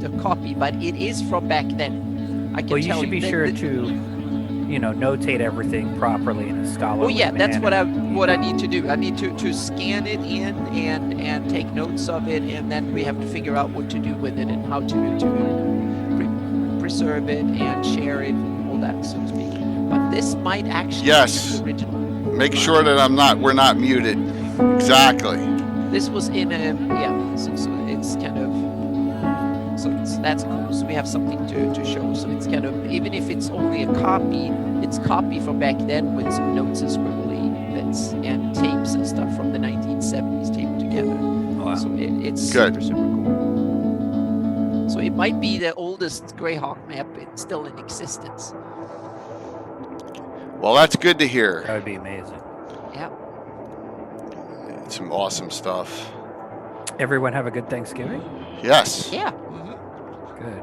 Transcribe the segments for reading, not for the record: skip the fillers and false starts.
a copy, but it is from back then. I can Well, you tell should be that- sure that- to, you know, notate everything properly in a scholarly Oh yeah, that's manner. what I need to do. I need to scan it in and take notes of it, and then we have to figure out what to do with it and how to preserve it and share it, all that, so to speak. But this might actually Yes. be the original. Make sure that we're not muted. Exactly. This was in a so it's kind of that's cool. So we have something to show. So it's kind of, even if it's only a copy, it's copy from back then with some notes and scribbly bits and tapes and stuff from the 1970s taped together. Wow. So it's Good. super cool. So it might be the oldest Greyhawk map still in existence. Well, that's good to hear. That would be amazing. Yeah. Some awesome stuff. Everyone have a good Thanksgiving? Yes. Yeah. Good.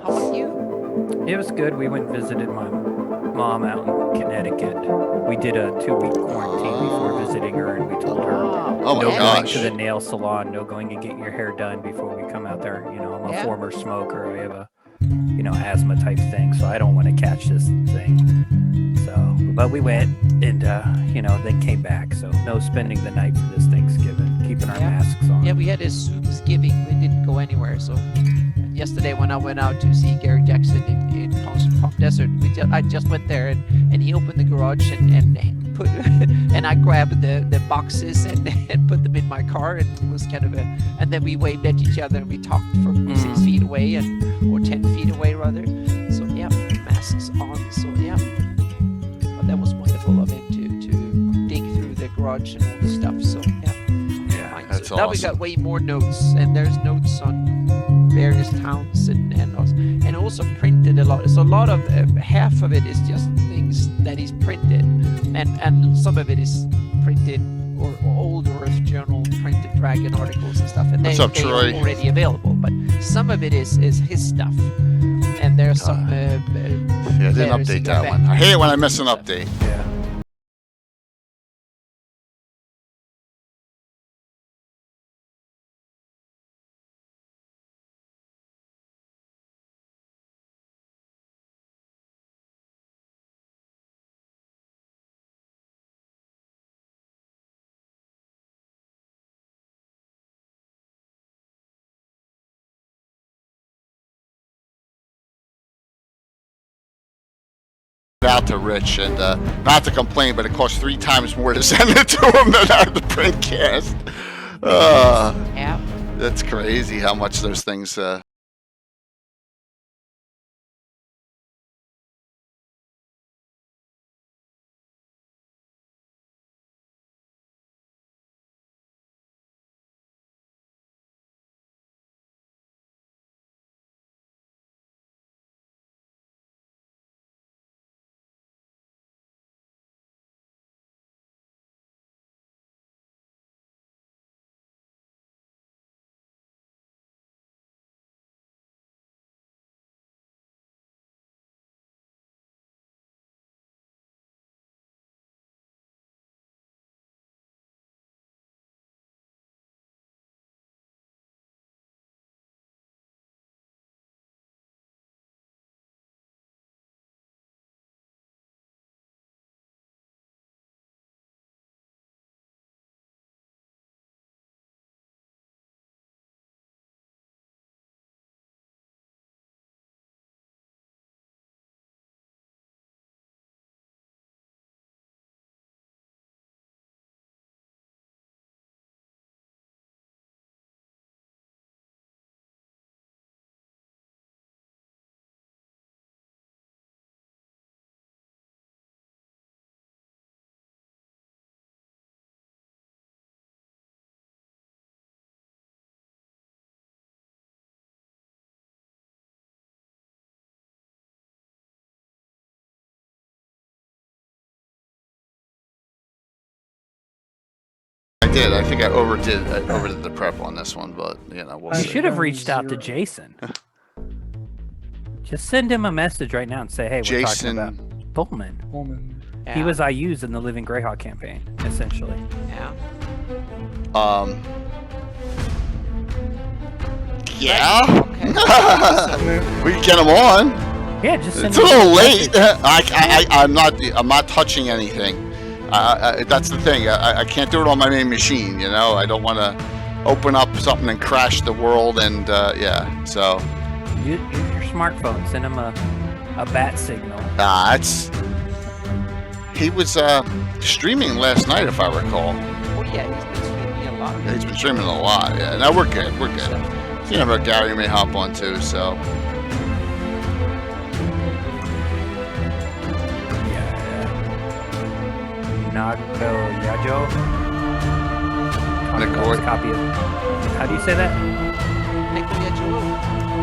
How about you? It was good. We went and visited my mom out in Connecticut. We did a 2-week quarantine before visiting her, and we told her Oh my no going gosh. to the nail salon, no going to get your hair done before we come out there. You know, I'm a Yeah. former smoker. I have a, you know, asthma type thing, so I don't want to catch this thing. So, but we went and, you know, then came back. So no spending the night for this Thanksgiving, keeping our Yeah. masks on. Yeah, we had a Zoomsgiving. We didn't go anywhere. So yesterday when I went out to see Gary Jackson in Palm Desert, I just went there and he opened the garage and put and I grabbed the boxes and put them in my car, and it was kind of and then we waved at each other and we talked from 6 feet away or 10 feet away rather. So yeah, masks on. So yeah, but that was wonderful of him to dig through the garage and all the stuff. So yeah. Yeah. That's So now we awesome. got way more notes, and there's notes on various towns and also printed a lot. So a lot of half of it is just things that he's printed, and some of it is printed or old Earth Journal printed Dragon articles and stuff, and What's they up, Troy? are already available. But some of it is his stuff, and there's some. Yeah, I didn't letters update in that the one. back. I hate it when I miss an update. Yeah. Out to Rich, and not to complain, but it costs 3 times more to send it to him than out the print cast. Yeah. That's crazy how much those things. I did. I think I overdid the prep on this one, but you know, we'll You see. should have reached out to Jason. Just send him a message right now and say, hey, we're Jason. talking about Pullman. Woman. Yeah. He was IU's in the Living Greyhawk campaign, essentially. Yeah. Yeah. Okay. So, We can get them on. Yeah, just send It's a me little message. late. I'm not touching anything. That's the thing. I can't do it on my main machine. You know, I don't want to open up something and crash the world. And yeah, so Use your smartphone. Send him a bat signal. he was streaming last night, if I recall. oh yeah, he's been streaming a lot. He's been streaming a lot. Yeah, no, we're good. We're good. You know, Gary may hop on too. So Nago Yajo. Nico- Copy of. How do you say that?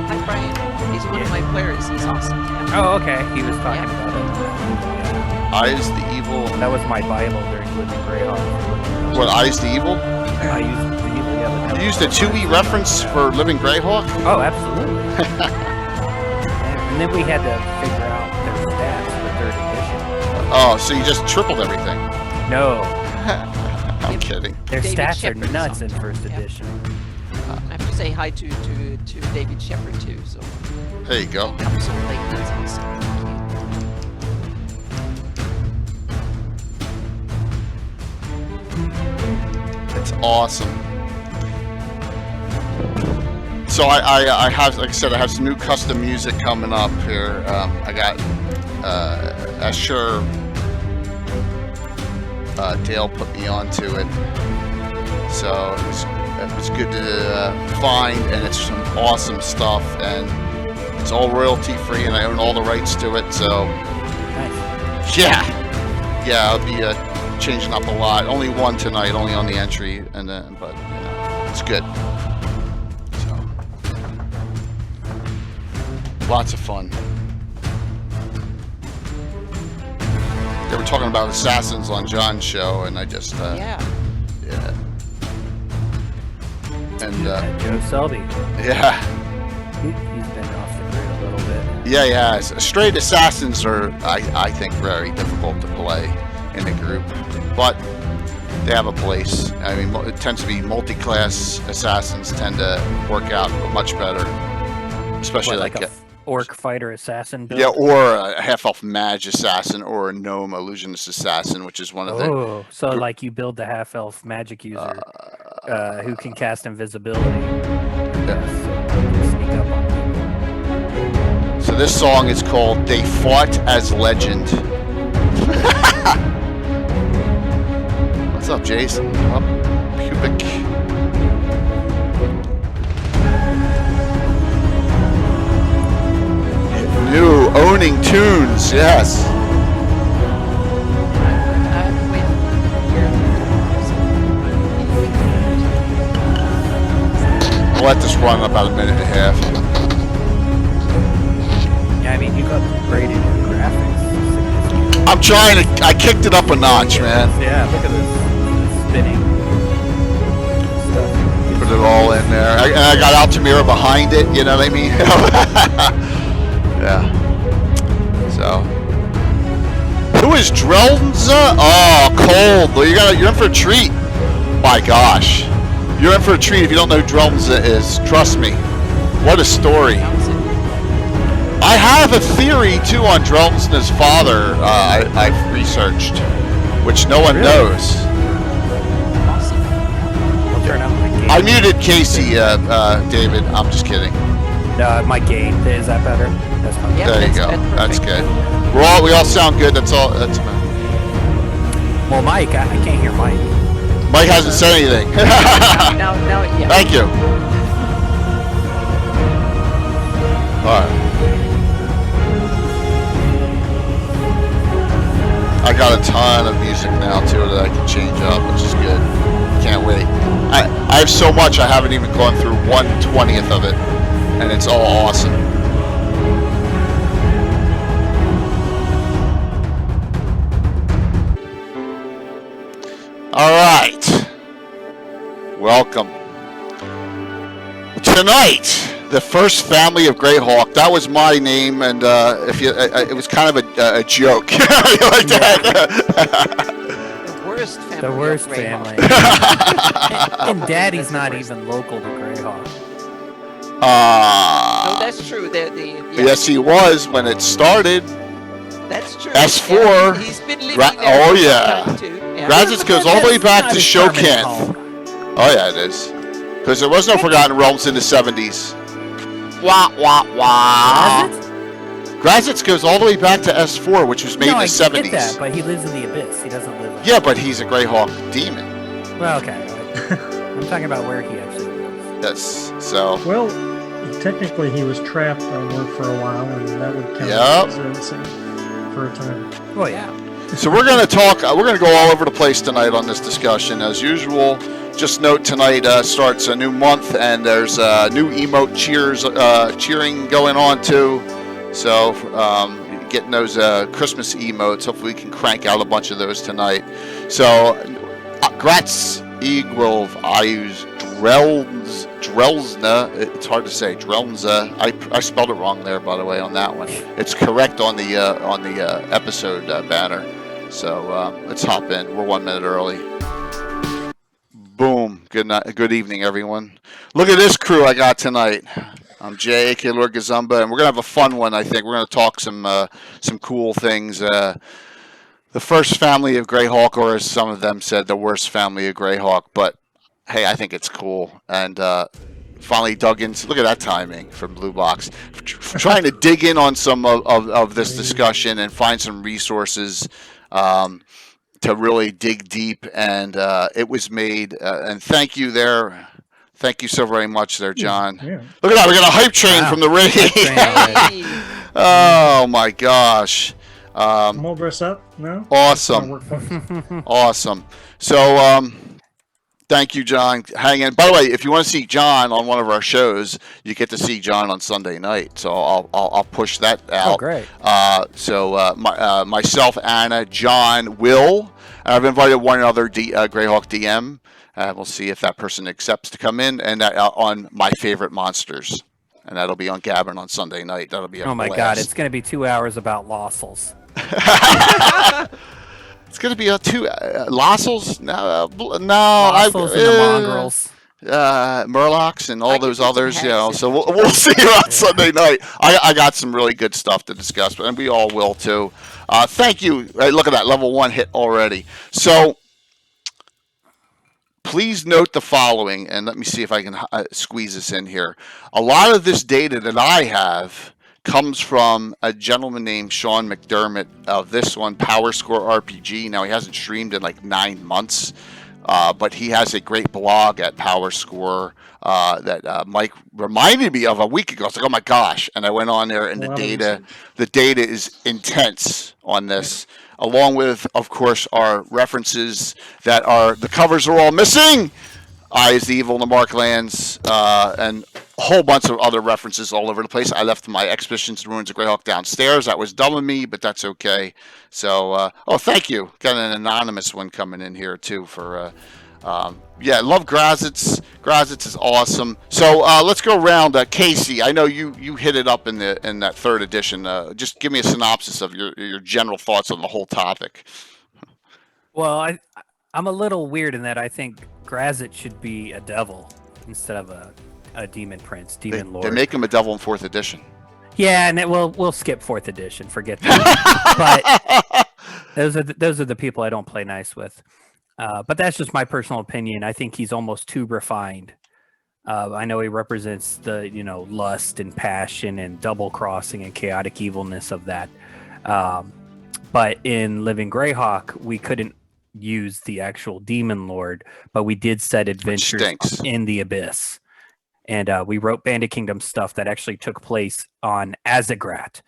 Hi Brian. He's one of my players. He's awesome. Yeah. Oh, okay. He was talking Yeah. about it. Eyes the Evil. That was my Bible during Living Greyhawk. What, Eyes the Evil? I used the Evil. Yeah, You used a 2E reference for Living Greyhawk? Oh, absolutely. And then we had to figure out their stats for 3rd edition. Oh, so you just tripled everything. No, I'm kidding. their David stats Shepard's are nuts in on. 1st Yeah. edition. I have to say hi to David Shepard too. So There you go. absolutely, that's awesome. It's awesome. So I have, like I said, I have some new custom music coming up here. I got Asher Dale put me onto it, so it was good to find, and it's some awesome stuff, and it's all royalty free, and I own all the rights to it. So Nice. yeah, I'll be changing up a lot. Only one tonight, only on the entry, and then but you know, it's good. So lots of fun. They were talking about assassins on John's show, and I just Yeah. yeah. And Joe Selby. yeah, He's been off the grid a little bit. yeah. Straight assassins are, I think, very difficult to play in a group, but they have a place. I mean, it tends to be multi-class assassins tend to work out much better, especially What, like a orc fighter assassin build? yeah, or a half-elf mage assassin, or a gnome illusionist assassin, which is one of the. Oh, so like you build the half-elf magic user who can cast invisibility. So sneak up on people. So this song is called "They Fought as Legend." What's up, Jason? Come up, pubic. New owning tunes, yes. We'll let this run about a minute and a half. Yeah, I mean, you upgraded your graphics significantly. I'm trying to. I kicked it up a notch, man. Yeah, look at this spinning stuff. Put it all in there. And I got Altamira behind it. You know what I mean? Yeah. So. Who is Drelnza? Oh, cold. Well, you're in for a treat. My gosh. You're in for a treat if you don't know who Drelnza is. Trust me. What a story. I have a theory too on Drelnza's father. I've researched, which no one knows. I'll turn up my game. I muted Casey, David. I'm just kidding. My game. Is that better? That's my Yeah. There you go. That's That's perfect. good. We all sound good. That's all. That's Well, Mike, I can't hear Mike. Mike hasn't said anything. Now, yeah. Thank you. All right. I got a ton of music now too that I can change up, which is good. Can't wait. I have so much I haven't even gone through 1/20th of it, and it's all awesome. All right. Welcome. Tonight, the first family of Greyhawk. That was my name, and if you, it was kind of a joke. You like that? The worst family. The worst of Greyhawk. family. And Daddy's not even local to Greyhawk. No, that's true. Yeah, Yes, he was when it started. that's true. S4. Yeah, he's been living there Oh, for some yeah. time too. Yeah. Graz'zt goes all the way back to That's not his permanent Shokan. home. Oh, yeah, it is. Because there was no Forgotten Realms in the 70s. Wah, wah, wah. Graz'zt goes all the way back to S4, which was made in the I 70s. get that, but he lives in the Abyss. He doesn't live. Yeah, but he's a Greyhawk demon. Well, okay. I'm talking about where he actually lives. Yes. So. Well, technically he was trapped on one for a while, and that would count Yep. as innocent for a time. Well, yeah. So we're going to talk. We're going to go all over the place tonight on this discussion, as usual. Just note tonight starts a new month, and there's new emote cheering going on too. So getting those Christmas emotes. Hopefully, we can crank out a bunch of those tonight. So Graz'zt, Iggwilv, I use Drelnza. It's hard to say. Drelnza. I spelled it wrong there, by the way, on that one. It's correct on the episode banner. So let's hop in. We're 1 minute early. Boom. Good night. Good evening, everyone. Look at this crew I got tonight. I'm Jay, aka Lord Gazumba, and we're gonna have a fun one. I think we're gonna talk some cool things. The first family of Greyhawk, or as some of them said, the worst family of Greyhawk. But hey, I think it's cool. And finally dug into. Look at that timing from Blue Box. Trying to dig in on some of this discussion and find some resources. To really dig deep, and it was made. And thank you there. Thank you so very much there, John. Yeah. Look at that. We got a hype train from the raid. Hey. Oh, my gosh. I'm all dressed up now. Awesome. Awesome. So, thank you, John. Hang in. By the way, if you want to see John on one of our shows, you get to see John on Sunday night. So I'll push that out. Oh, great. Myself, Anna, John, Will. I've invited one other Greyhawk DM. We'll see if that person accepts to come in, and on My Favorite Monsters. And that'll be on Gabbard on Sunday night. That'll be a Oh my blast. God! It's going to be 2 hours about Lossels. It's going to be a two Lossels? No. Lossels and the mongrels. Murlocs and all I can those put some others, you know. heads So we'll see you on Sunday night. I got some really good stuff to discuss, and we all will too. Thank you. Look at that, level 1 hit already. So please note the following, and let me see if I can squeeze this in here. A lot of this data that I have comes from a gentleman named Sean McDermott of this one, Power Score RPG. Now, he hasn't streamed in like 9 months, but he has a great blog at Power Score that Mike reminded me of a week ago. I was like, oh my gosh. And I went on there, and the data is intense on this, along with, of course, our references that are, the covers are all missing. I is the Evil in the Marklands, and a whole bunch of other references all over the place. I left my Expeditions to the Ruins of Greyhawk downstairs. That was dumb of me, but that's okay. So, thank you. Got an anonymous one coming in here, too, for, yeah, love Graz'zt. Graz'zt is awesome. So, let's go around. Casey, I know you hit it up in that third edition. Just give me a synopsis of your general thoughts on the whole topic. Well, I'm a little weird in that I think Graz'zt should be a devil instead of a demon prince, demon lord. They make him a devil in 4th edition. Yeah, and we'll skip 4th edition. Forget that. But those are the people I don't play nice with. But that's just my personal opinion. I think he's almost too refined. I know he represents the lust and passion and double crossing and chaotic evilness of that. But in Living Greyhawk, we couldn't use the actual demon lord, but we did set adventures in the Abyss, and we wrote Bandit Kingdom stuff that actually took place on Azagrat,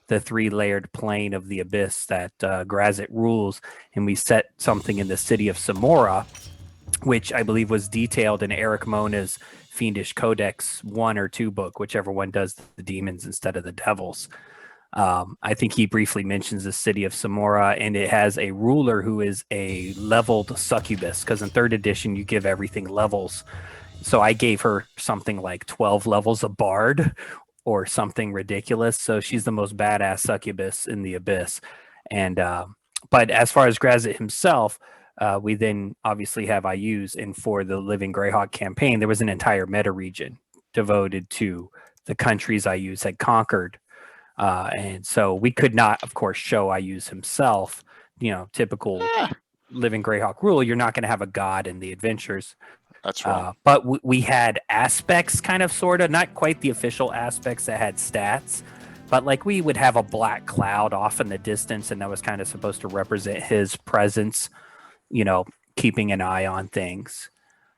the 3-layered plane of the Abyss that Graz'zt rules, and we set something in the city of Samora, which I believe was detailed in Eric Mona's Fiendish Codex 1 or 2 book, whichever one does the demons instead of the devils. I think he briefly mentions the city of Samora, and it has a ruler who is a leveled succubus, because in 3rd edition you give everything levels. So I gave her something like 12 levels of bard or something ridiculous. So she's the most badass succubus in the Abyss. And but as far as Graz'zt himself, we then obviously have IUs, and for the Living Greyhawk campaign, there was an entire meta region devoted to the countries Iggwilv had conquered. And so we could not, of course, show Iggwilv himself, typical Yeah, living Greyhawk rule. You're not going to have a god in the adventures. that's wrong. But we had aspects, kind of, sort of, not quite the official aspects that had stats, but like we would have a black cloud off in the distance, and that was kind of supposed to represent his presence, keeping an eye on things.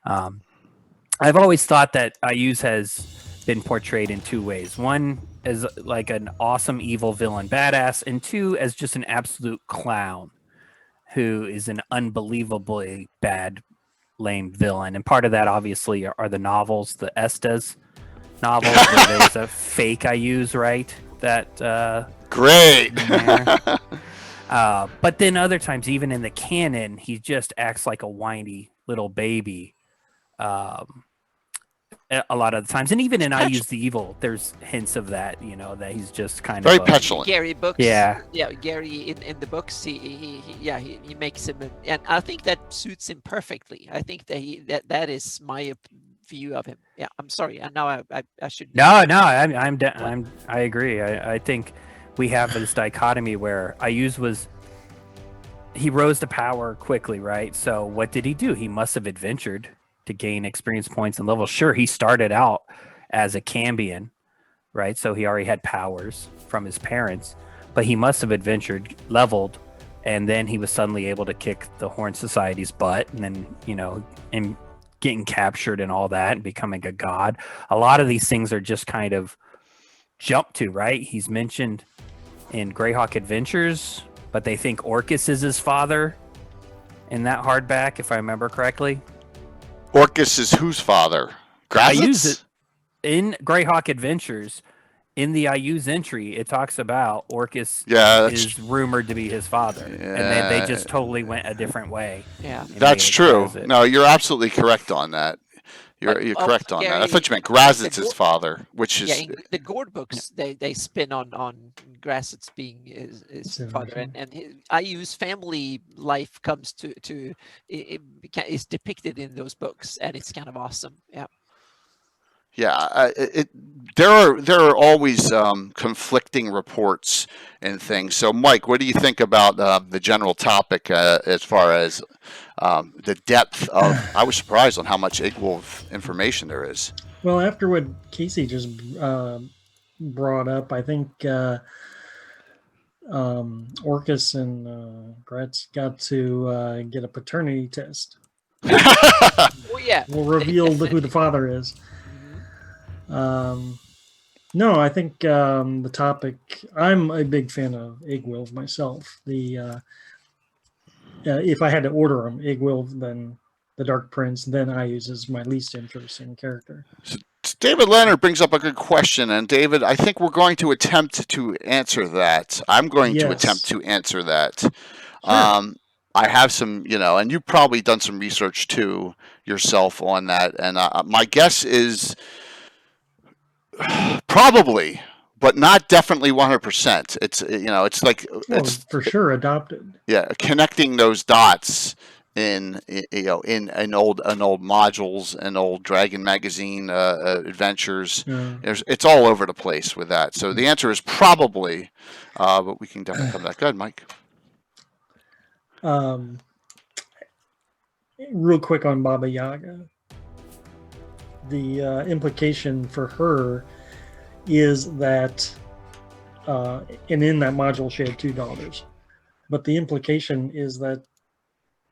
I've always thought that Iggwilv has been portrayed in two ways. One as like an awesome evil villain badass, and two as just an absolute clown who is an unbelievably bad, lame villain. And part of that obviously are the novels, the Estes novels, where there's a fake Iggwilv, right? That Great. but then other times, even in the canon, he just acts like a whiny little baby. A lot of the times, and even in I Use the Evil, there's hints of that. That he's just kind Very of petulant. Gary books. Yeah. Gary in the books, he makes him, and I think that suits him perfectly. I think that that is my view of him. Yeah, I'm sorry. And now I should. No, I agree. I think we have this dichotomy where Iggwilv he rose to power quickly, right? So what did he do? He must have adventured to gain experience points and levels. Sure, he started out as a Cambion, right? So he already had powers from his parents, but he must have adventured, leveled, and then he was suddenly able to kick the Horn Society's butt, and then, and getting captured and all that and becoming a god. A lot of these things are just kind of jumped to, right? He's mentioned in Greyhawk Adventures, but they think Orcus is his father in that hardback, if I remember correctly. Orcus is whose father? I use Graz'zt? it in Greyhawk Adventures. In the Iggwilv entry, it talks about Orcus is rumored to be his father, and they just totally went a different way. Yeah, that's true. No, you're absolutely correct on that. You're correct on that. I thought you meant Graz'zt his father, which is the Gord books. They spin on Graz'zt being his father, and Iggwilv's family life comes to is depicted in those books, and it's kind of awesome. Yeah. Yeah, there are always conflicting reports and things. So, Mike, what do you think about the general topic as far as the depth of? I was surprised on how much Iggwilv information there is. Well, after what Casey just brought up, I think Orcus and Graz'zt got to get a paternity test. Oh yeah, We'll reveal who the father is. No, I think the topic. I'm a big fan of Iggwilv myself. If I had to order them, Iggwilv, then the Dark Prince, then Iggwilv is my least interesting character. So David Leonard brings up a good question, and David, I think we're going to attempt to answer that. I'm going to attempt to answer that. Sure. I have some, and you've probably done some research too yourself on that, and my guess is. Probably, but not definitely 100%. It's like it's for sure adopted. Yeah, connecting those dots in old modules and old Dragon magazine adventures. Yeah. It's all over the place with that. So the answer is probably, but we can definitely come back. Go ahead, Mike. Real quick on Baba Yaga. The implication for her is that, and in that module she had 2 daughters, but the implication is that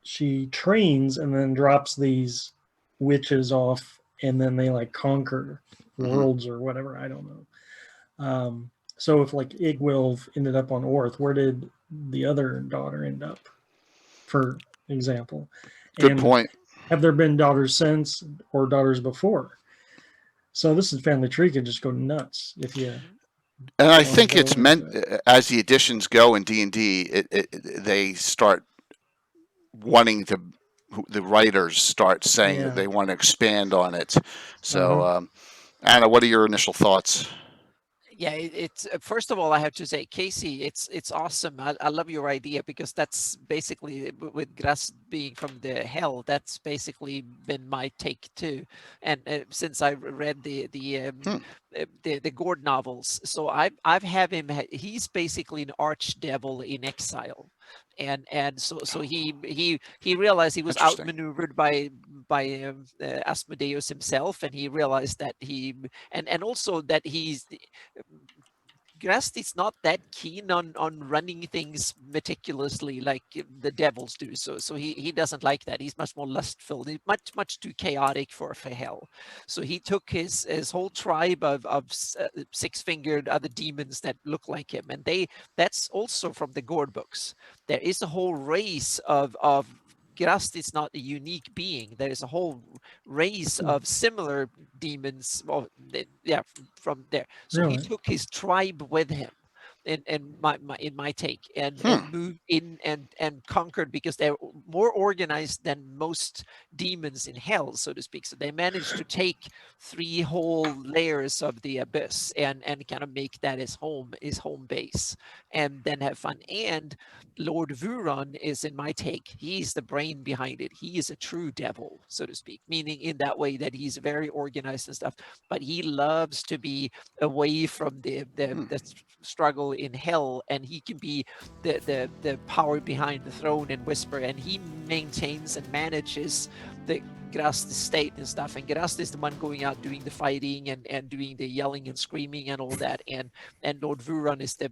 she trains and then drops these witches off, and then they like conquer worlds or whatever. I don't know. So if like Iggwilv ended up on Orth, where did the other daughter end up, for example? Good point. Have there been daughters since or daughters before? So this is Family Tree could just go nuts if you. And I think it's meant as the editions go in D&D, they start wanting to. The writers start saying that they want to expand on it. So, Anna, what are your initial thoughts? Yeah, it's first of all, I have to say, Casey, it's awesome. I love your idea because that's basically with Graz'zt being from the hell. That's basically been my take too. And since I read the Gord novels, so I've have him. He's basically an archdevil in exile, and so he realized he was Interesting. outmaneuvered by Asmodeus himself, and he realized that and also that Graz'zt is not that keen on running things meticulously like the devils do. So he doesn't like that. He's much more lustful. He's much too chaotic for hell. So he took his whole tribe of six-fingered other demons that look like him, and that's also from the Gord books. There is a whole race of Graz'zt is not a unique being. There's a whole race of similar demons. Well, yeah, from there. So he Really? took his tribe with him in my take and moved in and conquered because they're more organized than most demons in hell, so to speak. So they managed to take three whole layers of the abyss and kind of make that his home base, and then have fun. And Lord Vuron is, in my take, he's the brain behind it. He is a true devil, so to speak, meaning in that way that he's very organized and stuff, but he loves to be away from the struggle in hell, and he can be the power behind the throne and whisper, and he maintains and manages the Graz'zt state and stuff. And Graz'zt is the one going out doing the fighting and doing the yelling and screaming and all that, and Lord Vuron is the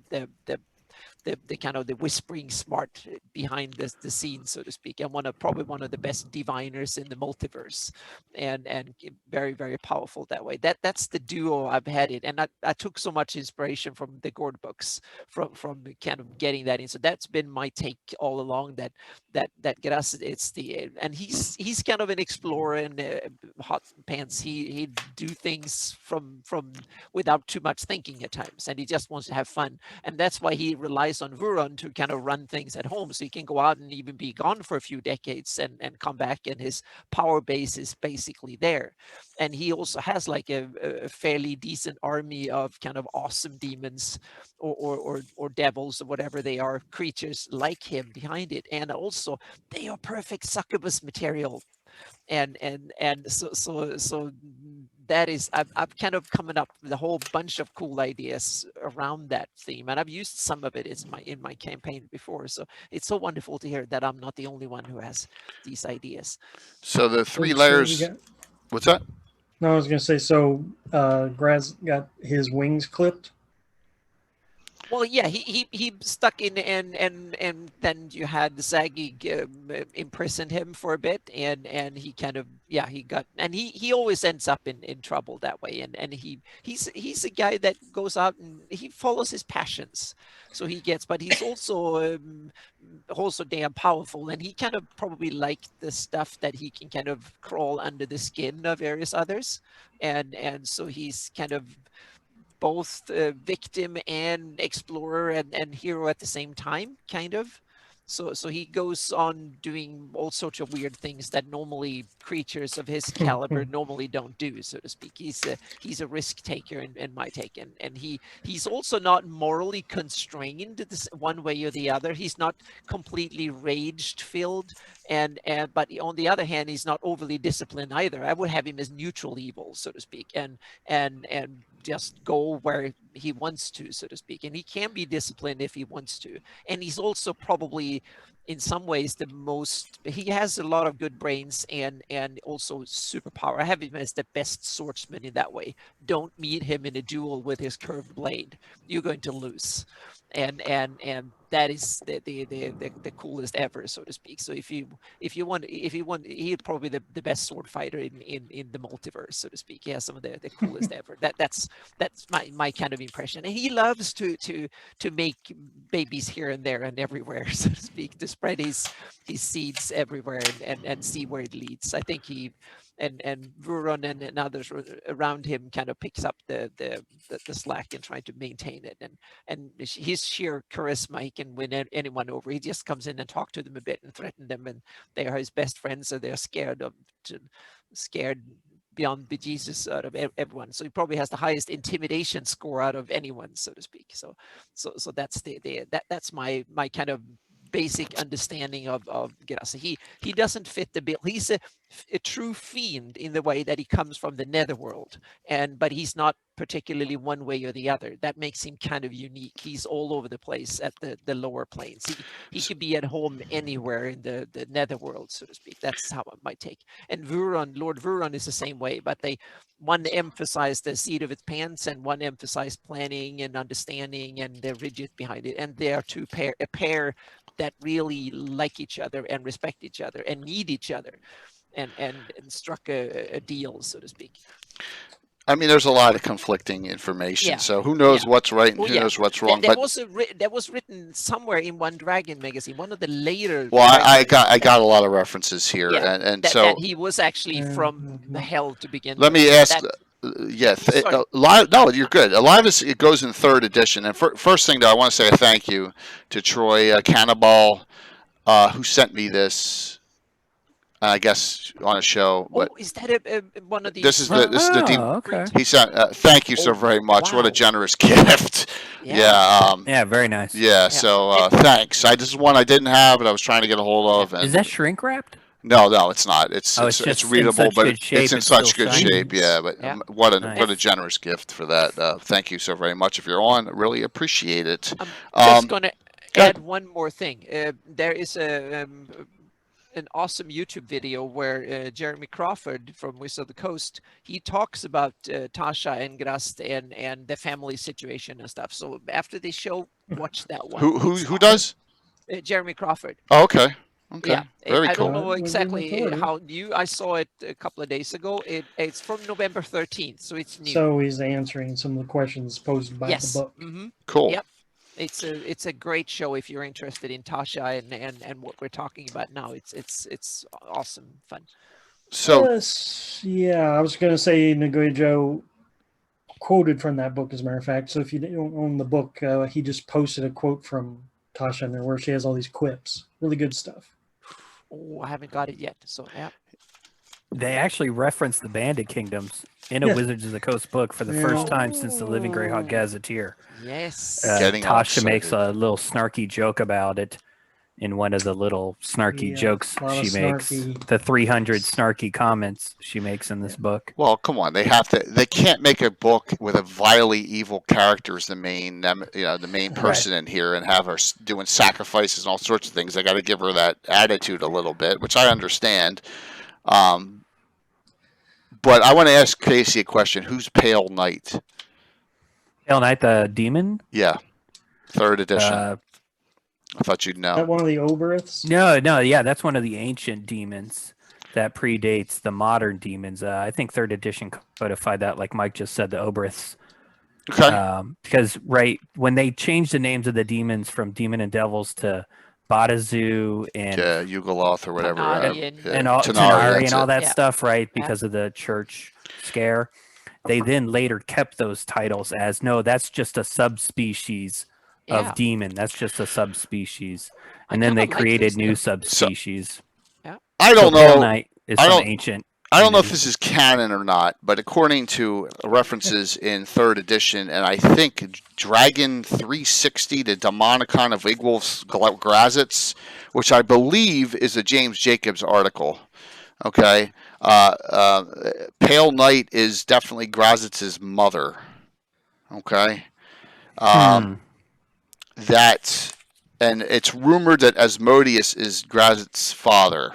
kind of the whispering smart behind the scene, so to speak, and probably one of the best diviners in the multiverse, and very very powerful that way. That's the duo I've had it, and I took so much inspiration from the Gord books from kind of getting that in. So that's been my take all along. That Graz'zt, it's the and he's kind of an explorer and hot pants. He do things from without too much thinking at times, and he just wants to have fun, and that's why he relies on Vuron to kind of run things at home, so he can go out and even be gone for a few decades and come back, and his power base is basically there. And he also has like a fairly decent army of kind of awesome demons or devils or whatever they are, creatures like him behind it, and also they are perfect succubus material. And so that is, I've kind of coming up with a whole bunch of cool ideas around that theme, and I've used some of it in my campaign before. So it's so wonderful to hear that I'm not the only one who has these ideas. So the three So layers. we got, What's that? no, I was going to say, so Graz got his wings clipped. Well, yeah, he stuck in, and then you had Zaggy imprisoned him for a bit, and he kind of, yeah, he got, and he always ends up in trouble that way, and he's a guy that goes out and he follows his passions, so he gets, but he's also damn powerful, and he kind of probably liked the stuff that he can kind of crawl under the skin of various others, and so he's kind of both victim and explorer and hero at the same time, kind of. So he goes on doing all sorts of weird things that normally creatures of his caliber normally don't do, so to speak. He's a risk taker in my take, and he's also not morally constrained this one way or the other. He's not completely rage filled, and but on the other hand, he's not overly disciplined either. I would have him as neutral evil, so to speak, and just go where he wants to, so to speak. And he can be disciplined if he wants to. And he's also probably, in some ways, he has a lot of good brains and also superpower. I have him as the best swordsman in that way. Don't meet him in a duel with his curved blade. You're going to lose. And that is the coolest ever, so to speak. So if you want, he's probably the best sword fighter in the multiverse, so to speak. He has some of the coolest ever. That's my kind of impression. And he loves to make babies here and there and everywhere, so to speak, to spread his seeds everywhere and see where it leads. I think he and Vuron and others around him kind of picks up the slack in trying to maintain it, and his sheer charisma, he can win anyone over. He just comes in and talk to them a bit and threaten them, and they are his best friends, so they're scared beyond bejesus out of everyone. So he probably has the highest intimidation score out of anyone, so to speak. So that's that's my kind of basic understanding of Graz'zt. He doesn't fit the bill. He's a true fiend in the way that he comes from the netherworld, but he's not particularly one way or the other. That makes him kind of unique. He's all over the place at the lower planes. He could be at home anywhere in the netherworld, so to speak. That's how I might take. And Lord Vuron is the same way, but one emphasized the seat of its pants, and one emphasized planning and understanding, and they're rigid behind it. And they are a pair that really like each other and respect each other and need each other, and struck a deal, so to speak. I mean, there's a lot of conflicting information, Yeah. so who knows Yeah. what's right and Well, who yeah. knows what's wrong. That But was written somewhere in one Dragon magazine, one of the later. well, I Dragon- got a lot of references here, Yeah, and that, so that he was actually from the hell to begin let with. me ask. That- Yes, Sorry. a lot. No, you're good. A lot of this it goes in third edition. And first thing, though, I want to say a thank you to Troy Cannibal, who sent me this. I guess on a show. But is that one of these? this is the deep. okay. He sent. Thank you so Oh, very much. What a wow. generous gift. Yeah. Yeah, very nice. Yeah. So thanks. This is one I didn't have, and I was trying to get a hold of. And Is that shrink wrapped? No, it's not. It's Oh, it's just in readable, such but good shape, it's in it's such still good shiny. shape. Yeah, but Yeah. what a Nice. generous gift for that. Thank you so very much. If you're on, really appreciate it. I'm just going to go ahead. add one more thing. There is an awesome YouTube video where Jeremy Crawford from Wizards of the Coast, he talks about Tasha and Graz'zt and the family situation and stuff. So after the show, watch that one. Who does? Jeremy Crawford. Oh, okay. Okay. Yeah, Very I cool. don't know Well, exactly good authority. how new. I saw it a couple of days ago. It's from November 13th, so it's new. So he's answering some of the questions posed by yes. the book. Mm-hmm. Cool. Yep. It's a great show if you're interested in Tasha and what we're talking about now. It's awesome fun. So Yes, yeah, I was going to say Joe quoted from that book, as a matter of fact. So if you don't own the book, he just posted a quote from Tasha in there where she has all these quips. Really good stuff. Oh, I haven't got it yet. So yeah. They actually reference the Bandit Kingdoms in a Yeah. Wizards of the Coast book for the first time since the Living Greyhawk Gazetteer. Yes. Getting all Tasha makes excited. a little snarky joke about it in one of the little snarky Yeah, jokes a lot of she makes. snarky. The 300 snarky comments she makes in this book. well, come on. They can't make a book with a vilely evil character as the main person in here and have her doing sacrifices and all sorts of things. They got to give her that attitude a little bit, which I understand. But I want to ask Casey a question. Who's Pale Knight? Pale Knight the Demon? Yeah. Third edition. I thought you'd Is that know. one of the Oberiths? No, yeah, that's one of the ancient demons that predates the modern demons. I think third edition codified that, like Mike just said, the Oberiths. Okay. Because when they changed the names of the demons from demon and devils to Badazu and Yeah, Yugoloth or whatever. Tanari and all, Tanari, Tanari that's and all it. that Yeah. stuff, right? Because of the church scare. They then later kept those titles as, no, that's just a subspecies of Yeah. demon. That's just a subspecies. I And then they kinda like created those new stuff. subspecies. I So don't Pale know. Knight is I some don't- ancient. I don't know if entity. this is canon or not, but according to references in third edition, and I think Dragon 360, the Demonicon of Iggwilv's Graz'zt, which I believe is a James Jacobs article. Okay, Pale Knight is definitely Graz'zt's mother. Okay, and it's rumored that Asmodeus is Graz'zt's father.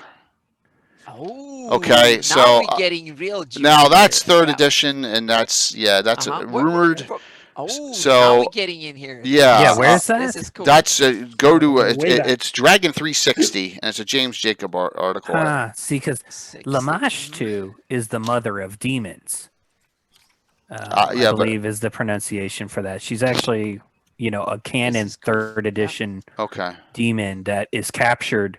Oh. Okay, now so, we're getting real juicy Now that's here. third Yeah. edition, and that's Uh-huh. rumored. Oh, So, now we're getting in here. Yeah, where is that? This is cool. That's go to Way back. it's Dragon 360, and it's a James Jacob article. See, because 60. Lamashtu is the mother of demons. yeah, I but- believe is the pronunciation for that. She's actually, a canon is cool. third edition Okay, demon that is captured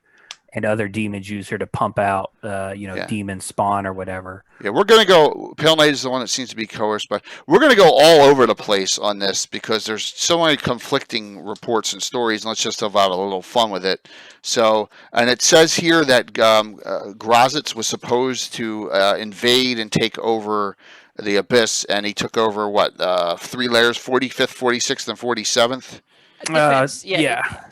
and other demons use her to pump out, Yeah. demon spawn or whatever. Yeah, we're going to go. Pale Knight is the one that seems to be coerced, but we're going to go all over the place on this because there's so many conflicting reports and stories, and let's just have a little fun with it. So, and it says here that Graz'zt was supposed to invade and take over the Abyss, and he took over, 3 layers, 45th, 46th, and 47th? Depends.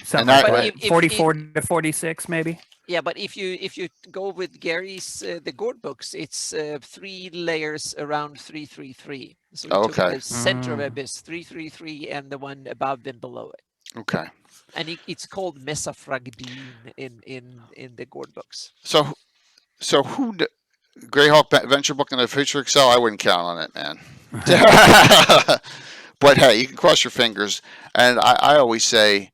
Something that- like but that. if- 44 to 46, maybe. Yeah, but if you go with Gary's the Gord books, it's 3 layers around 333. So he took Okay. the center of Mm. Abyss 333 and the one above and below it, Okay. and it's called Mesafragdin in the Gord books. So who... Greyhawk Venture Book in the Future Excel? I wouldn't count on it, man. But hey, you can cross your fingers. And I always say,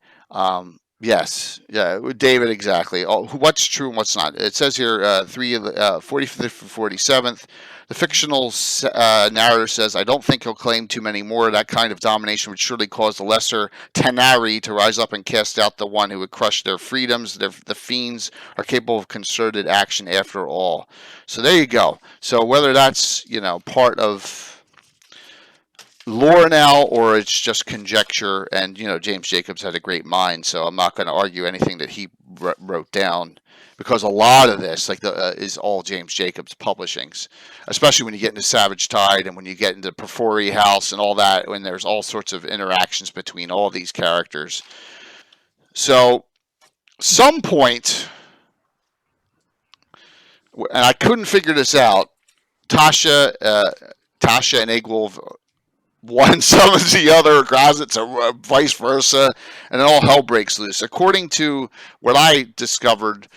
yes, yeah, David, exactly. What's true and what's not? It says here, 45th for 47th. The fictional narrator says, I don't think he'll claim too many more. That kind of domination would surely cause the lesser Tanari to rise up and cast out the one who would crush their freedoms. The fiends are capable of concerted action after all. So there you go. So whether that's, part of lore now or it's just conjecture, and James Jacobs had a great mind, so I'm not going to argue anything that he wrote down, because a lot of this is all James Jacobs publishings, especially when you get into Savage Tide and when you get into Porphyry House and all that, when there's all sorts of interactions between all these characters. So some point, and I couldn't figure this out, Tasha and Iggwilv, one summons the other, Graz'zt, or vice versa, and then all hell breaks loose. According to what I discovered,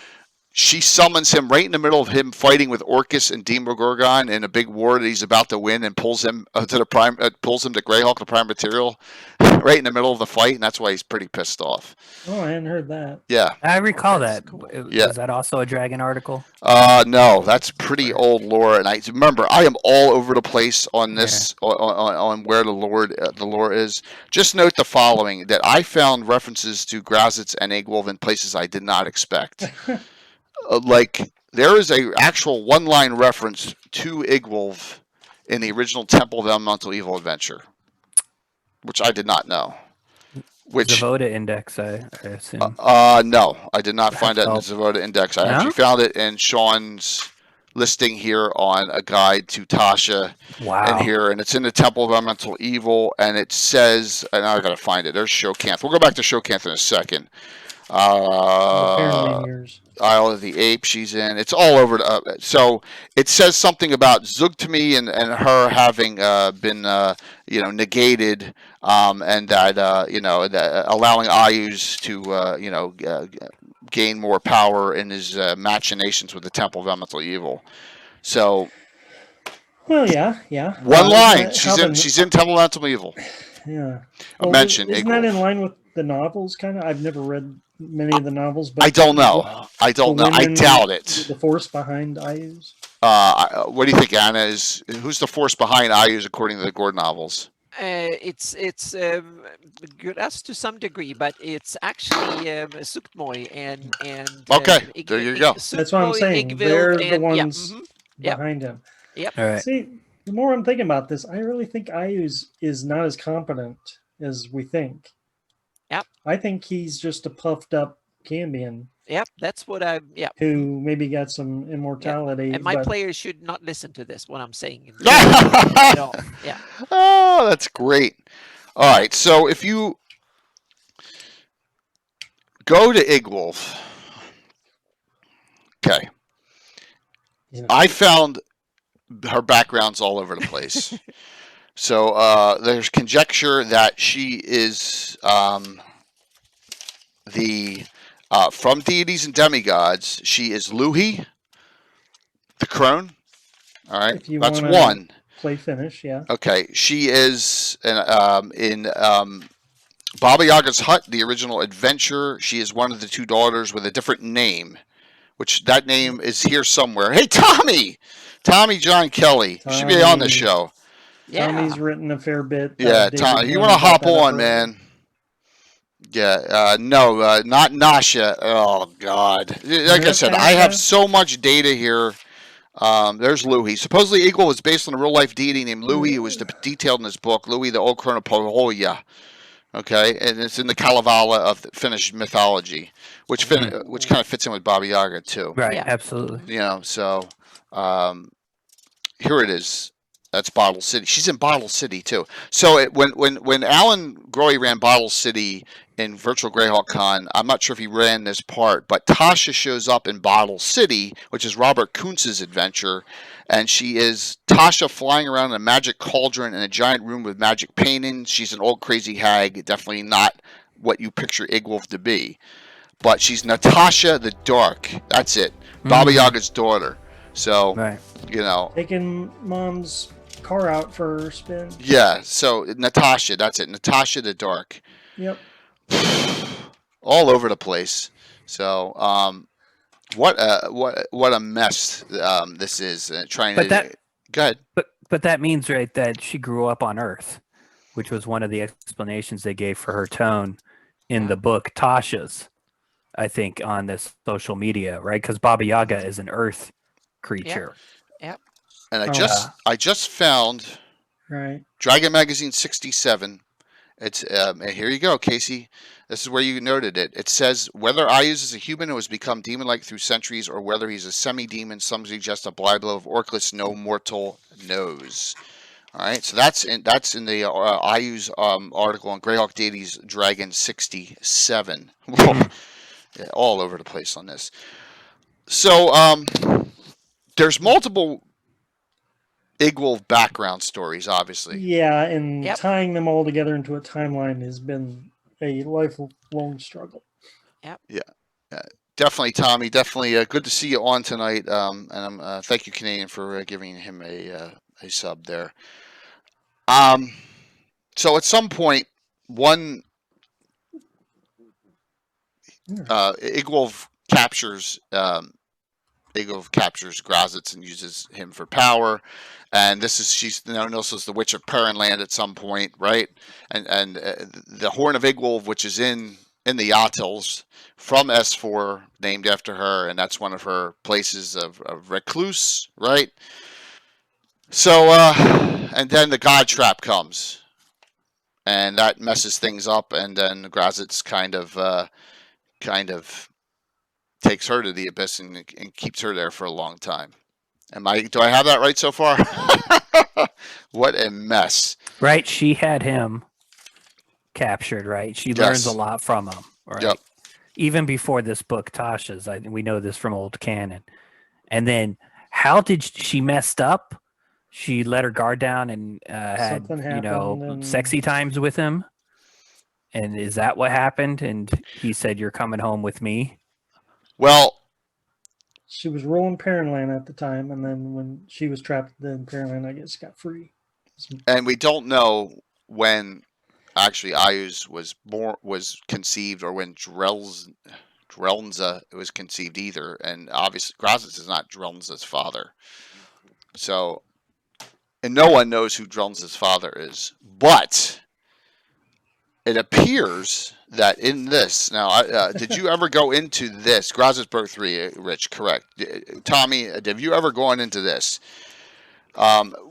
she summons him right in the middle of him fighting with Orcus and Demogorgon in a big war that he's about to win, and pulls him pulls him to Greyhawk, the prime material, right in the middle of the fight, and that's why he's pretty pissed off. Oh, I hadn't heard that. Yeah. I recall That's that. cool. Yeah. Was that also a Dragon article? No, that's pretty old lore, and I remember I am all over the place on this, on where the lore is. Just note the following: that I found references to Graz'zt and Iggwilv in places I did not expect. There is a actual one-line reference to Iggwilv in the original Temple of Elemental Evil adventure, which I did not know. Which Zavoda Index, I assume. no, I did not find that in the Zavoda Index. I No? actually found it in Sean's listing here on a guide to Tasha Wow. and it's in the Temple of Elemental Evil, and it says, and I gotta find it. There's Shokanth. We'll go back to Shokanth in a second. Apparently yours. Isle of the Ape she's in. It's all over. So it says something about Zugtami and her having been negated, and that that allowing Ayuz to gain more power in his machinations with the Temple of Elemental Evil. So Well, yeah. one line. How She's in Temple of Elemental Evil. Yeah. Mention Isn't that in Iggwilv. line with the novels? Kind of. I've never read many of the novels, but I don't know. I doubt it. The force behind Ayuz. What do you think, Anna? Who's the force behind Ayuz according to the Gord novels? It's Graz'zt to some degree, but it's actually Suktmoy and Okay, there you go. That's what I'm Suktmoy, saying. Iggwilv, They're the and- yeah, ones mhm. Yep. behind him. All right. See, the more I'm thinking about this, I really think Ayuz is not as competent as we think. Yep. I think he's just a puffed up Cambion Yep, that's what who maybe got some immortality. and my but players should not listen to this, what I'm saying. At all. Yeah. Oh, that's great. All right, so if you go to Iggwilv, okay, you know, I found her background's all over the place. So there's conjecture that she is from Deities and Demigods. She is Luhi, the crone. All right, If you that's wanna- one. play finish, yeah. Okay, she is in Baba Yaga's hut, the original adventure. She is one of the 2 daughters with a different name, which that name is here somewhere. Hey, Tommy John Kelly, you should be on the Tommy. show. Yeah. Tommy's written a fair bit. Yeah, David Tom, you Dunn want to brought hop that up on, earlier. man? Yeah, no, not Nasha. Oh God! Like I said, I have Natasha? so much data here. There's Louis. Supposedly, Eagle was based on a real life deity named Louis, who was detailed in his book, Louis the Old Chronopoholia. Okay, and it's in the Kalevala of the Finnish mythology, which kind of fits in with Baba Yaga too. Right, Yeah. absolutely. You know, so here it is. That's Bottle City. She's in Bottle City too. So when Alan Groy ran Bottle City in Virtual Greyhawk Con, I'm not sure if he ran this part, but Tasha shows up in Bottle City, which is Robert Kuntz's adventure, and she is Tasha flying around in a magic cauldron in a giant room with magic paintings. She's an old crazy hag, definitely not what you picture Iggwilv to be, but she's Natasha the Dark. That's it. Baba Yaga's daughter. So Right. you know. Taking mom's car out for a spin. Yeah, so Natasha, that's it. Natasha the Dark. Yep. All over the place. So, what a mess this is. Trying But to that- go ahead. But that means, right, that she grew up on Earth, which was one of the explanations they gave for her tone in the book Tasha's, I think, on this social media, right? Because Baba Yaga is an Earth creature. And Oh. I just found Right. Dragon Magazine 67. It's and here you go, Casey. This is where you noted it. It says whether Ayuz is a human who has become demon-like through centuries, or whether he's a semi-demon. Some suggest a Bible of Orclus no mortal knows. All right, so that's in the Ayuz article on Greyhawk Deities Dragon 67. Yeah, all over the place on this. So there's multiple Iggwilv background stories, obviously. Yeah, and Yep. tying them all together into a timeline has been a lifelong struggle. Definitely, Tommy. Definitely good to see you on tonight. And I'm thank you, Canadian, for giving him a sub there. So at some point, one Iggwilv captures Graz'zt and uses him for power. And she's known also as the Witch of Perrinland at some point, right? And the Horn of Iggwilv, which is in the Yatils from S4, named after her, and that's one of her places of recluse, right? So, and then the God Trap comes, and that messes things up, and then Graz'zt kind of takes her to the abyss and keeps her there for a long time. Do I have that right so far? What a mess. Right? She had him captured, right? She learns a Yes. lot from him, right? Yep. Even before this book, Tasha's, we know this from old canon. And then how did she messed up? She let her guard down and had, Something happened and- sexy times with him. And is that what happened? And he said, "You're coming home with me." Well, She was rolling Perrinland at the time, and then when she was trapped in Perrinland, I guess got free. and we don't know when actually Ayuz was conceived, or when Drelnza was conceived either. And obviously, Graz'zt is not Drelnza's father. So, and no one knows who Drelnza's father is. But it appears that in this, now, did you ever go into this? Graz'zt Book 3, Rich, correct. Tommy, have you ever gone into this?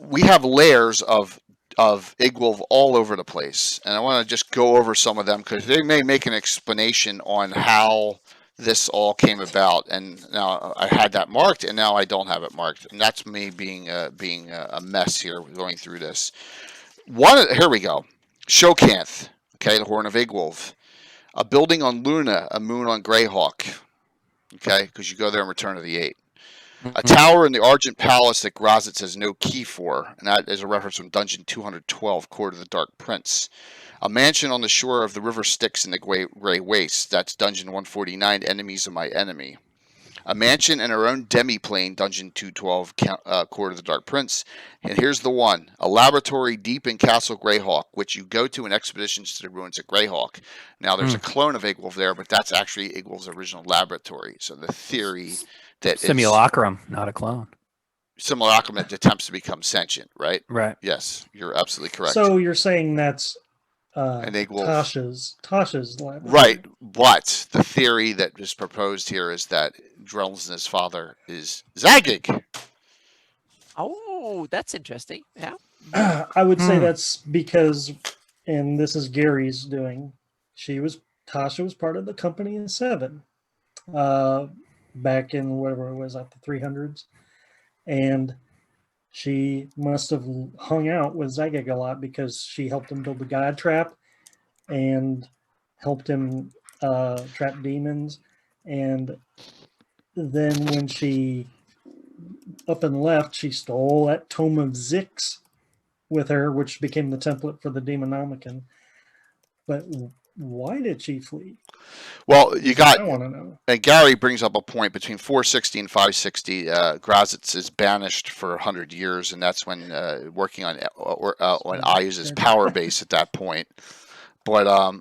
We have layers of Iggwilv all over the place, and I want to just go over some of them because they may make an explanation on how this all came about. And now I had that marked, and now I don't have it marked, and that's me being a mess here going through this. Here we go. Shokanth, okay, the Horn of Iggwilv. A building on Luna, a moon on Greyhawk, okay, because you go there in Return of the Eight. A tower in the Argent Palace that Graz'zt has no key for, and that is a reference from Dungeon 212, Court of the Dark Prince. A mansion on the shore of the River Styx in the Grey Wastes, that's Dungeon 149, Enemies of My Enemy. A mansion in our own demi-plane, Dungeon 212, Court of the Dark Prince. And here's the one. A laboratory deep in Castle Greyhawk, which you go to in expeditions to the ruins of Greyhawk. Now, there's a clone of Iggwilv there, but that's actually Iggwilv's original laboratory. So the theory that Simulacrum, not a clone. Simulacrum that attempts to become sentient, right? Right. Yes, you're absolutely correct. So you're saying that's And Iggwilv. Tasha's laboratory. Right, but the theory that is proposed here is that Drelnza's father is Zagig. Oh, that's interesting. Yeah. I would say that's because, and this is Gary's doing. Tasha was part of the Company of Seven, back in whatever it was, like the 300s, and she must have hung out with Zagig a lot because she helped him build the God Trap and helped him trap demons. And then when she up and left, she stole that Tome of Zix with her, which became the template for the Demonomicon. But why did she flee? Well, you got, I want to know. and Gary brings up a point between 460 and 560. Graz'zt is banished for 100 years, and that's when working on Ayu's power base at that point. But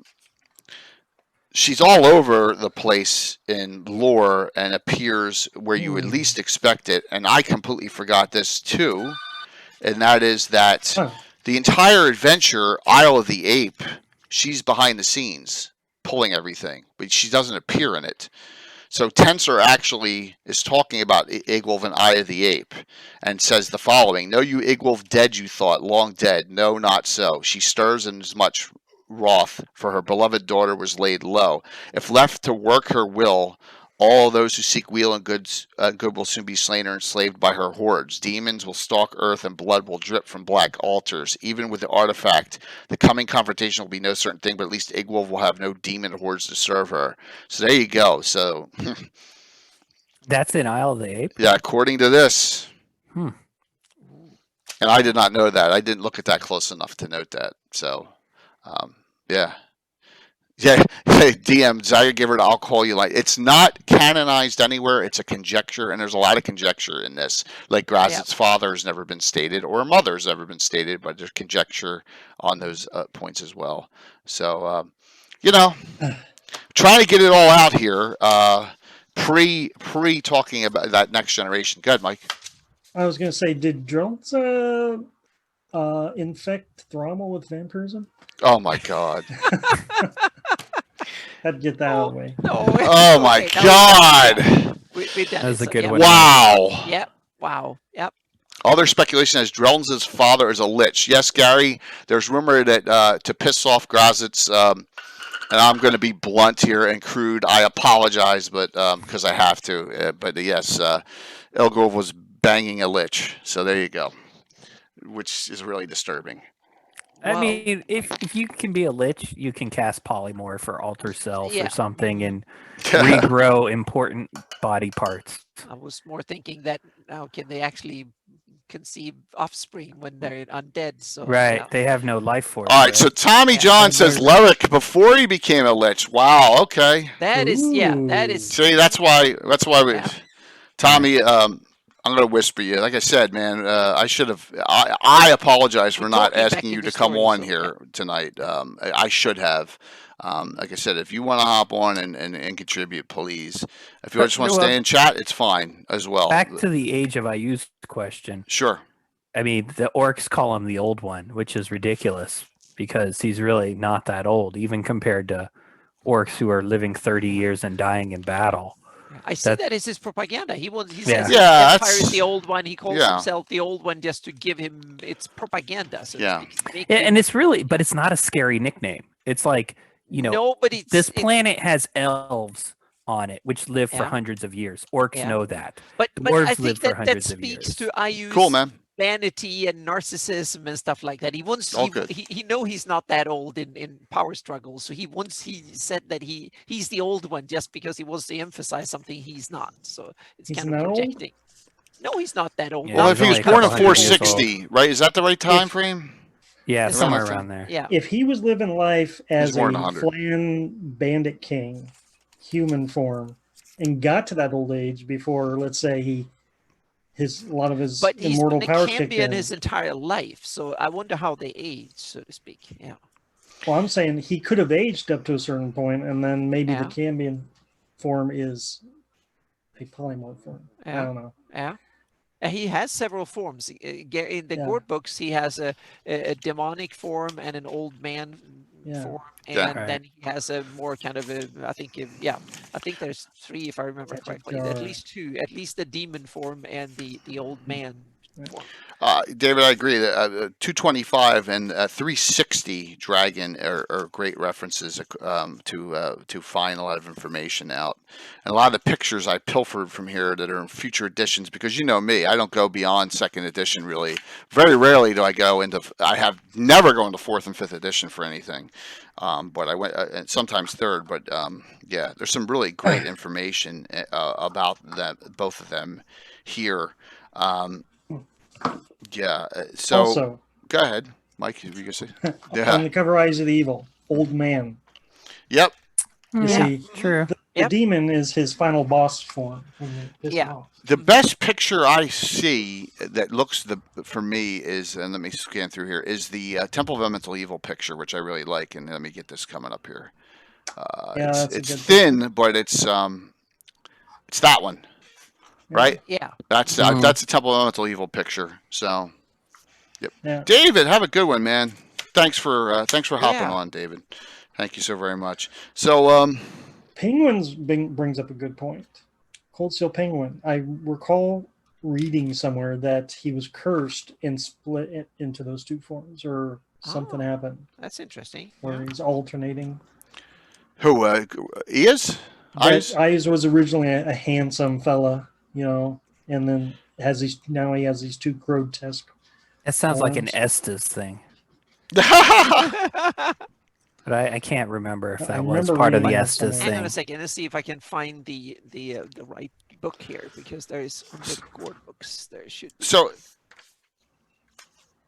she's all over the place in lore and appears where you would least expect it. And I completely forgot this too, and that is that the entire adventure, Isle of the Ape, she's behind the scenes pulling everything, but she doesn't appear in it. So Tensor actually is talking about Iggwilv and Eye of the Ape and says the following: "Know you Iggwilv dead, you thought, long dead? No, not so. She stirs in as much wrath, for her beloved daughter was laid low. If left to work her will, all those who seek weal and good will soon be slain or enslaved by her hordes. Demons will stalk earth and blood will drip from black altars. Even with the artifact, the coming confrontation will be no certain thing, but at least Iggwilv will have no demon hordes to serve her." So there you go. So That's in Isle of the Ape? yeah, according to this. And I did not know that. I didn't look at that close enough to note that. So, yeah. Yeah, DM Zagig gave her I'll call you like it's not canonized anywhere. It's a conjecture, and there's a lot of conjecture in this. Like Graz'zt's father has never been stated, or mother has never been stated, but there's conjecture on those points as well. So, trying to get it all out here. Pre talking about that next generation. Go ahead, Mike. I was going to say, did Drelnza infect Thrommel with vampirism? Oh my God. Had to get that out of the way. No. Oh my God. That was a good one. Wow. Yep. Wow. Yep. Other speculation is Drelnza's father is a lich. Yes, Gary, there's rumor that to piss off Graz'zt, and I'm going to be blunt here and crude. I apologize, but because I have to. But yes, Iggwilv was banging a lich. So there you go, which is really disturbing. I mean, if you can be a lich, you can cast polymorph or alter self or something and regrow important body parts. I was more thinking that now can they actually conceive offspring when they're undead? So right, they have no life force. All right, so Tommy John says Leric before he became a lich. Wow, okay. That is that is. See, that's why we, Tommy. I'm going to whisper you. Like I said, man, I should have. I apologize for not asking you to come on here tonight. I should have. Like I said, if you want to hop on and contribute, please. If you just want to stay in chat, it's fine as well. Back to the age of Ayu's question. Sure. I mean, the orcs call him the old one, which is ridiculous because he's really not that old, even compared to orcs who are living 30 years and dying in battle. I see that as his propaganda. He says Empire is the old one. He calls himself the old one just to give him its propaganda. So and it's really, but it's not a scary nickname. It's like, this planet has elves on it, which live for hundreds of years. Orcs know that. But dwarves I think that speaks to Ayu's vanity and narcissism and stuff like that. He wants he know he's not that old in power struggles, so he said that he's the old one just because he wants to emphasize something he's not. So it's kind of projecting. No, he's not that old. Well, if he was born in 460, right? Is that the right time frame? Yeah, somewhere around there. Yeah. If he was living life as a Flan bandit king, human form, and got to that old age before, let's say a lot of his immortal power kicked in. His entire life, so I wonder how they age, so to speak. Yeah. Well, I'm saying he could have aged up to a certain point, and then maybe the Cambion form is a polymorph form. I don't know. Yeah. He has several forms. In the Gord books, he has a demonic form and an old man Yeah. form, and Yeah. then he has a more kind of a, I think there's 3 if I remember Magic correctly. jar. At least 2, at least the demon form and the old man form. David, I agree that 225 and 360 Dragon are great references to find a lot of information out. And a lot of the pictures I pilfered from here that are in future editions, because you know me, I don't go beyond second edition really. Very rarely do I go into, I have never gone to fourth and fifth edition for anything. But I went, and sometimes third, but yeah, there's some really great information about that, both of them here. Yeah. So Also, go ahead, Mike. You gonna say? on Yeah. the cover, Eyes of the Evil, old man. Yep. You Yeah, see, true. the Yep. demon is his final boss form. When you piss him Yeah. off. The best picture I see that looks for me is, and let me scan through here, is the Temple of Elemental Evil picture, which I really like. And let me get this coming up here. Yeah, that's a it's good thin, but it's that one, right? Yeah. That's Mhm. that's the Temple of Elemental Evil picture. So, yep. Yeah. David, have a good one, man. Thanks for hopping Yeah. on, David. Thank you so very much. So, Penguins brings up a good point. Cold Steel Penguin. I recall reading somewhere that he was cursed and split into those 2 forms, or something Oh. happened That's interesting. where Yeah. he's alternating. who is? Eyes? Eyes was originally a handsome fella, and then now he has these 2 grotesque. That sounds like an Forms. Estes thing, but I can't remember if I that was remember part of the reading that Estes somewhere. Hang on thing. a second. Let's see if I can find the right book here, because there's on the Gord books there should be. So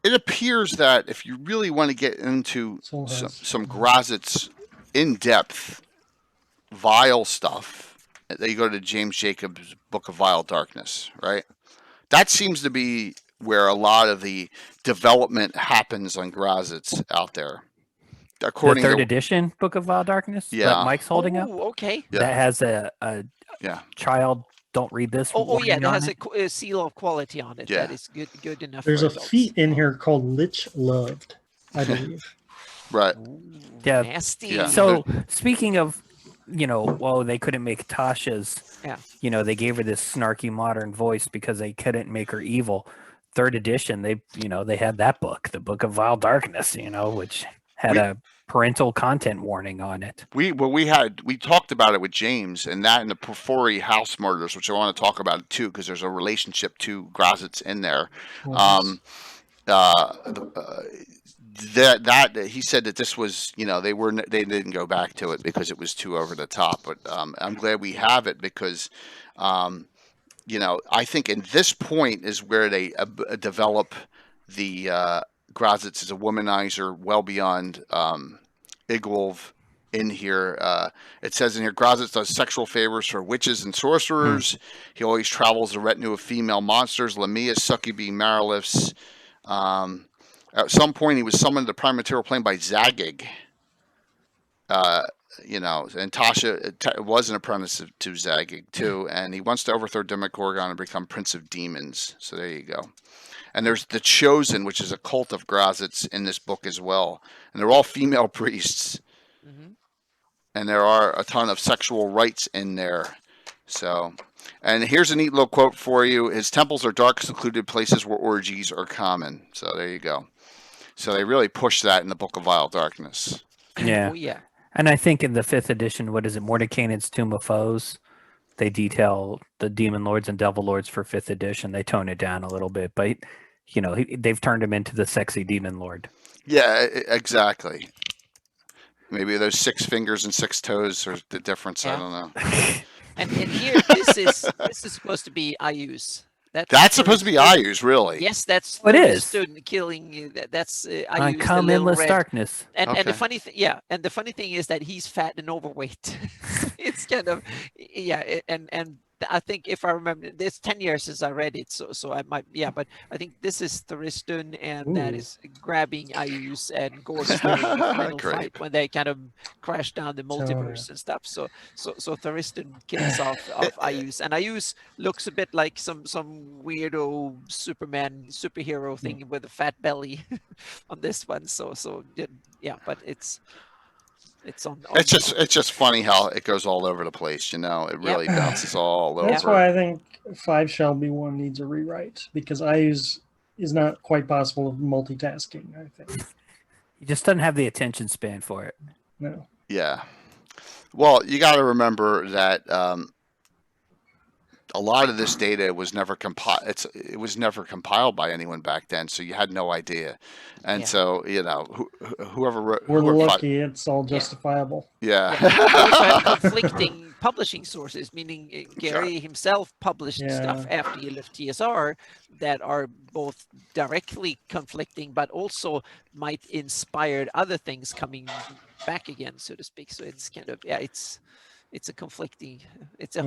it appears that if you really want to get into Soul has- some Graz'zt in-depth vile stuff, you go to James Jacobs' Book of Vile Darkness, right? That seems to be where a lot of the development happens on Graz'zt out there. The According third to edition Book of Vile Darkness Yeah. that Mike's holding up, Okay. Yeah. that has a Yeah. child don't read this. Oh yeah, warning that on has it. a seal of quality on it. Yeah. That is good enough. There's for a adults. feat in here called Lich Loved, I believe. right. Ooh, Yeah. nasty. Yeah. So speaking of, they couldn't make Tasha's. Yeah. They gave her this snarky modern voice because they couldn't make her evil. Third edition, they had that book, the Book of Vile Darkness, which had a parental content warning on it. We talked about it with James, and that and the Porphyry house murders, which I want to talk about too, because there's a relationship to Graz'zt in there. That he said that this was, they didn't go back to it because it was too over the top. But I'm glad we have it because, I think in this point is where they develop the Graz'zt as a womanizer well beyond Iggwilv in here. It says in here, Graz'zt does sexual favors for witches and sorcerers. He always travels a retinue of female monsters, Lamia, succubi, mariliths. At some point, he was summoned to prime material plane by Zagig. And Tasha was an apprentice to Zagig too, and he wants to overthrow Demogorgon and become Prince of Demons. So there you go. And there's the Chosen, which is a cult of Graz'zt in this book as well, and they're all female priests. Mhm. And there are a ton of sexual rites in there. So, and here's a neat little quote for you: "His temples are dark, secluded places where orgies are common." So there you go. So they really push that in the Book of Vile Darkness. Yeah. Oh yeah. And I think in the 5th edition, what is it, Mordekainen's Tomb of Foes, they detail the demon lords and devil lords for 5th edition. They tone it down a little bit, but they've turned him into the sexy demon lord. Yeah, exactly. Maybe those 6 fingers and 6 toes are the difference. I Yeah. don't know. And here, this is supposed to be Ayus. That's supposed to be Ayus, really. Yes, that's It is. student killing. That's I Ayus. the come little endless red. darkness. And Okay. the funny thing is that he's fat and overweight. It's kind of and I think if I remember, it's 10 years since I read it, so I might, yeah, but I think this is Thoristun, and that Ooh. is grabbing Ayus and Gorge during the final Great. fight when they kind of crash down the yeah. multiverse and stuff. So Thoristun kills off Ayus, and Ayus looks a bit like some weirdo Superman superhero thing with a fat belly on this one. So yeah, but it's on. It's just funny how it goes all over the place. It really bounces all over. That's why I think 5 shall be one needs a rewrite, because I is not quite possible of multitasking, I think. He just doesn't have the attention span for it. No. Yeah. Well, you got to remember that a lot of this data was never compiled. It was never compiled by anyone back then, so you had no idea. And Yeah. so whoever wrote, We're whoever lucky it's all justifiable. Yeah. We also had conflicting publishing sources, meaning Gary himself published stuff after he left TSR that are both directly conflicting, but also might inspire other things coming back again, so to speak. So it's kind of, it's a conflicting, it's a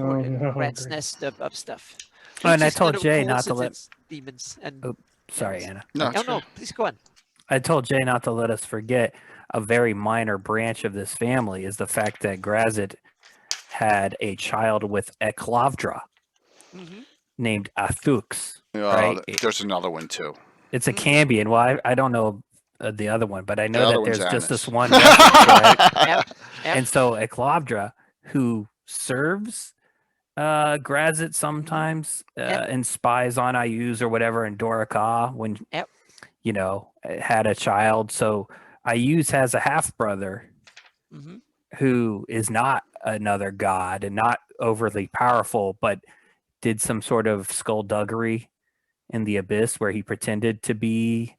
rat's nest of stuff. Oh, and I Which is told kind of Jay cool not to since let. it's demons and. Oh, sorry, Anna. No, Oh no, please go on. I told Jay not to let us forget a very minor branch of this family is the fact that Graz'zt had a child with Iggwilv named Athux. Right? There's another one too. It's a Cambion. Well, I don't know the other one, but I know other that there's one's just Annis. this one reference, right? Yep. And so Iggwilv, who serves Graz'zt sometimes and spies on Ayuz or whatever in Doraka when had a child. So Ayuz has a half brother who is not another god and not overly powerful, but did some sort of skullduggery in the abyss where he pretended to be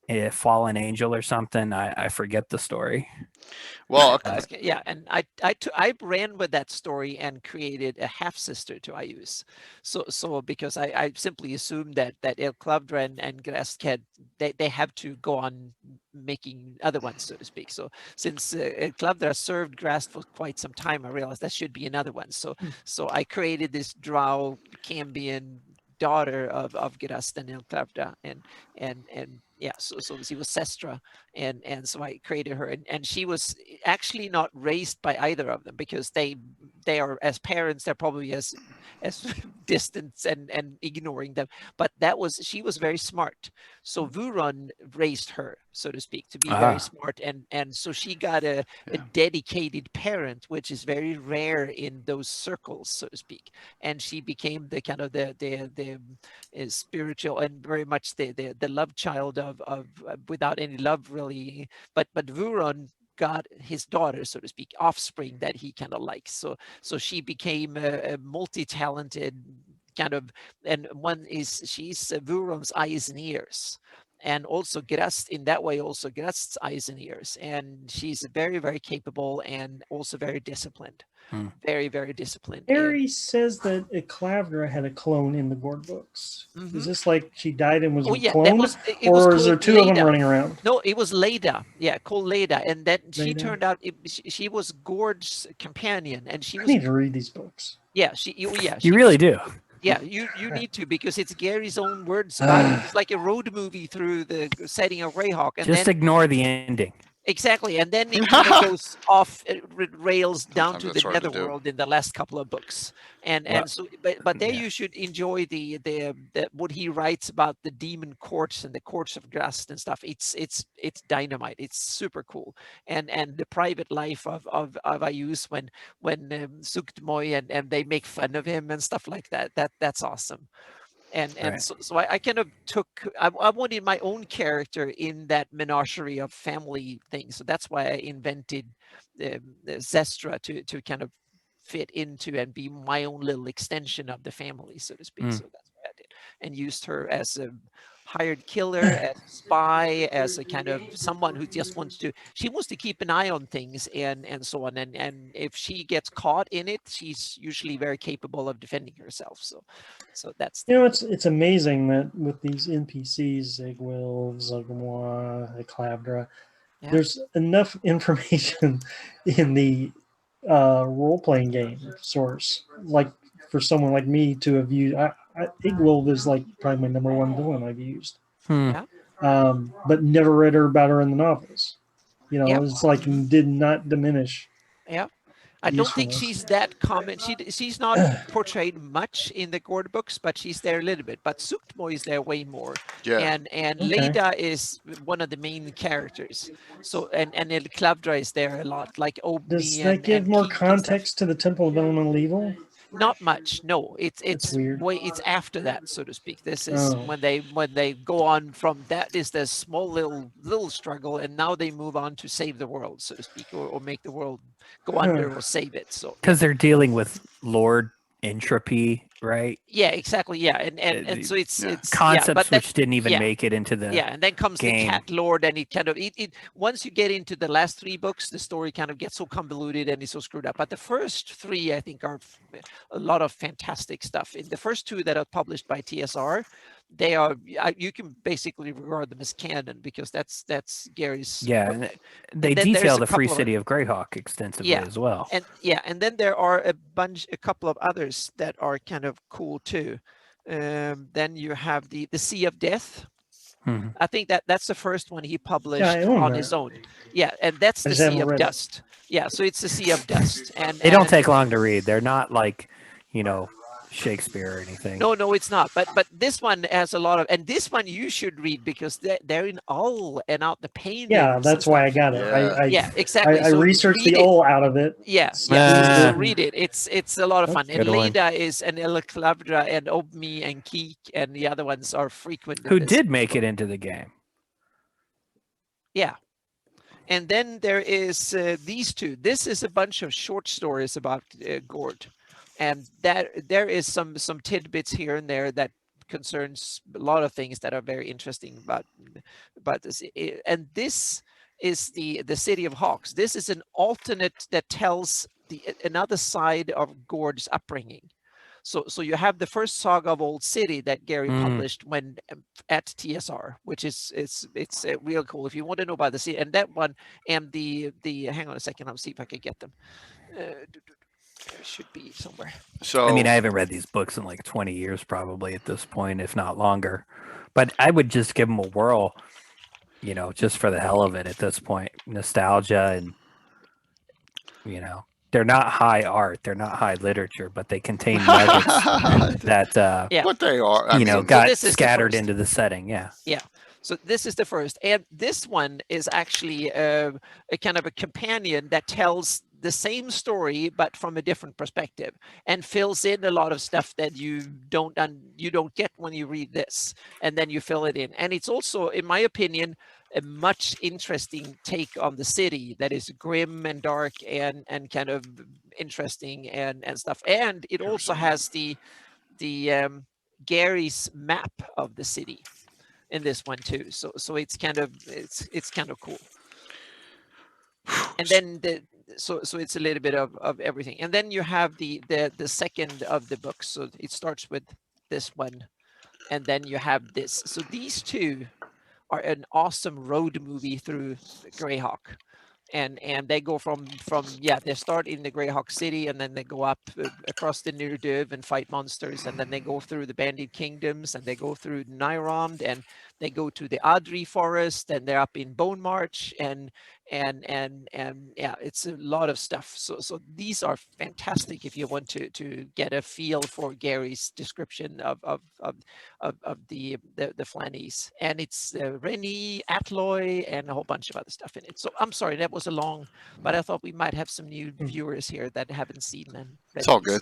a fallen angel or something. I forget the story. Well, And I ran with that story and created a half sister to Ayus. So because I simply assumed that Iggwilv and Graz'zt they have to go on making other ones, so to speak. So since Iggwilv served Graz'zt for quite some time, I realized that should be another one. So I created this drow Cambion daughter of Graz'zt and Iggwilv, and yeah, so she was Sestra, and so I created her, and she was actually not raised by either of them because they are, as parents, they're probably as distant and ignoring them, but she was very smart. So Vuron raised her, so to speak, to be very smart, and so she got a dedicated parent, which is very rare in those circles, so to speak, and she became the kind of the spiritual and very much the love child of without any love really, but Vuron got his daughter, so to speak, offspring that he kind of likes. So she became a multi-talented kind of, and she's Vuron's eyes and ears. And also Graz'zt in that way, also Graz'zt's eyes and ears. And she's very, very capable and also very disciplined. Very, very disciplined. Harry says that Iggwilv had a clone in the Gord books. Is this like she died and was cloned? Or is there two of them running around? No, it was Leda. Yeah, called Leda. And then she turned out, she was Gord's companion. And she was. I need to read these books. Yeah, you really do. Yeah, you need to, because it's Gary's own words about it. It's like a road movie through the setting of Greyhawk. And just ignore the ending. Exactly, and then it kind of goes off rails down to the netherworld in the last couple of books, and so but there you should enjoy the what he writes about the demon courts and the courts of Graz'zt and stuff. It's dynamite. It's super cool, and the private life of Ayus when Suktmoy and they make fun of him and stuff like that. That's awesome. And so I kind of I wanted my own character in that menagerie of family things. So that's why I invented the Zestra to kind of fit into and be my own little extension of the family, so to speak. So that's what I did, and used her as a hired killer, as a spy, as a kind of someone who just wants to keep an eye on things and so on. And if she gets caught in it, she's usually very capable of defending herself. So that's it's amazing that with these NPCs, Iggwilv, Zugmwa, Iggwilv, there's enough information in the role-playing game source, like for someone like me to have used. Iggwilv is like probably my number one villain I've used, Yeah. but never read her about her in the novels. You know, Yep. it's like did not diminish. Yeah. I don't think Usefulness. she's that common. She's not portrayed much in the Gord books, but she's there a little bit. But Suktmo is there way more. Yeah. And Okay. Leda is one of the main characters. So and El Clavdra is there a lot, like Obi Does and that give and more Keek and stuff. context to the Temple of Elemental Evil? Not much. No, That's it's weird. it's after that, so to speak. This is Oh. when they go on from that is the small little struggle, and now they move on to save the world, so to speak, or make the world go under or save it. So Because they're dealing with Lord Entropy, right? yeah, exactly. Yeah, and so it's Yeah. it's Concepts yeah, but that, which didn't even yeah. make it into the Yeah, and then comes game. the Cat Lord, and it kind of it once you get into the last three books, the story kind of gets so convoluted and it's so screwed up. But the first three, I think, are a lot of fantastic stuff. In the first two that are published by TSR, they are you can basically regard them as canon because that's Gary's. Yeah, and they then there's detail a the Free couple of- City of Greyhawk extensively Yeah, as well. and then there are a couple of others that are kind of cool too. Then you have the Sea of Death. Mhm. I think that's the first one he published Yeah, I own on that. his own. Yeah, and that's I the just haven't Sea of read it. Dust. Yeah, so it's the Sea of Dust, and They don't and- take long to read. They're not like, Shakespeare or anything. No, it's not. But this one has a lot of, and this one you should read because they're in all and out the paintings. Yeah, and that's why I stuff. got it. Yeah. Yeah, exactly. I So researched read the it. all out of it. Yeah, So- so Ah. read it. It's a lot of fun. That's And good one. Leda is and El Clavdra and Obmi and Keek and the other ones are frequent. in Who this did make book. it into the game? Yeah. And then there is these two. This is a bunch of short stories about Gord, and that there is some tidbits here and there that concerns a lot of things that are very interesting about this. And this is the City of Hawks. This is an alternate that tells another side of Gord's upbringing. So you have the first saga of Old City that Gary published when at TSR, which is it's real cool if you want to know about the city. And that one and the hang on a second, I'll see if I can get them. There should be somewhere. So I mean, I haven't read these books in like 20 years probably at this point, if not longer. But I would just give them a whirl, just for the hell of it at this point. Nostalgia and, they're not high art, they're not high literature, but they contain nuggets that, Yeah. What they are, I mean, got this is the scattered first. into the setting. Yeah. So this is the first, and this one is actually a kind of a companion that tells the same story but from a different perspective, and fills in a lot of stuff that you don't get when you read this, and then you fill it in. And it's also, in my opinion, a much interesting take on the city that is grim and dark and kind of interesting and stuff. And it also has the Gary's map of the city in this one too. So it's kind of cool. And then so it's a little bit of everything. And then you have the second of the books. So it starts with this one, and then you have this. So these two are an awesome road movie through Greyhawk. And they go from they start in the Greyhawk City, and then they go up across the Nirduv and fight monsters, and then they go through the Bandit Kingdoms, and they go through Nyrond, and they go to the Adri Forest, and they're up in Bone March, and yeah, it's a lot of stuff. So these are fantastic if you want to get a feel for Gary's description of the Flannies, and it's Rennie, Atloy, and a whole bunch of other stuff in it. So I'm sorry that was a long, but I thought we might have some new viewers here that haven't seen them. it's all good.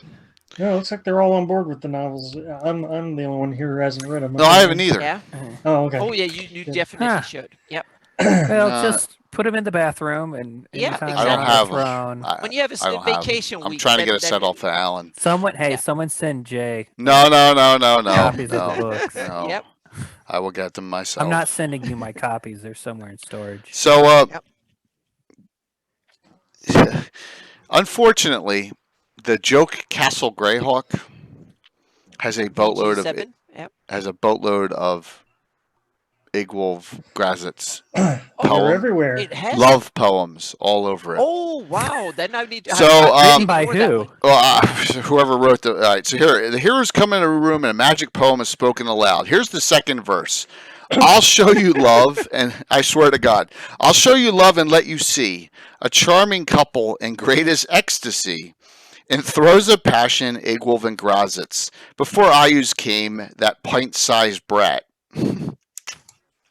No, it looks like they're all on board with the novels. I'm the only one here who hasn't read them. No, I haven't either. Yeah. Oh, okay. Oh yeah, you Good. definitely should. Yep. Well, No. just put them in the bathroom and Yeah, anytime exactly. you're I don't on the have throne. them. When you have a I don't have 'em. vacation I'm week, trying to get then- it set then- up for Alan. Yeah. Someone send Jay No. copies of the No. books. No. Yep. I will get them myself. I'm not sending you my copies. They're somewhere in storage. So, Yep. unfortunately, the joke Castle Greyhawk has a boatload of G7, Yep. has a boatload of Iggwilv Graz'zt They're poem. everywhere. It has. Love poems all over it. Oh wow! Then I need to. So, Written by who? Well, whoever wrote the. All right, so here, the heroes come into a room and a magic poem is spoken aloud. Here's the second verse. I'll show you love, and I swear to God, I'll show you love and let you see a charming couple in greatest ecstasy. In throes of passion, Iggwilv and Graz'zt. Before Ayus came, that pint-sized brat.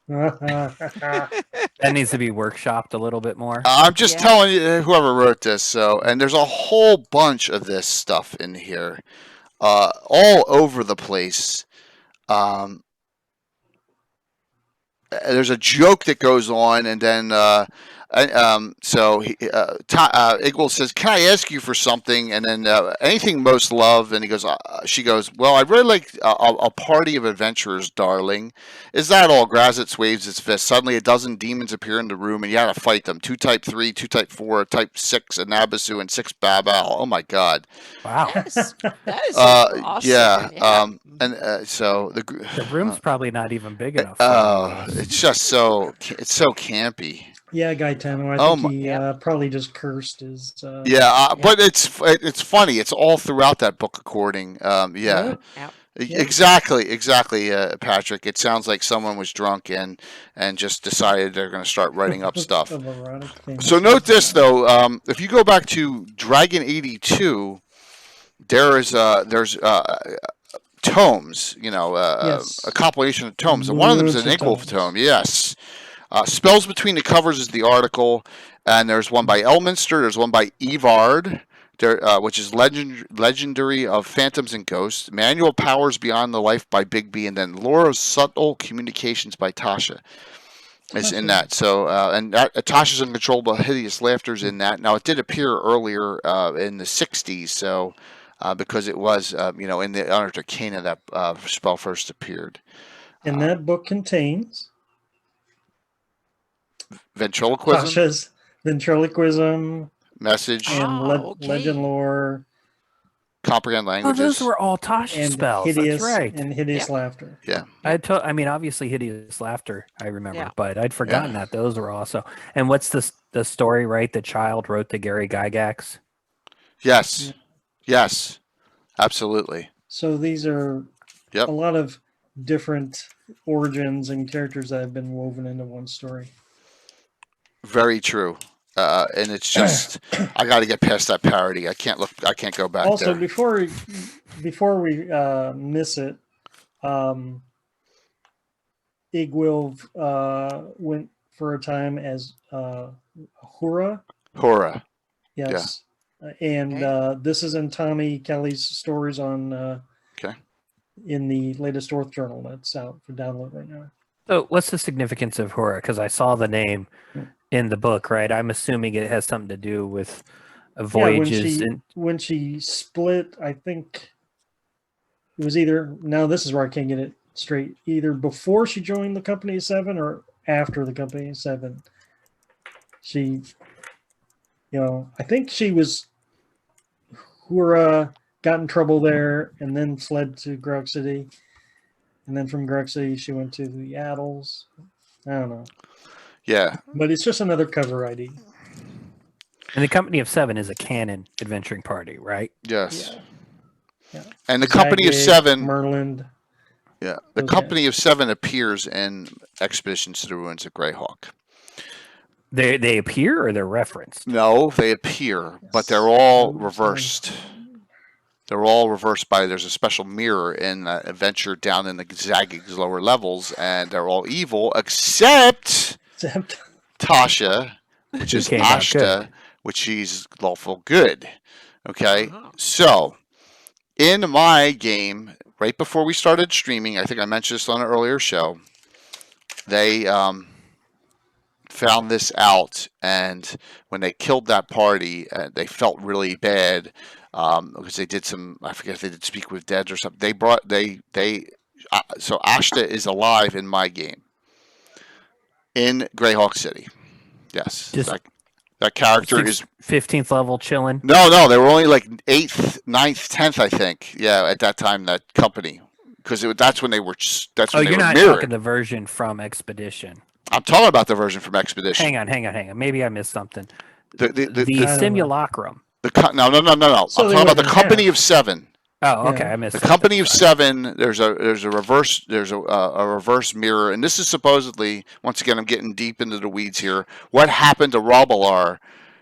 That needs to be workshopped a little bit more. I'm just Yeah. telling you, whoever wrote this. So, and there's a whole bunch of this stuff in here, all over the place. There's a joke that goes on, and then Iggwilv says, "Can I ask you for something?" And then anything most love, and he goes, she goes, "Well, I really like a party of adventurers, darling. Is that all?" Graz'zt waves his fist. Suddenly, a dozen demons appear in the room, and you had to fight them. 2 type 3, 2 type 4, type 6, a Nabasu, and 6 Babal. Oh my God! Wow. That is awesome. Yeah. So The room's probably not even big enough. it's just so campy. Yeah, Gaetano. I Oh think he probably just cursed his. But it's funny. It's all throughout that book, according. Yeah. Exactly, Patrick. It sounds like someone was drunk and just decided they're going to start writing up stuff. Of erotic things. So note this though. If you go back to Dragon 82, there's tomes. Yes. A compilation of tomes, and one of them is an Loads of Iggwilv tomes. tome. Yes. Spells Between the Covers is the article, and there's one by Elminster. There's one by Evard, which is legendary of phantoms and ghosts. Manual Powers Beyond the Life by Big B, and then Lore of Subtle Communications by Tasha is in that. So, and Tasha's Uncontrollable Hideous Laughter's in that. Now, it did appear earlier in the 60s, so because it was, in the Honor to Cana that spell first appeared. And that book contains Ventriloquism, Tasha's ventriloquism message, and okay. legend lore comprehend Oh, languages. those were all Tasha and spells. hideous That's right. and hideous laughter. Yeah. I mean, obviously, hideous laughter. I remember, Yeah. but I'd forgotten that those were also. And what's the story? Right, the child wrote to Gary Gygax. Yes. Yes. Absolutely. So these are Yep. a lot of different origins and characters that have been woven into one story. Very true. And it's just I got to get past that parody. I can't go back Also, there. before we miss it, Iggwilv went for a time as Hura. Hora. Yes. And this is in Tommy Kelly's stories on in the latest Orth Journal that's out for download right now. So, what's the significance of Hora? Because I saw the name in the book, right? I'm assuming it has something to do with voyages. When she split, I think it was either. Now this is where I can't get it straight. Either before she joined the Company of Seven or after the Company of Seven. She, I think she was. Hura got in trouble there and then fled to Grog City. And then from Grog City, she went to the Yaddles. I don't know. Yeah. But it's just another cover ID. And the Company of Seven is a canon adventuring party, right? Yes. Yeah. And the Company of Zagig, Seven. Merlin. Yeah. The Company of Seven appears in Expeditions to the Ruins of Greyhawk. They appear or they're referenced? No, they appear, but they're all reversed. They're all reversed by there's a special mirror in that adventure down in the Zagig's lower levels, and they're all evil except Tasha, which is Came out Ashta, good. which she's lawful good. Okay, so in my game, right before we started streaming, I think I mentioned this on an earlier show, they found this out, and when they killed that party, they felt really bad because they did some, I forget if they did Speak with Dead or something. So Ashta is alive in my game in Greyhawk City. Yes, Just that character is 15th level chilling. no, they were only like 8th, 9th, 10th, I think. Yeah, at that time that company because that's when they were. That's Oh, when they you're were not mirrored. talking the version from Expedition. I'm talking about the version from Expedition. Hang on. Maybe I missed something. The I don't know. simulacrum. No. So I'm they talking about went the in Company half. of Seven. Oh, okay. Yeah. I missed The something. Company of Sorry. Seven. There's a reverse mirror, and this is supposedly, once again, I'm getting deep into the weeds here. What happened to Robilar,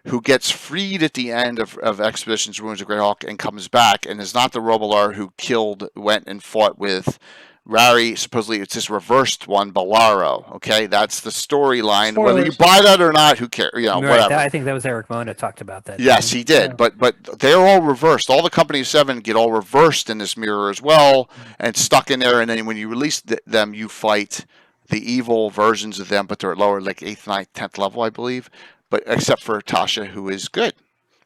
who gets freed at the end of Expeditions Ruins of Greyhawk and comes back, and is not the Robilar who went and fought with Rari. Supposedly, it's this reversed one, Balaro. Okay, that's the storyline. Whether you Spoilers. buy that or not, who cares? You know, Right. whatever. I think that was Eric Mona talked about that. Yes, didn't he did. Yeah. But they're all reversed. All the Company of Seven get all reversed in this mirror as well, and stuck in there. And then when you release them, you fight the evil versions of them, but they're at lower, like 8th, 9th, 10th level, I believe. But except for Tasha, who is good,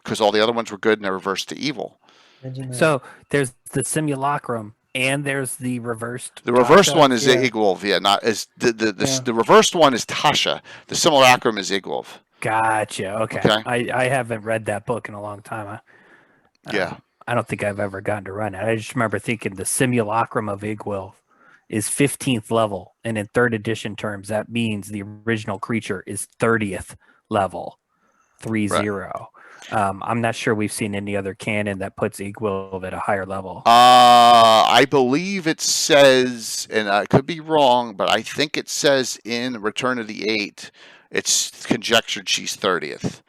because all the other ones were good and they're reversed to evil. Imagine that. So there's the simulacrum and there's the reversed. The reversed Tasha. one is Yeah. Iggwilv. Yeah, not as Yeah. the reversed one is Tasha. The simulacrum is Iggwilv. Gotcha. Okay. Okay. I haven't read that book in a long time. Yeah. I don't think I've ever gotten to run it. I just remember thinking the simulacrum of Iggwilv is 15th level, and in 3rd edition terms, that means the original creature is 30th level, 3-0. I'm not sure we've seen any other canon that puts Iggwilv at a higher level. I believe it says, and I could be wrong, but I think it says in Return of the Eight, it's conjectured she's 30th.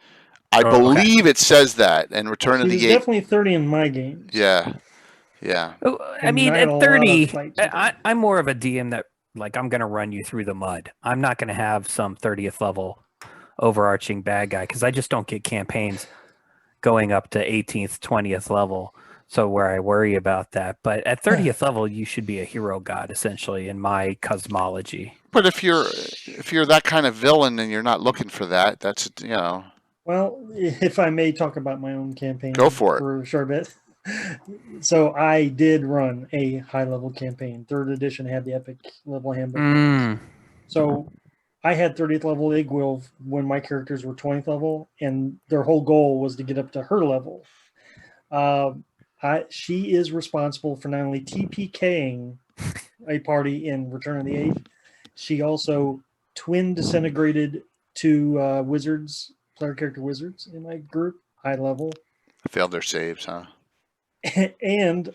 I believe it says that in Return She of was the Eight. definitely 30 in my games. Yeah. I And mean, I had at a lot of 30, fights. I'm more of a DM that, like, I'm going to run you through the mud. I'm not going to have some 30th level overarching bad guy because I just don't get campaigns going up to 18th, 20th level. So where I worry about that. But at 30th level, you should be a hero god, essentially, in my cosmology. But if you're that kind of villain and you're not looking for that, that's, you know. Well, if I may talk about my own campaign Go for it. for a short bit. So I did run a high level campaign. 3rd edition had the epic level handbook. So I had 30th level Iggwilv when my characters were 20th level, and their whole goal was to get up to her level. She is responsible for not only TPKing a party in Return of the Eight, she also twin disintegrated 2 wizards, player character wizards in my group, high level. Failed their saves, huh? And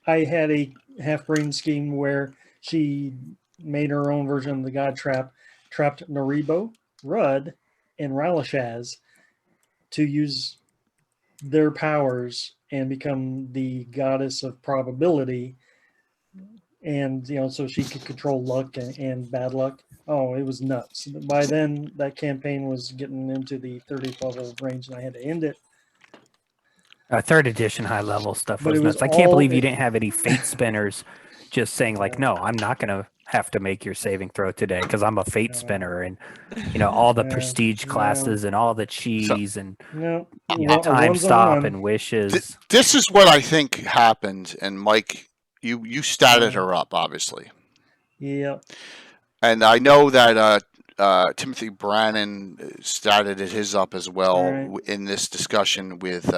I had a half-brain scheme where she made her own version of the God Trap, trapped Naribo, Rudd, and Ralashaz to use their powers and become the goddess of probability. And, you know, so she could control luck and bad luck. Oh, it was nuts. By then, that campaign was getting into the 30th level range, and I had to end it. 3rd edition high level stuff But was it was nuts. I can't all- believe you didn't have any fate spinners just saying, like, no, I'm not going to have to make your saving throw today because I'm a fate spinner. And, you know, all the Yeah, prestige no. classes and all the cheese and No, time one's stop on. and wishes. This is what I think happened, and Mike, you statted her up, obviously. Yeah. And I know that Timothy Brannon started his up as well Right. in this discussion with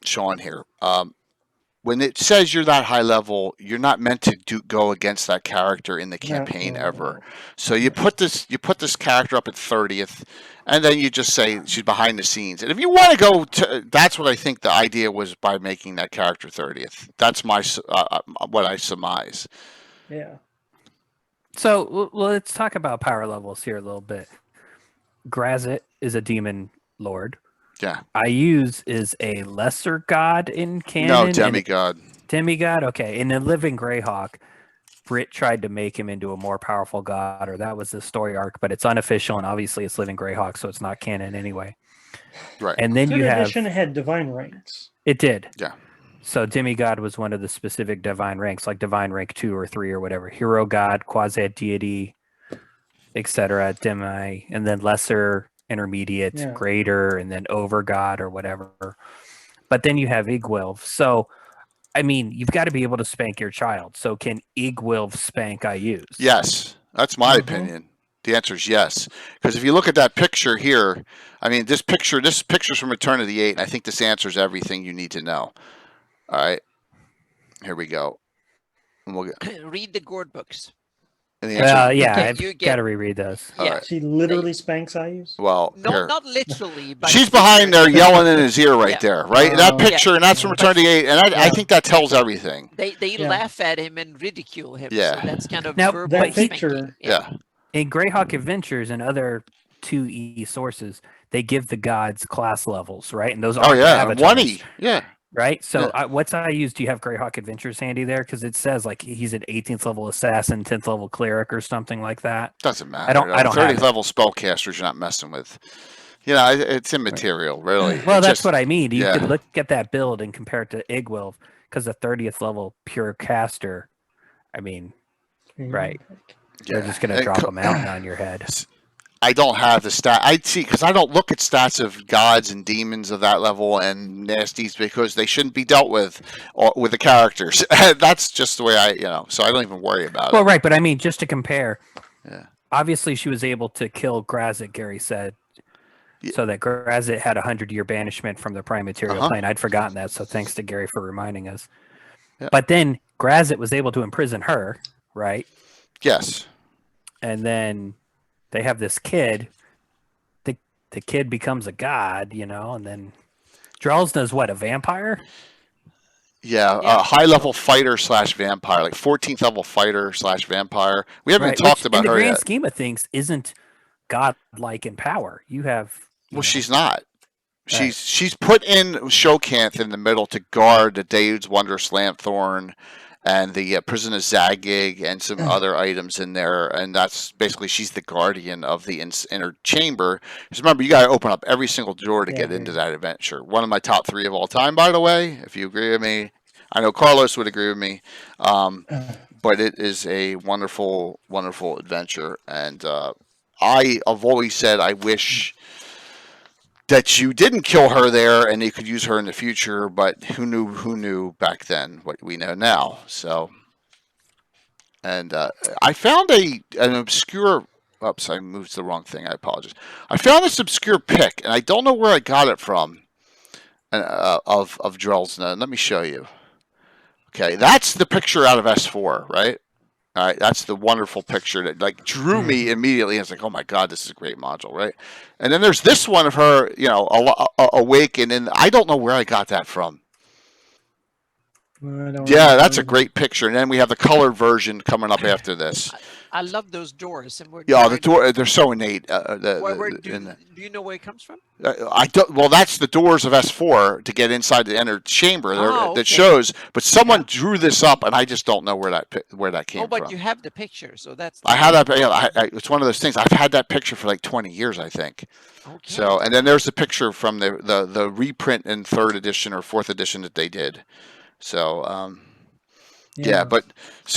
Sean here. When it says you're that high level, you're not meant to go against that character in the campaign ever. So you put this character up at 30th, and then you just say she's behind the scenes. And if you want to go to, that's what I think the idea was by making that character 30th. That's my what I surmise. Yeah. So let's talk about power levels here a little bit. Graz'zt is a demon lord. Yeah. Iggwilv is a lesser god in canon. No, demigod. Demigod? Okay. In the Living Greyhawk, Brit tried to make him into a more powerful god, or that was the story arc, but it's unofficial, and obviously it's Living Greyhawk, so it's not canon anyway. Right. And then 3rd you have... edition had divine ranks. It did. Yeah. So demigod was one of the specific divine ranks, like divine rank 2 or 3 or whatever. Hero god, quasi-deity, etc. Demi, and then lesser, intermediate, Yeah. greater, and then over god or whatever. But then you have Iggwilv. So, I mean, you've got to be able to spank your child. So can Iggwilv spank Iggwilv? Yes, that's my opinion. The answer is yes. Because if you look at that picture here, I mean, this picture's from Return of the Eight, and I think this answers everything you need to know. All right. Here we go. And we'll get Read the Gord books. and the Well, answer. yeah, you I've get- got to reread those. All Yeah. right. She literally spanks Ayus. Well, No, here. not literally, but She's behind there yelling in his ear right Yeah. there, right? That Oh. picture, and that's from Return to the Eight, and I Yeah. think that tells everything. They Yeah. laugh at him and ridicule him. Yeah. So that's kind of Now, verbal that spanking. picture- Yeah. In Greyhawk Adventures and other 2E sources, they give the gods class levels, right? And those Oh are yeah, avatars, 1E. Yeah. right? So Yeah. what's I use? Do you have Greyhawk Adventures handy there? Because it says like he's an 18th level assassin, 10th level cleric, or something like that. Doesn't matter. I don't have 30th it. level spellcasters you're not messing with. You know, it's immaterial, really. Well, It's that's just- what I mean. You yeah. could look at that build and compare it to Iggwilv, because the 30th level pure caster, I mean, right. They're yeah. just going to And drop a mountain on your head. I don't have the stat. I see because I don't look at stats of gods and demons of that level and nasties because they shouldn't be dealt with or with the characters. That's just the way so I don't even worry about Well, it. right, but I mean, just to compare, Yeah. obviously she was able to kill Graz'zt, Gary said, Yeah. so that Graz'zt had a 100-year banishment from the prime material Uh-huh. plane. I'd forgotten that, so thanks to Gary for reminding us. Yeah. But then Graz'zt was able to imprison her, right? Yes. And then they have this kid. The kid becomes a god, and then Drelnza is what, a vampire? Yeah, Yeah. a high level fighter / vampire, like 14th level fighter / vampire. We haven't Right, talked which, about in the her grand yet. scheme of things, isn't godlike in power. You have. Well, she's not. Right. She's put in Shokanth in the middle to guard the Dave's Wondrous Lanthorn and the Prison of Zagig and some other items in there, and that's basically she's the guardian of the inner chamber. Because remember, you got to open up every single door to Yeah, get yeah. into that adventure. One of my top 3 of all time, by the way. If you agree with me, I know Carlos would agree with me. But it is a wonderful, wonderful adventure, and I've always said I wish that you didn't kill her there and you could use her in the future, but who knew back then what we know now. So, and I found an obscure, oops, I moved the wrong thing, I apologize. I found this obscure pic and I don't know where I got it from of Drelnza. Let me show you. Okay, that's the picture out of S4, right? All right, that's the wonderful picture that like drew me immediately. I was like, "Oh my god, this is a great module, right?" And then there's this one of her, awakened, and I don't know where I got that from. I don't Yeah, remember that's a either. great picture. And then we have the colored version coming up after this. I love those doors. And Yeah, the door, they're so innate. do you know where it comes from? I don't. Well, that's the doors of S4 to get inside the inner chamber Oh, that okay. shows. But someone drew this up, and I just don't know where that came Oh, but from. you have the picture, so that's. I had that. Yeah, it's one of those things. I've had that picture for like 20 years, I think. Okay. So, and then there's the picture from the reprint in 3rd edition or 4th edition that they did. So, yeah, but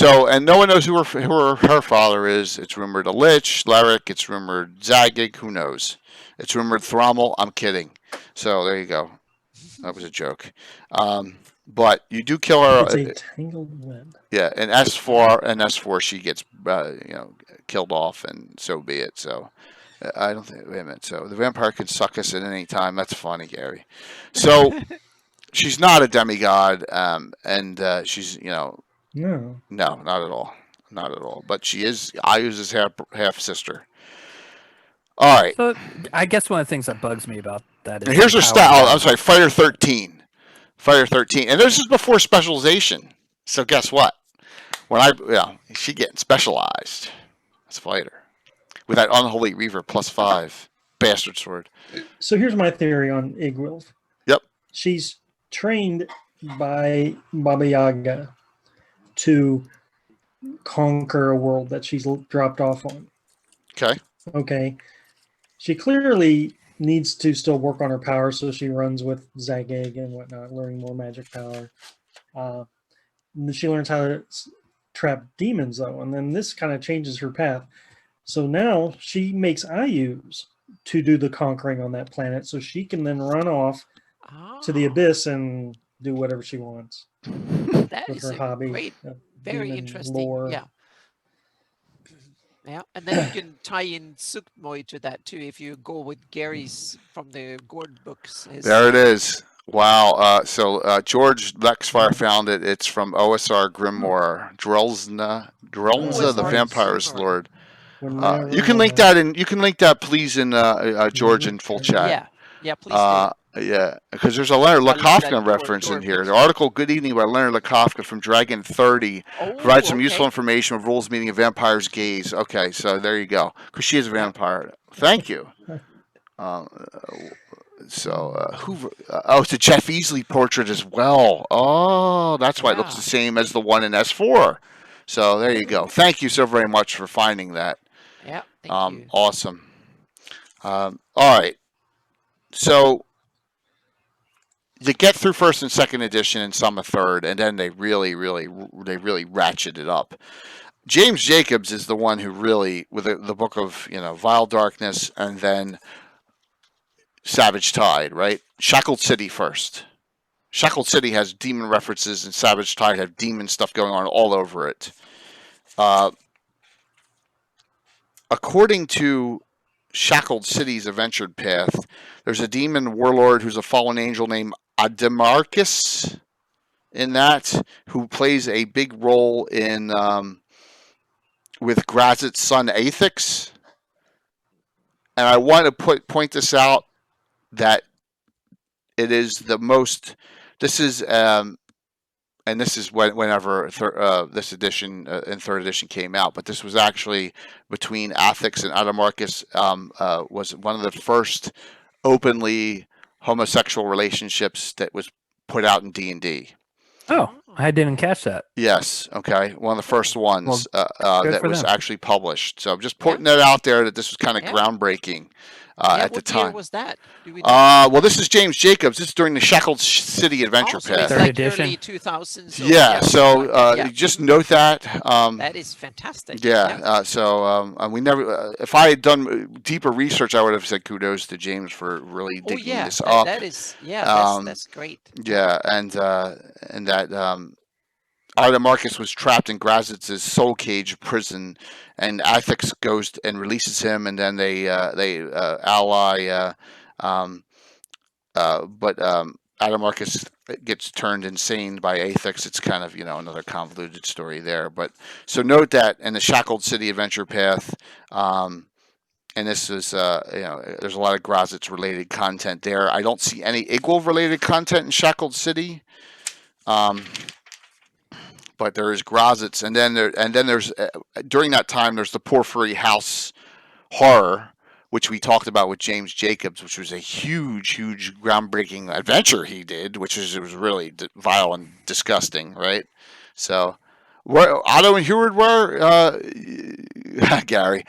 and no one knows who her father is. It's rumored a Lich, Leric. It's rumored Zagig. Who knows? It's rumored Thrommel. I'm kidding. So there you go. That was a joke. But you do kill her. It's a tangled web. Yeah, in S4 she gets killed off, and so be it. So I don't think. Wait a minute. So the vampire can suck us at any time. That's funny, Gary. So she's not a demigod, and she's No. no, not at all, not at all. But she is Ayu's half sister. All right. So I guess one of the things that bugs me about that is And here's her how stat. it Oh, I'm sorry, Fighter 13. Fighter 13. And this is before specialization. So guess what? When she getting specialized as a fighter. With that unholy Reaver +5 bastard sword. So here's my theory on Iggwilv. Yep. She's trained by Baba Yaga to conquer a world that she's dropped off on. Okay. Okay. She clearly needs to still work on her power, so she runs with Zagig and whatnot, learning more magic power. And then she learns how to trap demons, though, and then this kind of changes her path. So now she makes Ayus to do the conquering on that planet, so she can then run off to the abyss and do whatever she wants That with is her a hobby. great, very demon interesting. lore. Yeah. Yeah, and then you can tie in Sukhmoy to that too if you go with Gary's from the Gord books. There it is. Wow. So George Lexfire found it. It's from OSR Grimoire. Drelnza, the OSR Vampire's Grimoire. Lord. Whenever You can link that in. You can link that, please, in George in full chat. Yeah, please do. Yeah, because there's a Leonard I love that Lakofka reference door in here. picture. The article "Good Evening" by Leonard Lakofka from Dragon 30 provides some okay. useful information of rules meaning a vampire's gaze. Okay, so there you go. Because she is a vampire. Thank you. It's a Jeff Easley portrait as well. Oh, that's why it looks the same as the one in S4. So there you go. Thank you so very much for finding that. Yeah, thank you. Awesome. All right. So you get through first and second edition and some a third, and then they really ratchet it up. James Jacobs is the one who really, with the book of Vile Darkness and then Savage Tide, right? Shackled City first. Shackled City has demon references, and Savage Tide have demon stuff going on all over it. According to Shackled City's adventured path, there's a demon warlord who's a fallen angel named Ademarcus in that, who plays a big role in with Graz'zt's son Aethix. And I want to point this out, that it is the most. This is and this is whenever this edition and third edition came out, but this was actually between Aethix and Ademarcus, was one of the first openly homosexual relationships that was put out in D&D. Oh, I didn't catch that. Yes. Okay. One of the first ones that was actually published. So I'm just putting that out there, that this was kind of groundbreaking at the time. What year was that? Do we know? Well, this is James Jacobs. This is during the Shackled City Adventure so Path. it's Third like edition? early 2000s. Yeah. So just note that. That is fantastic. Yeah. We never. If I had done deeper research, I would have said kudos to James for really digging this up. That is. Yeah. That's great. Yeah, and that Ademarcus was trapped in Graz'zt's soul cage prison, and Aethix goes and releases him, and then they ally. But Ademarcus gets turned insane by Aethix. It's kind of another convoluted story there. But so note that in the Shackled City Adventure Path. And this is, there's a lot of Graz'zt related content there. I don't see any Iggwilv related content in Shackled City, but there is Graz'zt, and then there's during that time there's the Porphyry House horror, which we talked about with James Jacobs, which was a huge groundbreaking adventure he did, it was really vile and disgusting, right? So, where Otto and Heward were, Gary.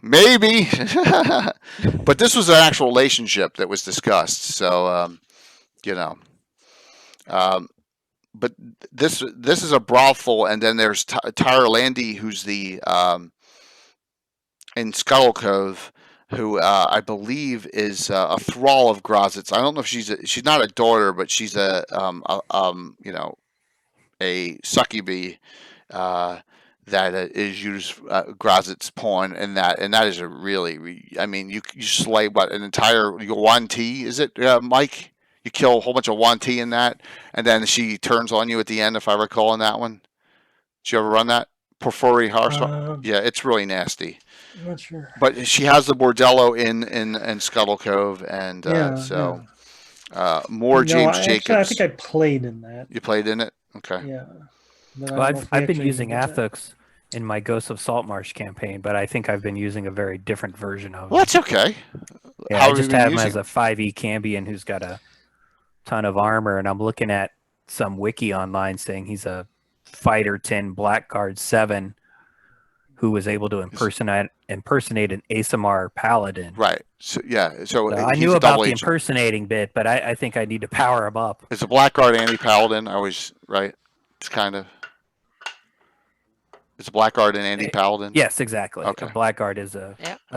Maybe, but this was an actual relationship that was discussed. So, but this is a brothel, and then there's Tyra Landy, who's the in Scuttle Cove, who I believe is a thrall of Graz'zt. I don't know if she's not a daughter, but she's a succubus. That is used Graz'zt's pawn, and that is a really, you slay an entire Yuan Ti, is it, Mike? You kill a whole bunch of Yuan Ti in that, and then she turns on you at the end, if I recall, in that one. Did you ever run that? Porphyry House? Yeah, it's really nasty. I'm not sure. But she has the bordello in Scuttle Cove, and more James Jacobs. I think I played in that. You played in it? Okay. Yeah. Well, I've been using Aethix in my Ghosts of Saltmarsh campaign, but I think I've been using a very different version of it. Well, that's okay. Yeah, I just have him as a 5e Cambion who's got a ton of armor, and I'm looking at some wiki online saying he's a Fighter 10 Blackguard 7 who was able to impersonate an Aasimar Paladin. Right. So I knew about the impersonating bit, but I think I need to power him up. It's a Blackguard anti-Paladin. I was right. It's kind of. It's a Blackguard and anti-Paladin. Yes, exactly. Okay. A Blackguard is a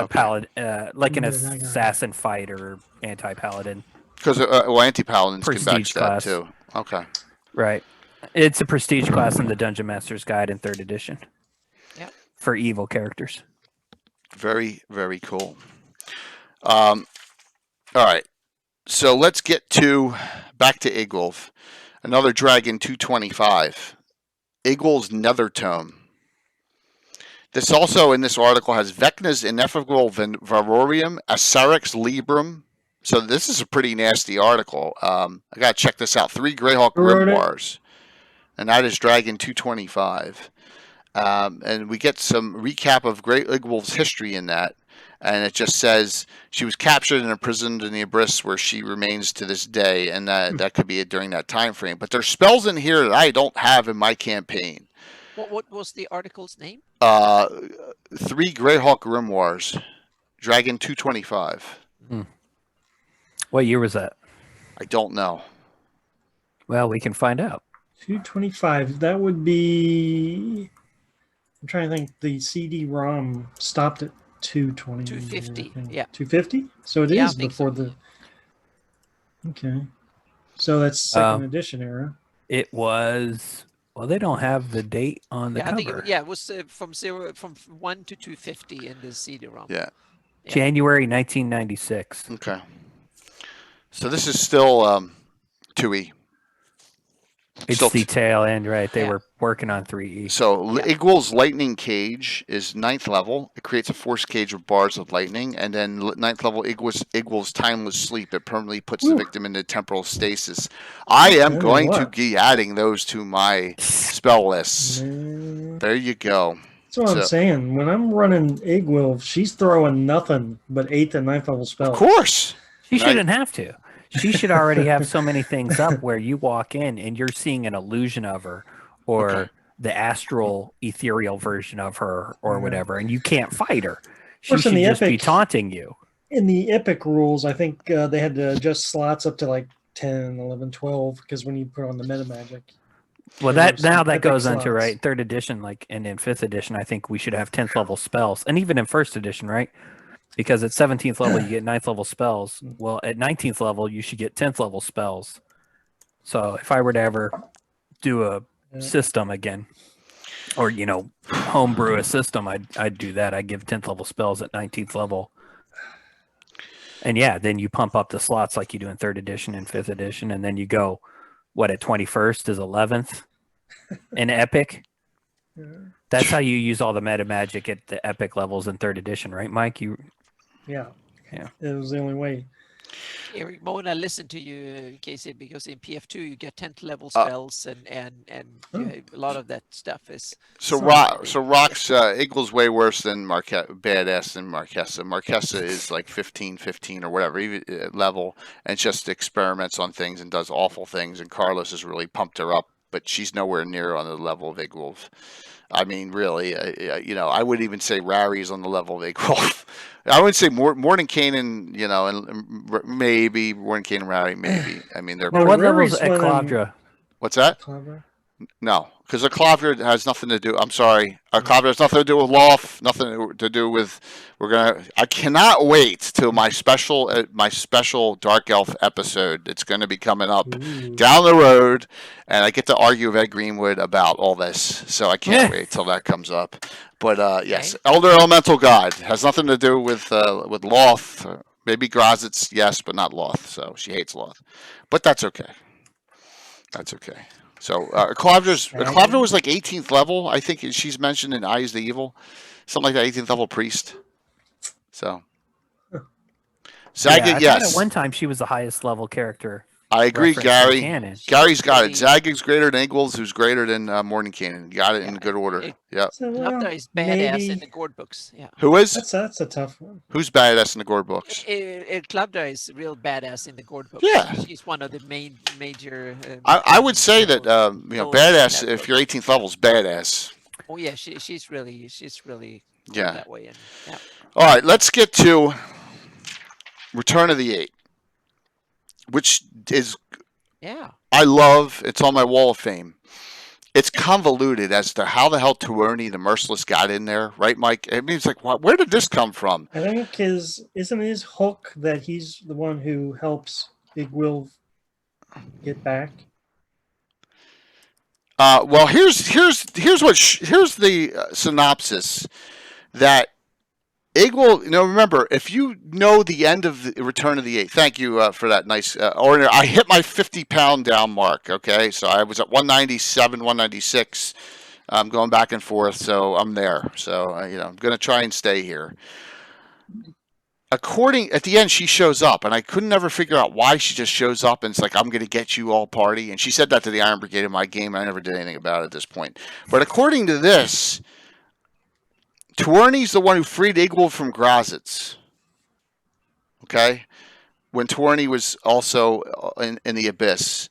paladin, like an assassin fighter, anti-Paladin. Because anti-Paladins can Prestige batch class. that too. Okay. Right. It's a prestige class in the Dungeon Master's Guide in 3rd edition. Yep. For evil characters. Very, very cool. All right. So let's get back to Iggwilv. Another dragon 225. Iggwilv's Nether Tome. This also in this article has Vecna's Ineffable Varorium, Acerix Librum. So this is a pretty nasty article. I gotta check this out. 3 Greyhawk Who wrote it? Grimoires, and that is Dragon 225. And we get some recap of Great Iggwilv's history in that. And it just says she was captured and imprisoned in the Abyss, where she remains to this day, and that could be during that time frame. But there's spells in here that I don't have in my campaign. What was the article's name? 3 Greyhawk Grimoires, Dragon 225. What year was that? I don't know. Well, we can find out. 225. That would be. I'm trying to think. The CD-ROM stopped at 220. 250. Yeah. 250. So it Yeah, I is think before so. the. Okay. So that's second edition era. It was. Well, they don't have the date on the Yeah, I think cover. it was from 1 to 250 in the CD-ROM. Yeah. January 1996. Okay. So this is still 2E. It's Still the tail end, right? They Yeah. were working on 3E. So Yeah. Iggwilv's Lightning Cage is 9th level. It creates a force cage with bars of lightning, and then 9th level Iggwilv's Timeless Sleep. It permanently puts the Ooh. victim into temporal stasis. I am Tell you going to what. be adding those to my spell lists. Man, There you go. that's what I'm So- saying. When I'm running Iggwilv, she's throwing nothing but 8th and 9th level spells. Of course. She Right. shouldn't have to. She should already have so many things up where you walk in and you're seeing an illusion of her or Okay. the astral ethereal version of her or Yeah. whatever, and you can't fight her. She course, in should the just be epic- taunting you. In the Epic rules, I think they had to adjust slots up to like 10, 11, 12, because when you put on the meta magic. Well, there that were some now that epic goes into slots. right 3rd edition, like, and in 5th edition, I think we should have 10th level spells, and even in 1st edition, right? Because at 17th level you get 9th level spells. Well, at 19th level you should get 10th level spells. So if I were to ever do a Yeah. system again, or homebrew a system, I'd do that. I'd give 10th level spells at 19th level. And yeah, then you pump up the slots like you do in 3rd edition and 5th edition, and then you go, what, at 21st is 11th in Epic? Yeah. That's how you use all the meta magic at the Epic levels in 3rd edition, right, Mike? Yeah. Yeah. It was the only way. Eric Mona, listen to you, Casey, because in PF2 you get 10th level spells and a lot of that stuff is. So Sorry. Rock's Iggwilv's way worse than badass than Marquesa. Marquesa is like 15 or whatever even level, and just experiments on things and does awful things. And Carlos has really pumped her up, but she's nowhere near on the level of Iggwilv. I mean, really, I wouldn't even say Rary's on the level of Iggwilv. I would say Mordenkainen, and maybe Mordenkainen and Rary, maybe. I mean, they're. Well, What Rary's level's at one of them- Clavdra? What's that? Clever. No, because a Clavdra has nothing to do. I'm sorry, a Clavdra has nothing to do with Loth. Nothing to do with. I cannot wait till my special Dark Elf episode. It's going to be coming up Ooh. down the road, and I get to argue with Ed Greenwood about all this. So I can't wait till that comes up. But yes, Elder Elemental God has nothing to do with Loth. Maybe Graz'zt, yes, but not Loth. So she hates Loth, but that's okay. That's okay. So Clavdra was like 18th level. I think she's mentioned in Eyes the Evil, something like that. 18th level priest. So Zagat, I thought yes, at one time she was the highest level character. I agree, referenced in Gary. canon. Gary's got it. Really- Zagig's greater than Iggwilv's, who's greater than Mordenkainen. Got it in Yeah, good order. it- Yep. So, well, Clavdra is badass maybe in the Gord books. Yeah. Who is? that's a tough one. Who's badass in the Gord books? Clavdra is real badass in the Gord books. Yeah. She's one of the major. I would say that villains badass. in that If book. you're 18th level, is badass. Oh yeah, she's really Yeah. that way. And yeah. All right, let's get to Return of the Eight, which is Yeah. I love. It's on my wall of fame. It's convoluted as to how the hell Tuoni the Merciless got in there, right, Mike? I mean, it's like, where did this come from? I think isn't his hook that he's the one who helps Iggwilv get back? Well, here's the synopsis that Iggwilv, remember, if you know the end of the Return of the Eight, thank you for that nice order. I hit my 50-pound down mark, okay? So I was at 197, 196. I'm going back and forth, so I'm there. So, I'm going to try and stay here. At the end, she shows up, and I couldn't ever figure out why she just shows up, and it's like, I'm going to get you all party. And she said that to the Iron Brigade in my game, and I never did anything about it at this point. But according to this, Tourney's the one who freed Iggwilv from Graz'zt. Okay? When Tourney was also in the Abyss.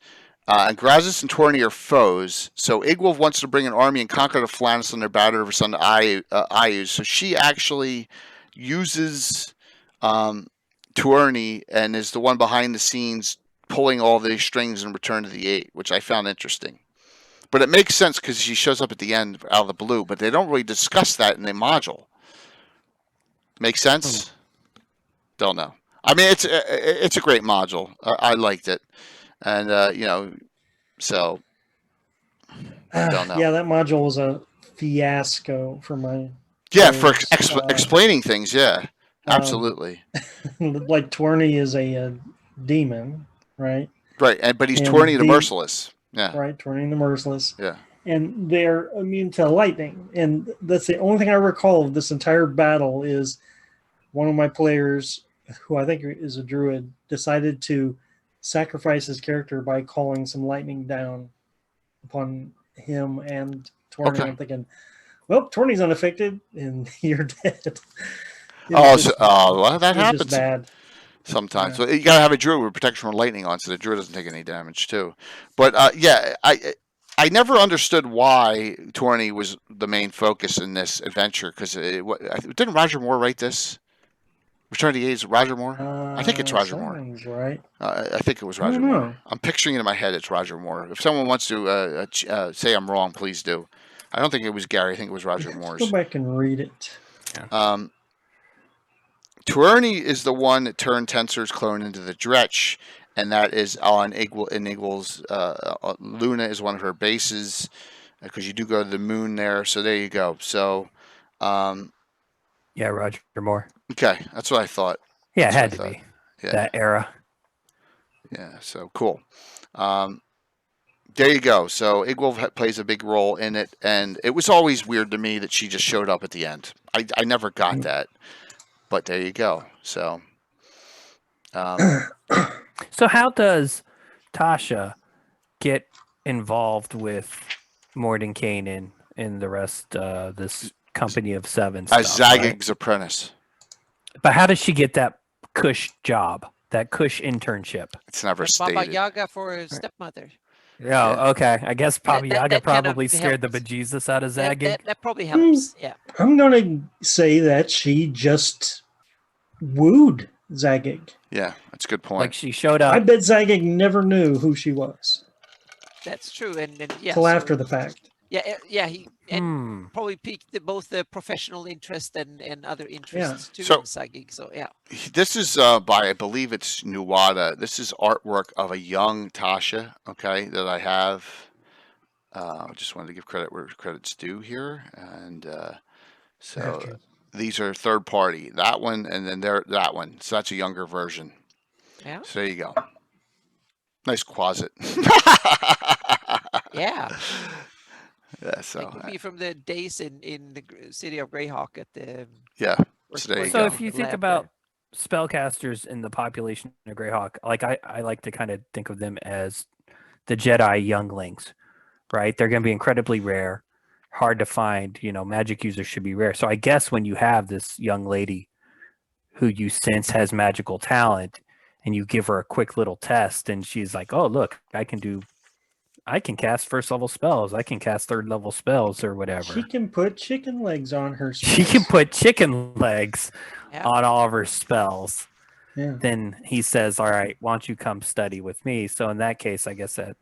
And Graz'zt and Tourney are foes, so Iggwilv wants to bring an army and conquer the Flannis on their battle of her son Ayuz. So she actually uses Tourney and is the one behind the scenes pulling all the strings in Return to the Eight, which I found interesting. But it makes sense because she shows up at the end out of the blue, but they don't really discuss that in the module. Make sense? Don't know. I mean, it's a great module. I liked it, and so don't know. Yeah, that module was a fiasco for my. Yeah, for players. explaining things. Yeah, absolutely. Like Tourney is a demon, right? Right, but he's And Tourney the Merciless. Yeah. Right, Tourney the Merciless. Yeah. And they're immune to lightning. And that's the only thing I recall of this entire battle is one of my players, who I think is a druid, decided to sacrifice his character by calling some lightning down upon him and Tourney. Okay. I'm thinking, well, Tourney's unaffected and you're dead. Well, that happens. Just bad. Sometimes, Yeah. so you gotta have a druid with protection from lightning on, so the druid doesn't take any damage too. But I never understood why Tourney was the main focus in this adventure because didn't Roger Moore write this? Return to the Eight is Roger Moore? I think it's Roger Moore. Right. I think it was Roger Moore. I'm picturing it in my head. It's Roger Moore. If someone wants to say I'm wrong, please do. I don't think it was Gary. I think it was Roger Moore's. Go back and read it. Yeah. Tourney is the one that turned Tenser's clone into the Dretch, and that is on Iggwilv's. Luna is one of her bases because you do go to the moon there. So there you go. So, Yeah, Roger Moore. okay, that's what I thought. Yeah, it had That's to what I be Yeah, that era. yeah. So cool. There you go. So Iggwilv plays a big role in it, and it was always weird to me that she just showed up at the end. I never got that. But there you go. So, So how does Tasha get involved with Mordenkainen and the rest this company of seven as stuff, right? Zagig's apprentice, But how does she get that cush job, that cush internship? it's never And Baba stated. Yaga for his stepmother. Oh, okay. I guess Baba that Yaga kind of probably scared the helps. bejesus out of That, Zagig. that probably helps. Yeah. I'm going to say that she just wooed Zagig. Yeah, that's a good point. Like she showed up. I bet Zagig never knew who she was That's true. And yeah. till so- after the fact. Yeah. He probably piqued both the professional interest and other interests too So- in Sagig. So yeah. This is by, I believe it's Nuwada. This is artwork of a young Tasha, okay, that I have. I just wanted to give credit where credit's due here. And so Okay. these are third party. That one, and then that one. So that's a younger version. Yeah. So there you go. Nice closet. Yeah. Yeah, so It could be from the days in the city of Greyhawk at the. yeah. work- So there you So go. if you think lab about spellcasters in the population of Greyhawk, like I like to kind of think of them as the Jedi younglings, right? They're going to be incredibly rare, hard to find. Magic users should be rare. So I guess when you have this young lady who you sense has magical talent, and you give her a quick little test, and she's like, "Oh, look, I can cast first level spells. I can cast third level spells or whatever." She can put chicken legs on her. She can put chicken legs Yeah. on all of her spells. Yeah. Then he says, "All right, why don't you come study with me?" So in that case, I guess that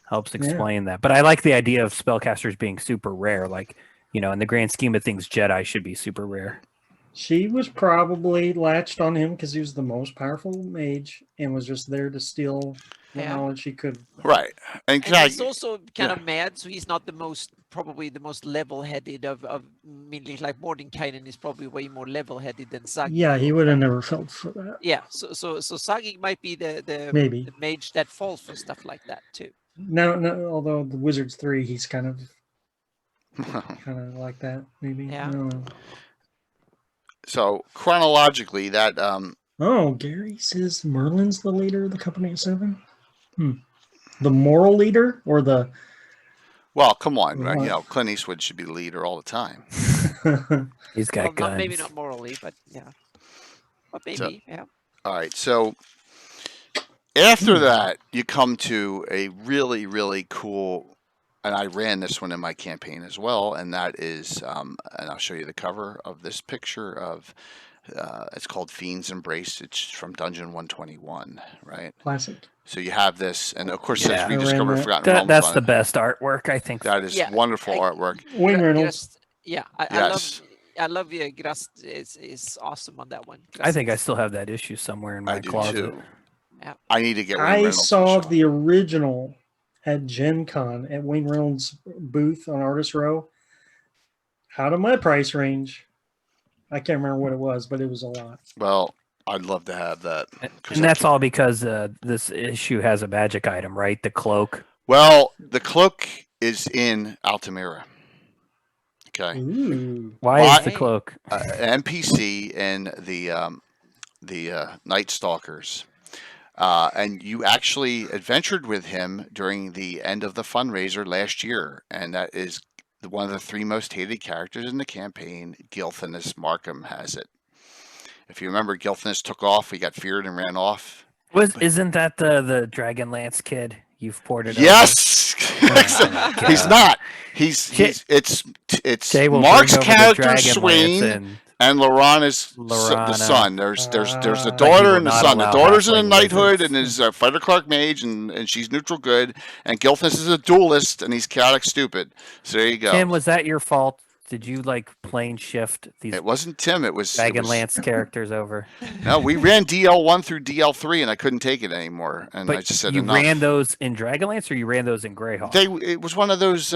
helps explain that. But I like the idea of spellcasters being super rare. Like, in the grand scheme of things, Jedi should be super rare. She was probably latched on him because he was the most powerful mage and was just there to steal what Yeah. knowledge he could. Right. And And he's also kind yeah. of mad, so he's not probably the most level-headed of like Mordenkainen is probably way more level-headed than Sagi. Yeah, he would have never felt for that. Yeah, so Sagi might be the Maybe. mage that falls for stuff like that too. No, although the Wizards 3, he's kind of like that, maybe. Yeah. I don't know. So chronologically, that Oh, Gary says Merlin's the leader of the Company of Seven. The moral leader or the? well, come on, right? What? You know, Clint Eastwood should be the leader all the time. He's got guns. Maybe not morally, but yeah. But maybe, yeah. All right, so after that, you come to a really, really cool, and I ran this one in my campaign as well, and that is, and I'll show you the cover of this picture of, it's called Fiend's Embrace. It's from Dungeon 121, right? Classic. So you have this, and of course, Yeah. it says Rediscover Forgotten Realms That's on the it. best artwork, I think. That is Yeah, wonderful artwork. Wayne Reynolds. Yeah, Yes. I love Graz'zt is awesome on that one. I think I still have that issue somewhere in my I do closet. too. Yeah. I need to get Wayne I Reynolds saw to show. the original at Gen Con at Wayne Reynolds' booth on Artist Row. Out of my price range. I can't remember what it was, but it was a lot. Well, I'd love to have that. And that's all because this issue has a magic item, right? The cloak. Well, the cloak is in Altamira. Okay. Ooh. Why is the cloak? NPC in the Night Stalkers. And you actually adventured with him during the end of the fundraiser last year. And that is one of the 3 most hated characters in the campaign. Gilthanas Markham has it. If you remember, Gilthanas took off. He got feared and ran off. Isn't that the Dragonlance kid you've ported Yes! He's not. It's Jay will Mark's bring over the character Dragonlance Swain and Laurana is the Lorana. son. There's the But daughter will and the not son. The allow daughter's in a halfling knighthood wizards. and is a fighter clerk mage and she's neutral good. And Gilthanas is a duelist and he's chaotic stupid. So there you go. Tim, was that your fault? Did you plane shift these It wasn't Tim. It was Dragonlance characters over? No, we ran DL1 through DL3 and I couldn't take it anymore. And I But just said you enough. ran those in Dragonlance or you ran those in Greyhawk? It was one of those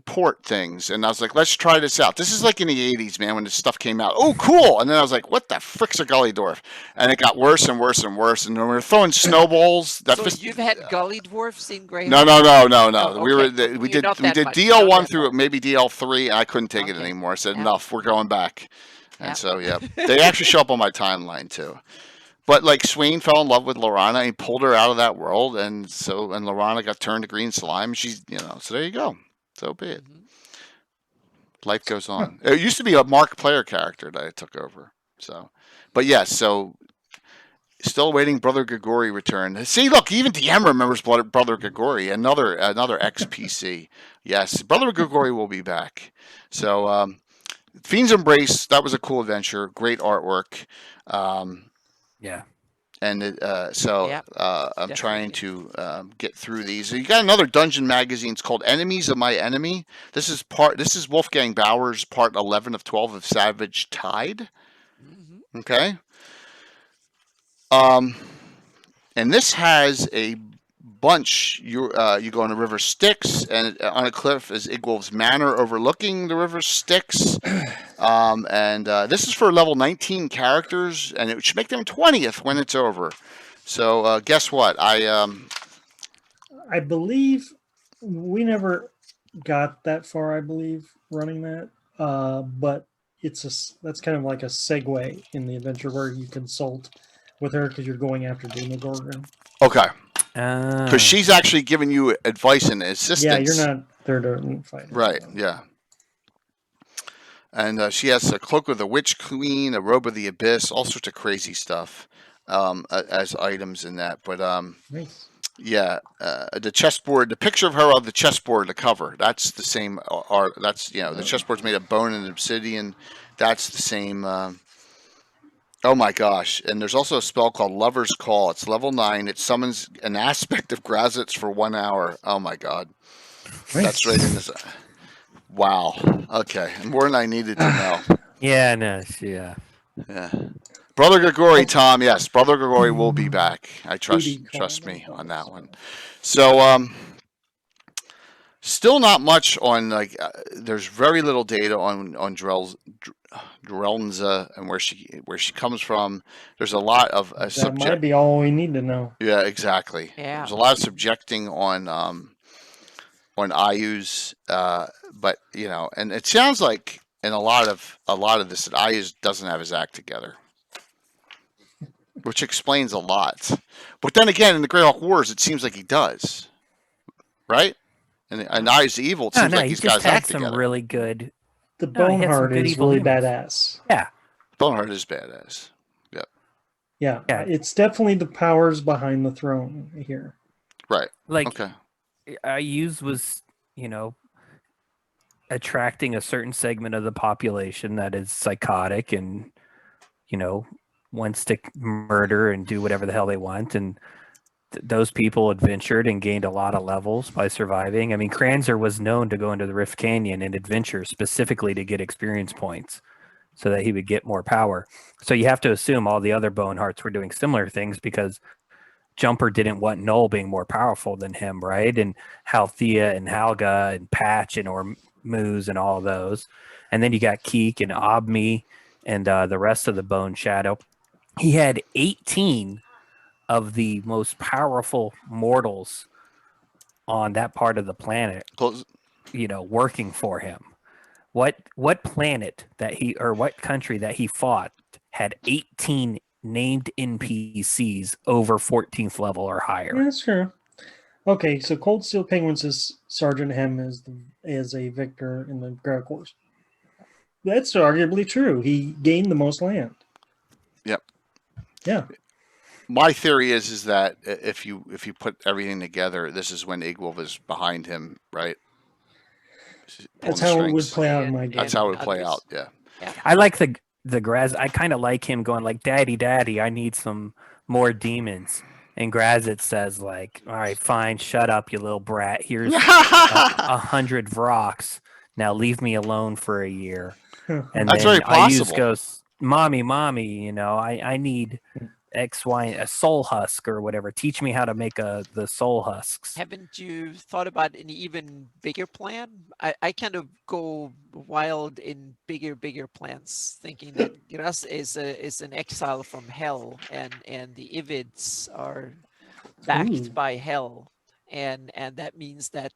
port things, and I was like, "Let's try this out." This is like in the '80s, man, when this stuff came out. Oh, cool! And then I was like, "What the frick's a Gully Dwarf?" And it got worse and worse and worse. And when we were throwing snowballs. So you've had Gully Dwarfs in Greyhawk? No. Oh, We okay. we You're did not that much. DL1 Not that through much. maybe DL3, and I couldn't take it Okay. anymore. I said, Yeah. "Enough. We're going back." And Yeah. so they actually show up on my timeline too. But Swain fell in love with Laurana and he pulled her out of that world, and Laurana got turned to green slime. She's so there you go. So be it. Mhm. Life goes on. It used to be a Mark player character that I took over. So, but yes, so still waiting Brother Grigori return. See, look, even DM remembers Brother Grigori, another ex-PC. Yes, Brother Grigori will be back. So, Fiend's Embrace, that was a cool adventure. Great artwork. Yeah. And I'm definitely. trying to get through these. You got another dungeon magazine. It's called Enemies of My Enemy. This is Wolfgang Bauer's part 11 of 12 of Savage Tide. Mhm. Okay. And this has a bunch. You go on the River Styx, and on a cliff is Iggwilv's Manor overlooking the River Styx. And this is for level 19 characters, and it should make them 20th when it's over. So guess what? I believe we never got that far. I believe running that, but that's kind of like a segue in the adventure where you consult with her because you're going after Demogorgon. okay, because she's actually giving you advice and assistance. Yeah, you're not there to fight. Right. Yeah. And she has a cloak of the Witch Queen, a robe of the Abyss, all sorts of crazy stuff as items in that. But Nice. yeah, the chessboard, the picture of her on the chessboard, the cover, that's the same art. That's the chessboard's made of bone and obsidian. That's the same. Oh my gosh! And there's also a spell called Lover's Call. It's level 9. It summons an aspect of Graz'zt for 1 hour. Oh my god! That's right in this. Wow. Okay. More than I needed to know. Yeah, no, yeah. Yeah. Brother Grigori, Tom. Yes, Brother Grigori will be back. I Booty trust call, me I on thought that so. one. So, still not much on there's very little data on Drelnza and where she comes from. There's a lot of That might be all we need to know. Yeah, exactly. Yeah. There's a lot of subjecting on IU's, but and it sounds like in a lot of this that IU's doesn't have his act together, which explains a lot. But then again, in the Greyhawk Wars, it seems like he does, right? And IU's the evil. It No, seems no, like he he's got just his had act some together. really good. The No, he had some Boneheart good is evil really humans. badass. Yeah, Boneheart is badass. Yeah, Yeah. it's definitely the powers behind the throne here. Right. like Okay. IU's was, attracting a certain segment of the population that is psychotic and, wants to murder and do whatever the hell they want. And those people adventured and gained a lot of levels by surviving. I mean, Kranzer was known to go into the Rift Canyon and adventure specifically to get experience points so that he would get more power. So you have to assume all the other Bonehearts were doing similar things because Jumper didn't want Null being more powerful than him, right? And Halthea and Halga and Patch and Ormuz and all of those. And then you got Keek and Obmi and the rest of the Bone Shadow. He had 18 of the most powerful mortals on that part of the planet, working for him. What planet what country that he fought had 18 named NPCs over 14th level or higher? Yeah, that's true. Okay, so Cold Steel Penguin says Sergeant Hem is a victor in the Greyhawk Wars. That's arguably true. He gained the most land. Yep. Yeah. My theory is that if you put everything together, this is when Iggwilv is behind him, right? That's how it would play out in my game. That's how it would play out. Yeah. I like the Graz'zt. I kind of like him going like, Daddy, I need some more demons. And Graz'zt says like, all right, fine, shut up, you little brat. Here's 100 Vrox. Now leave me alone for a year. And That's then very possible. Ayuz goes, mommy, I need X, Y, a soul husk or whatever. Teach me how to make the soul husks. Haven't you thought about an even bigger plan? I kind of go wild in bigger plans, thinking that Graz'zt is an exile from hell, and the Ivids are backed by hell, and that means that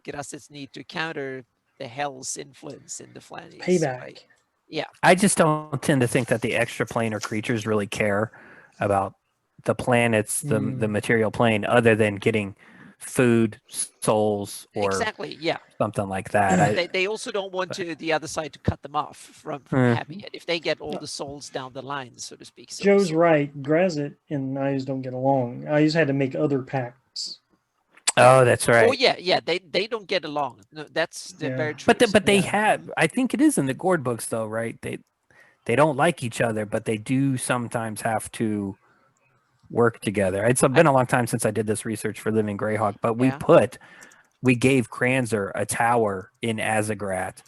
Graz'zt need to counter the hell's influence in the Flannies. Payback. Right? Yeah. I just don't tend to think that the extraplanar creatures really care about the planets, the material plane, other than getting food, souls, or something like that. They also don't want the other side to cut them off from having it if they get all the souls down the line, so to speak. Joe's right. Graz'zt and Ayuz don't get along. Ayuz had to make other pacts. Oh, that's right. Oh yeah. They don't get along. No, that's very true. But they have. I think it is in the Gord books, though, right? They don't like each other, but they do sometimes have to work together. It's been a long time since I did this research for Living Greyhawk, but we gave Kranzer a tower in Azagrat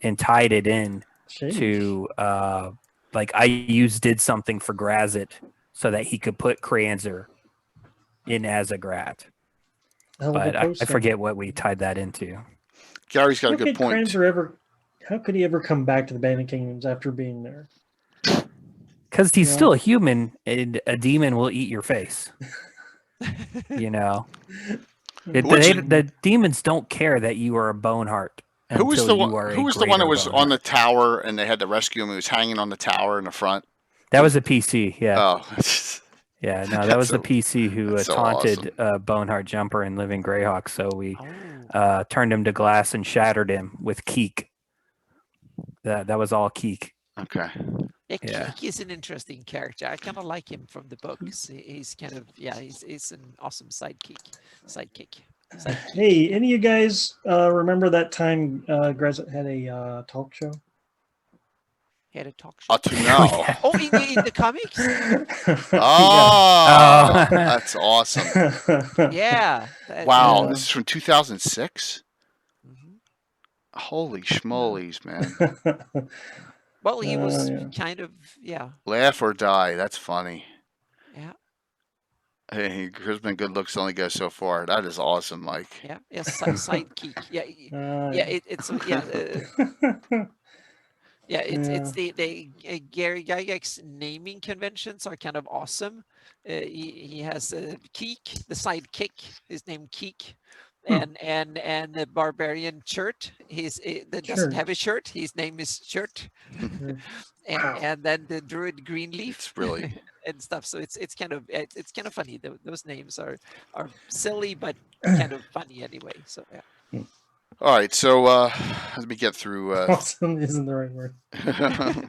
and tied it in to IU's did something for Graz'zt so that he could put Kranzer in Azagrat. But I forget what we tied that into. Gary's got a good point. How could he ever come back to the Bandit Kingdoms after being there? Because he's still a human, and a demon will eat your face. The demons don't care that you are a Boneheart. Who was the one that was on the tower and they had to rescue him? He was hanging on the tower in the front. That was a PC. Yeah. Oh. Yeah. No, that was the PC who taunted Boneheart Jumper and Living Greyhawk. So we turned him to glass and shattered him with Keek. That was all Keek. Okay. Yeah, Keek is an interesting character. I kind of like him from the books. He's kind of he's an awesome sidekick. Hey, any of you guys remember that time Graz'zt had a talk show? He had a talk show. No. Oh, in the comics? Oh, that's awesome. Yeah. Wow, this is from 2006? Holy schmolies, man. Well, he was Yeah. kind of, yeah. Laugh or die. That's funny. Yeah. Hey, Charisma good looks only go so far. That is awesome, Mike. Yeah. Sidekick. Yeah. Yeah. It's yeah. It's the Gary Gygax's naming conventions are kind of awesome. He has Keek, the sidekick, is named Keek. And the barbarian shirt, that doesn't have a shirt. His name is Shirt. and then the druid Greenleaf. It's really and stuff. So it's kind of funny. Those names are silly but kind of funny anyway. So yeah. all right. So let me get through. Awesome isn't the right word.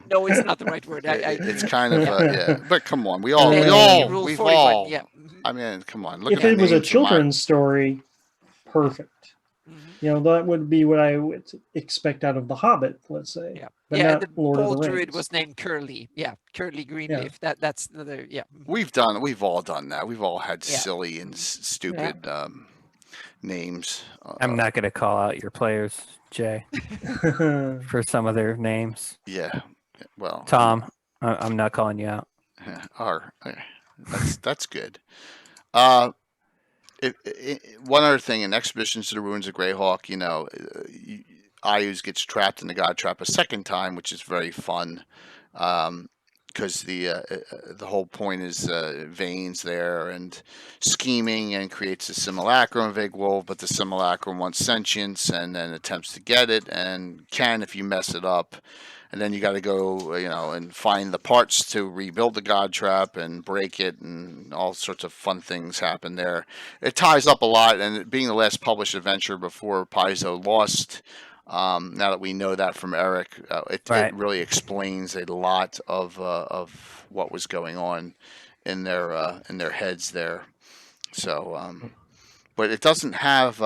No, it's not the right word. It's kind of yeah, but come on, Rule we've 41, all. yeah. I mean, come on. Look If at it was a names of children's story, perfect. Mhm. That would be what I would expect out of The Hobbit, let's say. Yeah, But yeah. not The Lord of bold the druid Rings. was named Curly. Yeah, Curly Greenleaf. That's another. Yeah. We've all done that. We've all had silly and stupid names. I'm not going to call out your players, Jay, for some of their names. Yeah. Well, Tom, I'm not calling you out. That's good. One other thing, in Expeditions to the Ruins of Greyhawk, Ayuz gets trapped in the God Trap a second time, which is very fun, because the whole point is Vane's there and scheming and creates a simulacrum of Iggwilv, but the simulacrum wants sentience and then attempts to get it and can if you mess it up. And then you got to go, and find the parts to rebuild the God Trap and break it, and all sorts of fun things happen there. It ties up a lot, and it being the last published adventure before Paizo lost, now that we know that from Eric, it really explains a lot of what was going on in their heads there. So, but it doesn't have,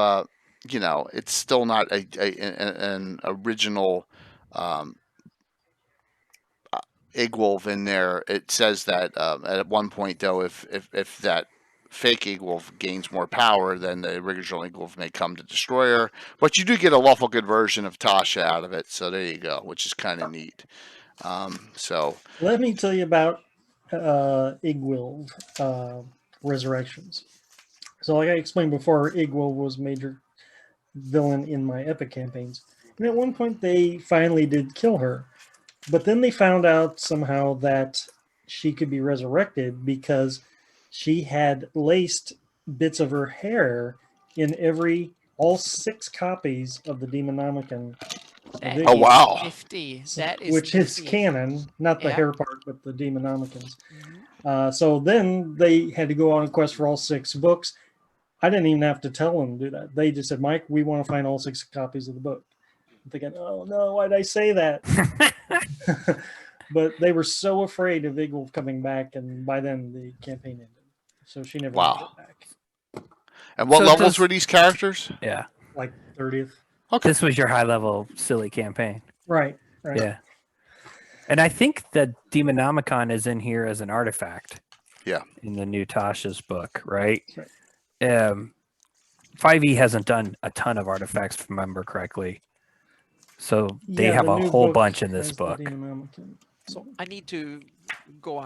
it's still not an original. Iggwilv in there. It says that at one point, though, if that fake Iggwilv gains more power, then the original Iggwilv may come to destroy her. But you do get a lawful good version of Tasha out of it, so there you go, which is kind of neat. So let me tell you about Iggwilv resurrections. So, like I explained before, Iggwilv was major villain in my epic campaigns, and at one point they finally did kill her. But then they found out somehow that she could be resurrected because she had laced bits of her hair in all 6 copies of the Demonomicon. Oh, wow. 50. That is which 50. is canon, not the hair part, but the Demonomicons. So then they had to go on a quest for all 6 books. I didn't even have to tell them to do that. They just said, Mike, we want to find all 6 copies of the book. I'm thinking, oh no, why'd I say that? But they were so afraid of Iggwilv coming back, and by then the campaign ended. So she never went back. And what levels were these characters? Yeah. Like 30th. Okay. This was your high level silly campaign. Right. Yeah. And I think the Demonomicon is in here as an artifact. Yeah. In the new Tasha's book, right? Right. 5e hasn't done a ton of artifacts, if I remember correctly. So they have a whole bunch in this book. So I need to go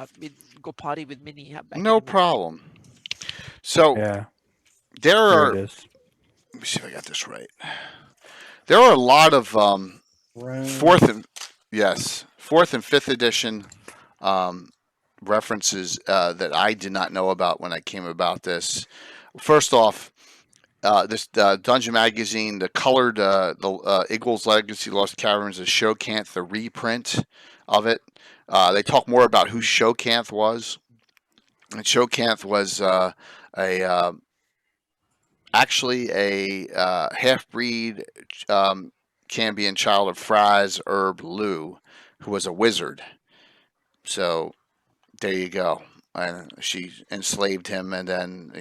potty with Minnie. No problem. So there are. Let me see if I got this right. There are a lot of 4th and 5th edition references that I did not know about when I came about this. First off, this Dungeon Magazine, the colored Iggwilv's Legacy Lost Caverns is Shokanth, the reprint of it. They talk more about who Shokanth was. And Shokanth was actually a half-breed Cambion child of Fraz Herb Lu, who was a wizard. So there you go. And she enslaved him, and then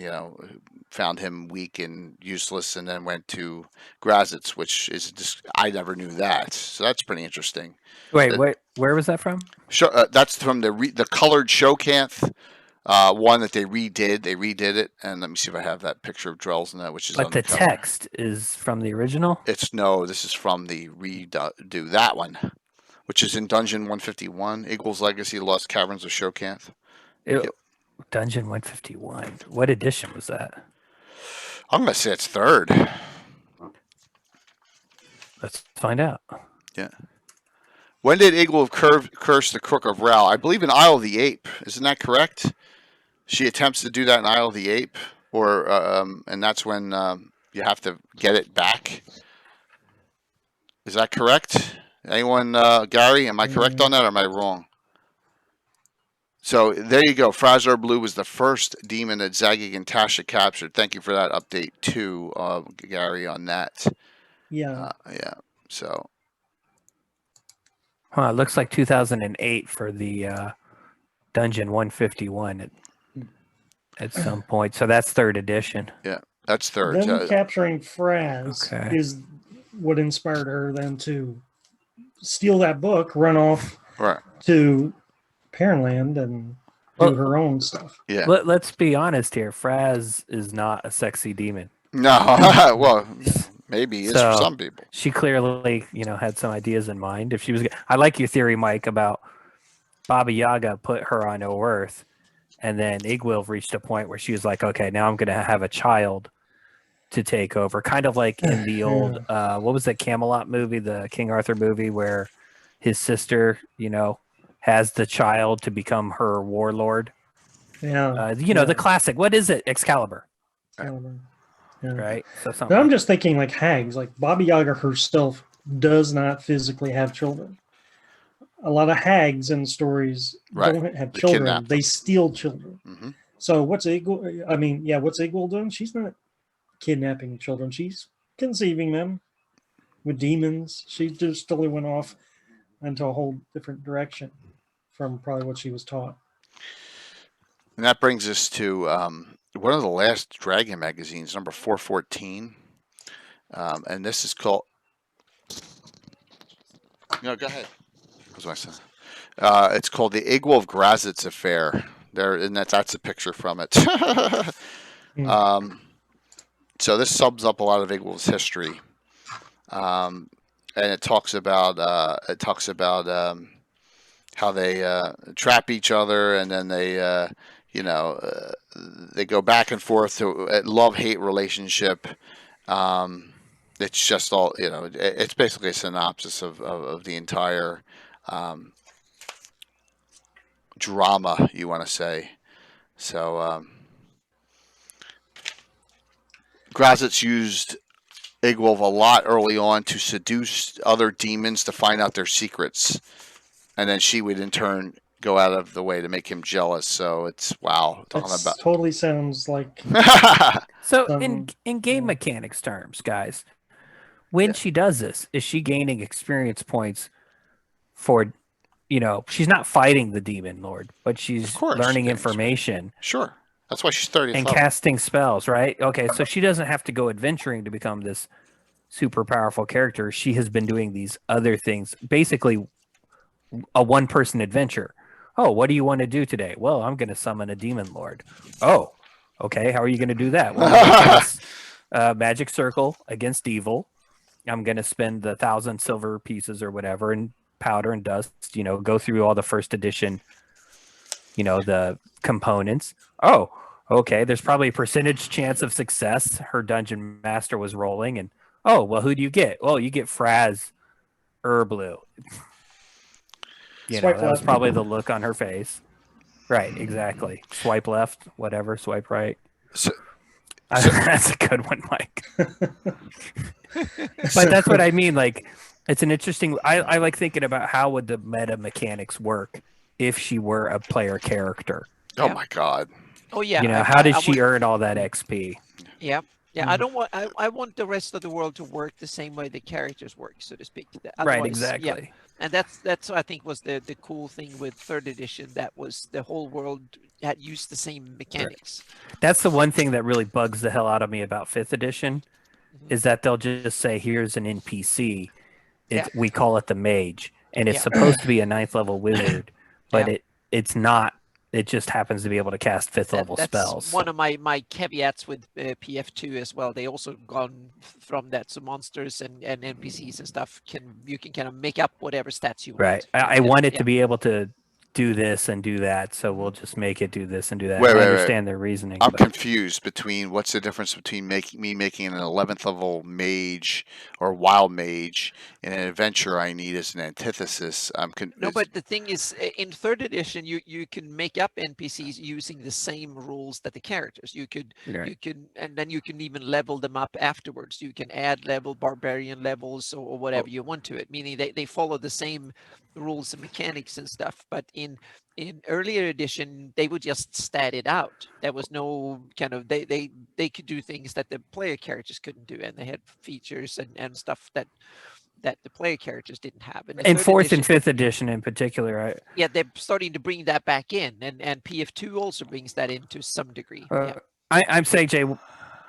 found him weak and useless, and then went to Graz'zt, which is just, I never knew that. So that's pretty interesting. Wait, where was that from? That's from the colored Shokanth one that they redid. They redid it, and let me see if I have that picture of Drelnza, which is. But the text is from the original. This is from the redo that one, which is in Dungeon 151. Iggwilv's Legacy, Lost Caverns of Shokanth. Dungeon 151. What edition was that? I'm going to say it's third. Let's find out. Yeah. When did Iggwilv curse the Crook of Rao? I believe in Isle of the Ape. Isn't that correct? She attempts to do that in Isle of the Ape, and that's when you have to get it back. Is that correct? Anyone, Gary? Am I correct on that, or am I wrong? So there you go. Frazar Blue was the first demon that Zagig and Tasha captured. Thank you for that update too, Gary, on that. Yeah. Yeah. So. Huh, it looks like 2008 for the Dungeon 151 at some point. So that's third edition. Yeah, that's third. Them capturing Fraz Okay. is what inspired her then to steal that book, run off Right. to Perenland and do her own stuff. Yeah. Let's be honest here. Fraz is not a sexy demon. No. Well, maybe it's for some people. She clearly, had some ideas in mind. If she was, I like your theory, Mike, about Baba Yaga put her on No Earth, and then Iggwilv reached a point where she was like, okay, now I'm going to have a child to take over. Kind of like in the old, what was that Camelot movie, the King Arthur movie, where his sister, has the child to become her warlord. Yeah. The classic. What is it? Excalibur. Excalibur. Yeah. Right. So something. But I'm just thinking like hags, like Baba Yaga herself does not physically have children. A lot of hags in stories don't have children. They steal children. Mm-hmm. So what's Iggwilv doing? She's not kidnapping children. She's conceiving them with demons. She just totally went off into a whole different direction from probably what she was taught. And that brings us to one of the last Dragon magazines, number 414. And this is called... No, go ahead. What was I saying? It's called the Iggwilv Graz'zt Affair. And that's a picture from it. So this sums up a lot of Iggwilv's history. And it talks about how they trap each other, and then they go back and forth to a love-hate relationship. It's just all, it's basically a synopsis of the entire drama, you want to say. So Graz'zt used Iggwilv a lot early on to seduce other demons to find out their secrets. And then she would in turn go out of the way to make him jealous. So it's Totally sounds like so in game mechanics terms, guys, when she does this, is she gaining experience points for, she's not fighting the demon lord, but she's learning information. Sure. That's why she's 30th and level. Casting spells, right? Okay, so she doesn't have to go adventuring to become this super powerful character. She has been doing these other things, basically a one-person adventure. Oh, what do you want to do today? Well, I'm going to summon a demon lord. Oh, okay. How are you going to do that? Well, magic circle against evil. I'm going to spend the 1,000 silver pieces or whatever and powder and dust, go through all the first edition, the components. Oh, okay. There's probably a percentage chance of success. Her dungeon master was rolling, and oh, well, who do you get? Well, you get Fraz Blue. That was probably the look on her face. Right, exactly. Swipe left, whatever, swipe right. That's a good one, Mike. But that's what I mean. Like, it's an interesting... I like thinking about how would the meta mechanics work if she were a player character. Oh, my God. Oh, yeah. How did she earn all that XP? Yeah. Yeah, I want the rest of the world to work the same way the characters work, so to speak. Right, exactly. Yeah. And that's I think was the cool thing with third edition. That was the whole world had used the same mechanics. Right. That's the one thing that really bugs the hell out of me about fifth edition, is that they'll just say, here's an NPC. We call it the mage, and it's supposed to be a 9th level wizard, but it's not it just happens to be able to cast fifth level That's spells. one of my caveats with PF2 as well. They also gone from that, so monsters and NPCs and stuff you can kind of make up whatever stats you want. Right. I want it to be able to do this and do that, so we'll just make it do this and do that. Wait, I wait, understand their reasoning. I'm but- confused between what's the difference between making an 11th level mage or wild mage and an adventure I need as an antithesis. No, but the thing is, in third edition, you can make up NPCs using the same rules that the characters. You could and then you can even level them up afterwards. You can add level barbarian levels or whatever you want to it. Meaning they follow the same rules and mechanics and stuff. But in earlier edition, they would just stat it out. There was no kind of they could do things that the player characters couldn't do, and they had features and stuff that the player characters didn't have. In fourth and fifth edition, in particular, right? Yeah, they're starting to bring that back in, and PF2 also brings that in to some degree. I'm saying, Jay,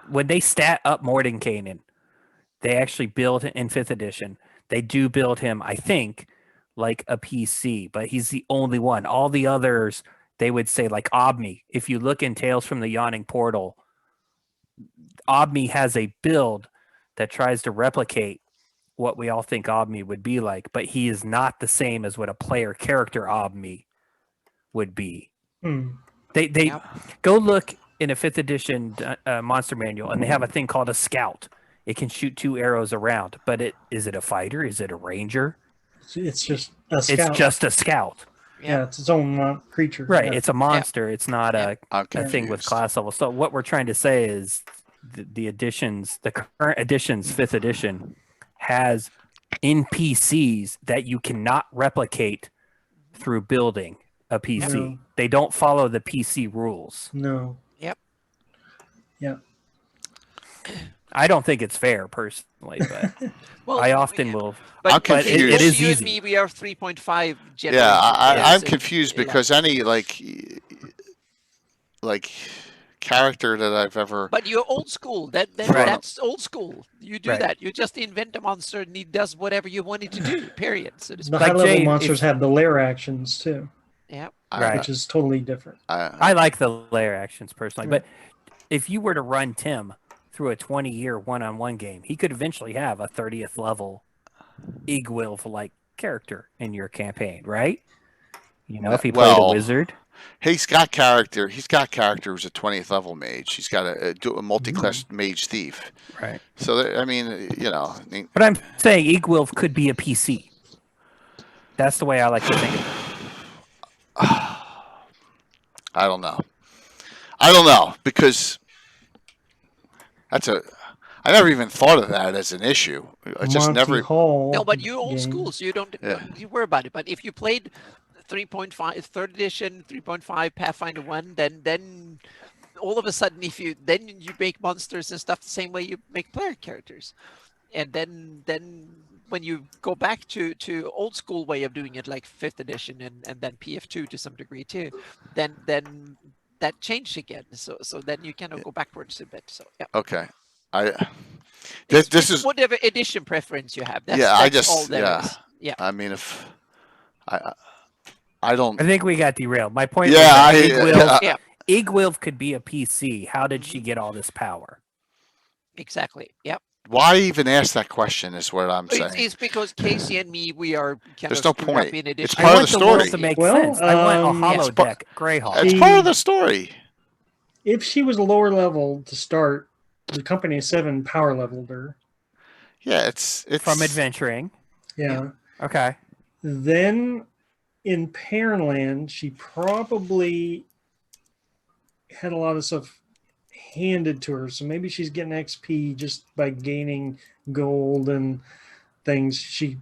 when they stat up Mordenkainen, they actually build in fifth edition. They do build him, I think, like a PC, but he's the only one. All the others, they would say, like Obmi. If you look in Tales from the Yawning Portal, Obmi has a build that tries to replicate what we all think Obmi would be like, but he is not the same as what a player character Obmi would be. They go look in a fifth edition monster manual, and they have a thing called a scout. It can shoot 2 arrows around, but is it a fighter? Is it a ranger? It's just a scout. It's just a scout. Yeah, it's its own creature. Right, Yeah. it's a monster. It's not a thing with class level. So what we're trying to say is the editions, the current editions, fifth edition, has NPCs that you cannot replicate through building a PC. No. They don't follow the PC rules. No. Yep. I don't think it's fair, personally, but Well, I often will. I'm But confused. it is you easy. and me, we are 3.5 Yeah, generation. I'm so- confused yeah. because any like character that I've ever But you're old school. Right. That's old school. You do Right. that. You just invent a monster and he does whatever you want it to do. Period. So to The speak. Like high level Jay, monsters if- have the lair actions too, Yeah. Right. which is totally different. I like the layer actions personally, but if you were to run Tim through a 20-year one-on-one game, he could eventually have a 30th level Iggwilv like character in your campaign, right? You know, if he played a Well, wizard. He's got character. He's got character who's a 20th level mage. He's got a multi-class mage thief. Right. So I mean, you know, But I'm saying Iggwilv could be a PC. That's the way I like to think of it. I don't know because I never even thought of that as an issue. I just Monty never. Hall No, but you're old game. school, so you don't you worry about it. But if you played 3.5 third edition, 3.5 Pathfinder 1, then all of a sudden you make monsters and stuff the same way you make player characters. And then when you go back to old school way of doing it, like 5th edition and then PF2 to some degree too, then that changed again. So then you kind of go backwards a bit. So yeah. Okay, this is whatever edition preference you have. That's, yeah. I that's all just there yeah. is. Yeah. I mean, if I don't. I think we got derailed. My point Yeah, was that Yeah. Iggwilv could be a PC. How did she get all this power? Exactly. Yep. Why even ask that question is what I'm saying. It's because Casey and me, we are kind There's of no screwed point. up in It's edition. part I of want the the world story. to make Well, sense. I want a it's holodeck Greyhawk. It's part of the story. If she was a lower level to start, the company of 7 power leveled her. Yeah, it's From adventuring. Yeah. Okay. Then in Parentland, she probably had a lot of stuff handed to her. So maybe she's getting XP just by gaining gold and things. She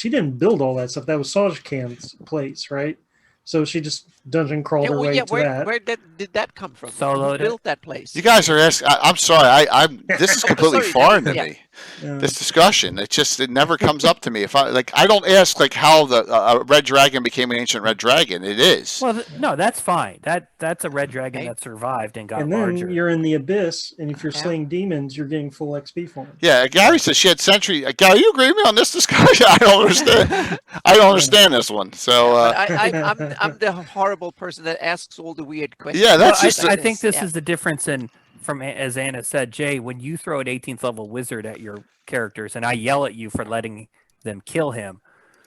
didn't build all that stuff. That was Sajkan's place, right? So she just dungeon crawled her way to that. Where did that come from? Soloed Who it. built that place? You guys are asking. I'm sorry. I'm. This is completely Sorry, foreign to yeah. me. Yeah. This discussion. It never comes up to me. If I don't ask like how the red dragon became an ancient red dragon. It is. Well, no, that's fine. That's a red dragon that survived and got And then larger. you're in the abyss, and if you're Yeah. slaying demons, you're getting full XP for them. Yeah, Gary says she had Sentry. Gary, you agree with me on this discussion? I don't understand. I don't understand this one. So But I'm the horrible person that asks all the weird questions. Yeah, that's Well, just I a- think this Yeah. is the difference in from as Anna said, Jay, when you throw an 18th level wizard at your characters, and I yell at you for letting them kill him,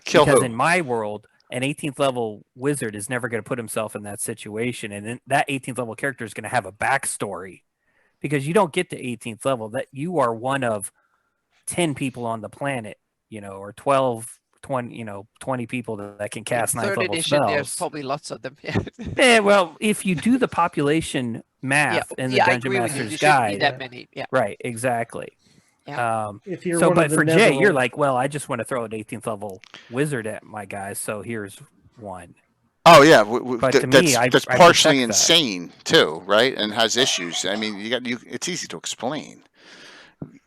kill because who? in my world, an 18th level wizard is never going to put himself in that situation, and then that 18th level character is going to have a backstory, because you don't get to 18th level that you are one of 10 people on the planet, or 12, 20, 20 people that can cast In 9th third level edition, there's spells. probably lots of them. Yeah, well, if you do the population math in the I Dungeon agree with you. Master's There shouldn't be Guide, that many. Yeah. right? Exactly. Yeah. If you're So, one but of the for Jay, you're Netherlands- like, well, I just want to throw an 18th level wizard at my guys, so here's one. Oh yeah, But to that's me, I partially protect that. insane too, right? And has issues. I mean, it's easy to explain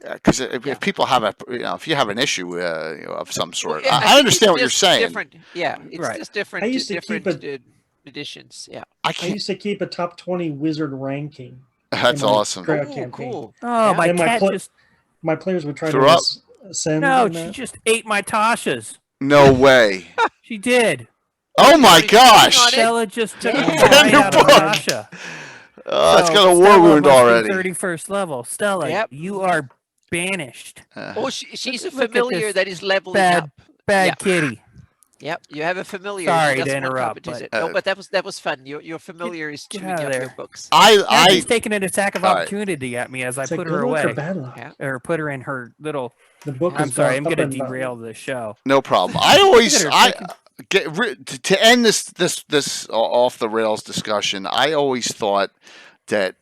because if people have if you have an issue of some sort, Well, I think understand it's what you're just saying. Different. Yeah, it's Right. just different. I used to keep different editions. Yeah. I I can't. used to keep a top 20 wizard ranking. That's in my awesome. crowd Oh, campaign. cool. Oh, Yeah. my And my cat pla- just My players would try Threw to up? send. no, in she that. just ate my Tasha's. No way. She did. Oh my already cheating gosh. on it? Stella just took Yeah. a Put that in bite your out of book. Tasha. It's got a war Stella wound must be already. 31st level. Stella, Yep. you are banished. Oh, she's a Look at familiar this that is leveling bad- up. Bad Yeah. kitty. Yep, you have a familiar. Sorry That's to one interrupt, competition. but- No, but that was fun. Your familiar is get chewing out of up your there. books. Yeah, she's I taking an attack of All right. opportunity at me as I It's like put good her luck or away. bad luck. Yeah. Or put her in her little. The book I'm is sorry, about I'm up going to and down. derail the show. no problem. I always Look at her to end this off the rails discussion. I always thought that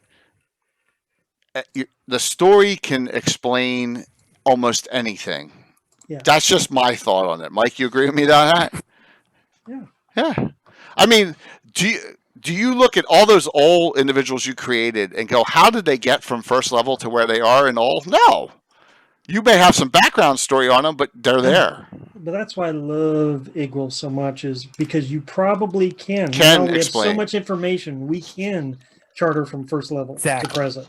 the story can explain almost anything. Yeah. That's just my thought on it. Mike, you agree with me on that? Yeah. Yeah. I mean, do you look at all those old individuals you created and go, how did they get from first level to where they are and all? No. You may have some background story on them, but they're there. But that's why I love Iggwilv so much, is because you probably can. Can Now we have explain. so much information. We can charter from first level Exactly. to present.